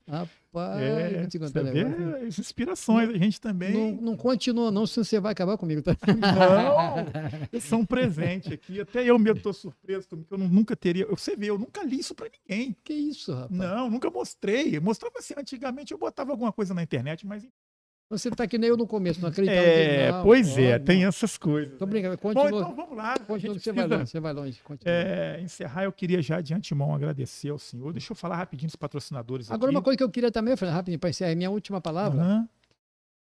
Rapaz, vou te contar você vê as inspirações, a gente também. Não continua, não, senão você vai acabar comigo. Tá? Não, são presentes aqui. Até eu mesmo estou surpreso, porque eu nunca teria. Você vê, eu nunca li isso para ninguém. Que isso, rapaz? Não, nunca mostrei. Mostrava assim, antigamente eu botava alguma coisa na internet, mas. Você tá que nem eu no começo, não acreditava. Pois tem essas coisas. Tô brincando, continua. Bom, então vamos lá. Continua, você vai longe. Encerrar, eu queria já de antemão agradecer ao senhor. Deixa eu falar rapidinho dos patrocinadores Agora, aqui. uma coisa que eu queria também, falar rapidinho, para encerrar, minha última palavra. Uhum.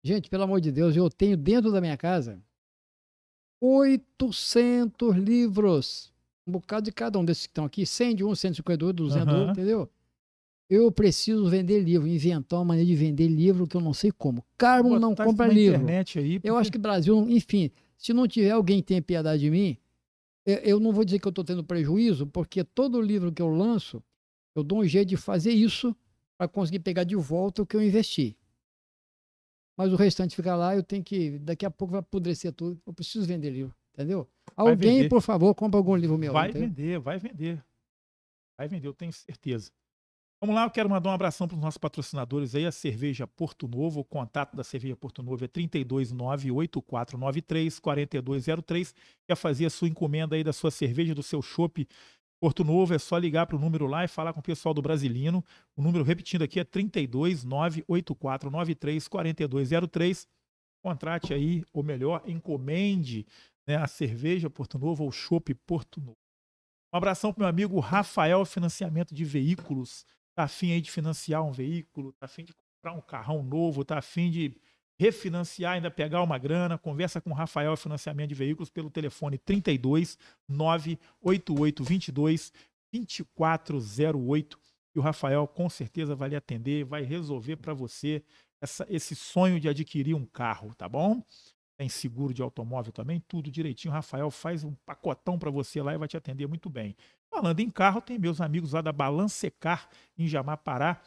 Gente, pelo amor de Deus, eu tenho dentro da minha casa 800 livros. Um bocado de cada um desses que estão aqui, 100 de um, 152, 200 do outro, entendeu? Eu preciso vender livro, inventar uma maneira de vender livro que eu não sei como. Carmo não compra livro. Aí, porque... Eu acho que o Brasil, enfim, se não tiver alguém que tenha piedade de mim, eu não vou dizer que eu estou tendo prejuízo, porque todo livro que eu lanço, eu dou um jeito de fazer isso para conseguir pegar de volta o que eu investi. Mas o restante fica lá, eu tenho que, daqui a pouco vai apodrecer tudo, eu preciso vender livro, entendeu? Alguém, por favor, compra algum livro meu. Vai vender, vai vender, eu tenho certeza. Vamos lá, eu quero mandar um abração para os nossos patrocinadores aí, a Cerveja Porto Novo. O contato da Cerveja Porto Novo é 329-8493-4203. Quer fazer a sua encomenda aí da sua cerveja, do seu chopp Porto Novo, é só ligar para o número lá e falar com o pessoal do Brasilino. O número, repetindo aqui, é 329-8493-4203. Contrate aí, ou melhor, encomende, né, a Cerveja Porto Novo ou o chopp Porto Novo. Um abração para o meu amigo Rafael, financiamento de veículos. Tá afim aí de financiar um veículo, tá afim de comprar um carrão novo, tá afim de refinanciar, ainda pegar uma grana, conversa com o Rafael, financiamento de veículos, pelo telefone 32 98822 2408. E o Rafael com certeza vai lhe atender, vai resolver para você esse sonho de adquirir um carro, tá bom? Tem seguro de automóvel também, tudo direitinho. O Rafael faz um pacotão para você lá e vai te atender muito bem. Falando em carro, tem meus amigos lá da Balancecar, em Jamapará,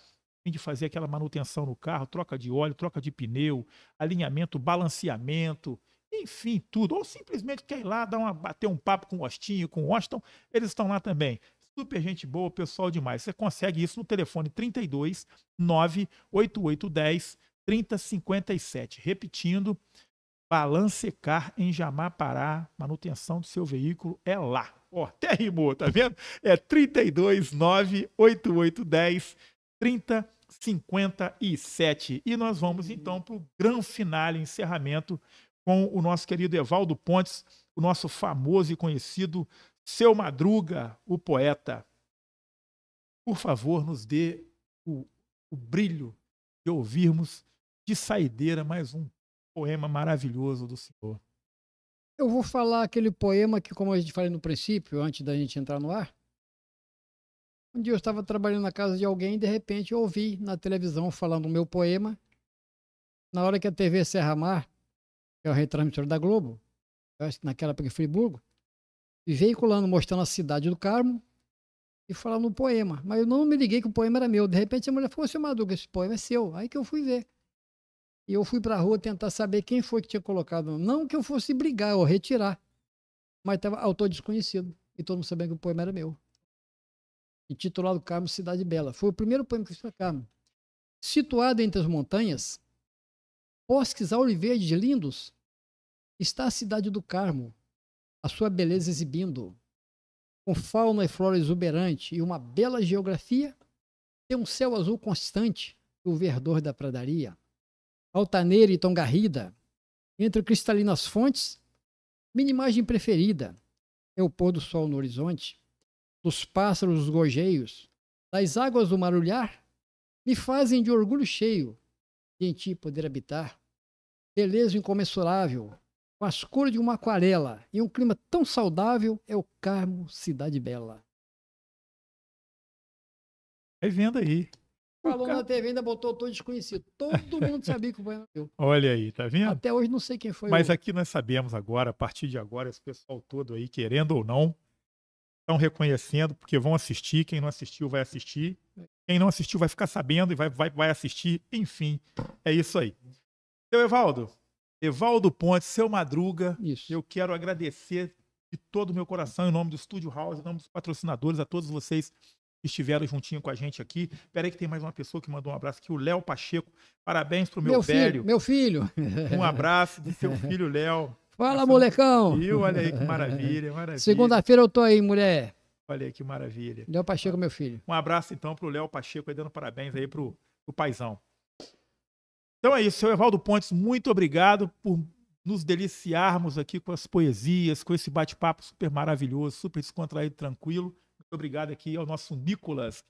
de fazer aquela manutenção no carro, troca de óleo, troca de pneu, alinhamento, balanceamento, enfim, tudo. Ou simplesmente quer ir lá bater um papo com o Austinho, com o Austin, eles estão lá também. Super gente boa, pessoal demais. Você consegue isso no telefone 32 98810 3057. Repetindo, Balancecar em Jamapará, manutenção do seu veículo é lá. Ó, até rimou, tá vendo? É 32 98810 3057. 57. E nós vamos então para o grande finale, encerramento, com o nosso querido Evaldo Pontes, o nosso famoso e conhecido Seu Madruga, o poeta. Por favor, nos dê o brilho de ouvirmos de saideira mais um poema maravilhoso do senhor. Eu vou falar aquele poema que, como a gente falou no princípio, antes da gente entrar no ar. Um dia eu estava trabalhando na casa de alguém e, de repente, eu ouvi na televisão falando o meu poema. Na hora que a TV Serra Mar, que é o retransmissor da Globo, eu acho que naquela época em Friburgo, e veiculando, mostrando a cidade do Carmo e falando um poema. Mas eu não me liguei que o poema era meu. De repente a mulher falou: Seu Madruga, esse poema é seu. Aí que eu fui ver. E eu fui para a rua tentar saber quem foi que tinha colocado. Não que eu fosse brigar ou retirar, mas estava autor desconhecido. E todo mundo sabendo que o poema era meu. Intitulado Carmo, Cidade Bela. Foi o primeiro poema que eu fiz para Carmo. Situado entre as montanhas, bosques auliverdes lindos, está a cidade do Carmo, a sua beleza exibindo. Com fauna e flora exuberante e uma bela geografia, tem um céu azul constante e o verdor da pradaria. Altaneira e tão garrida, entre cristalinas fontes, minha imagem preferida é o pôr do sol no horizonte, dos pássaros os gorjeios, das águas do marulhar, me fazem de orgulho cheio de em ti poder habitar. Beleza incomensurável, com as cores de uma aquarela e um clima tão saudável, é o Carmo, Cidade Bela. Vai vendo aí. Falou na TV, ainda botou todo desconhecido. Todo mundo sabia que o poema era meu. Olha aí, tá vendo? Até hoje não sei quem foi. Mas aqui nós sabemos agora, a partir de agora, esse pessoal todo aí, querendo ou não, estão reconhecendo, porque vão assistir. Quem não assistiu vai assistir. Quem não assistiu vai ficar sabendo e vai assistir. Enfim, é isso aí. Seu Evaldo Pontes, Seu Madruga, Isso. eu quero agradecer de todo o meu coração, em nome do Estúdio House, em nome dos patrocinadores, a todos vocês que estiveram juntinho com a gente aqui. Espera aí que tem mais uma pessoa que mandou um abraço aqui, o Léo Pacheco. Parabéns pro meu velho. Meu filho. Um abraço do seu filho, Léo. Fala, molecão. Viu? Olha aí que maravilha, maravilha. Segunda-feira eu tô aí, mulher. Olha aí que maravilha. Léo Pacheco, meu filho. Um abraço, então, pro Léo Pacheco, aí dando parabéns aí pro paizão. Então é isso, seu Evaldo Pontes, muito obrigado por nos deliciarmos aqui com as poesias, com esse bate-papo super maravilhoso, super descontraído, tranquilo. Muito obrigado aqui ao nosso Nicolas.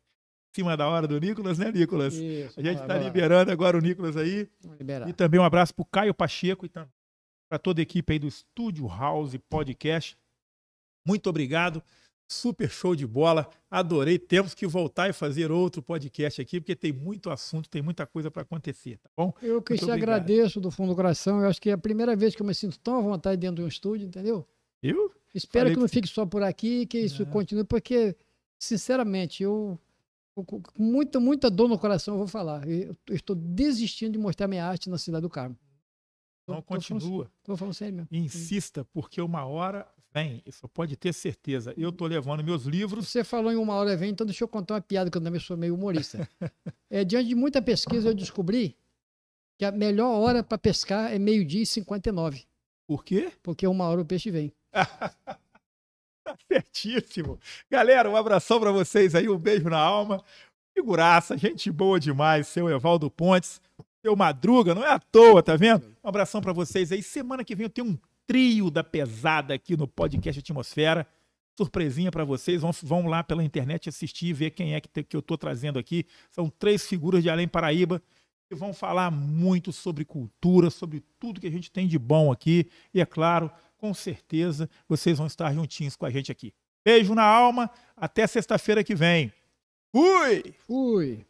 Em cima da hora do Nicolas, né, Nicolas? Isso, a gente está liberando agora o Nicolas aí. Vamos liberar. E também um abraço pro Caio Pacheco e para toda a equipe aí do Estúdio House Podcast. Muito obrigado. Super show de bola, adorei. Temos que voltar e fazer outro podcast aqui, porque tem muito assunto, tem muita coisa para acontecer, tá bom? Eu que te agradeço do fundo do coração. Eu acho que é a primeira vez que eu me sinto tão à vontade dentro de um estúdio, entendeu? Eu? Espero que não fique só por aqui, que isso continue, porque, sinceramente, eu com muita dor no coração, eu vou falar. Eu estou desistindo de mostrar minha arte na Cidade do Carmo. Não, continua. Estou falando sério mesmo. Insista, porque uma hora vem, isso pode ter certeza. Eu estou levando meus livros. Você falou em uma hora vem, então deixa eu contar uma piada, que eu também sou meio humorista. Diante de muita pesquisa, eu descobri que a melhor hora para pescar é 12h59. Por quê? Porque uma hora o peixe vem. Tá certíssimo. Galera, um abração para vocês aí, um beijo na alma. Figuraça, gente boa demais, seu Evaldo Pontes. Seu Madruga, não é à toa, tá vendo? Um abração pra vocês aí. Semana que vem eu tenho um trio da pesada aqui no podcast Atmosfera. Surpresinha pra vocês. Vão lá pela internet assistir e ver quem é que eu tô trazendo aqui. São 3 figuras de Além Paraíba que vão falar muito sobre cultura, sobre tudo que a gente tem de bom aqui. E é claro, com certeza, vocês vão estar juntinhos com a gente aqui. Beijo na alma. Até sexta-feira que vem. Fui! Fui!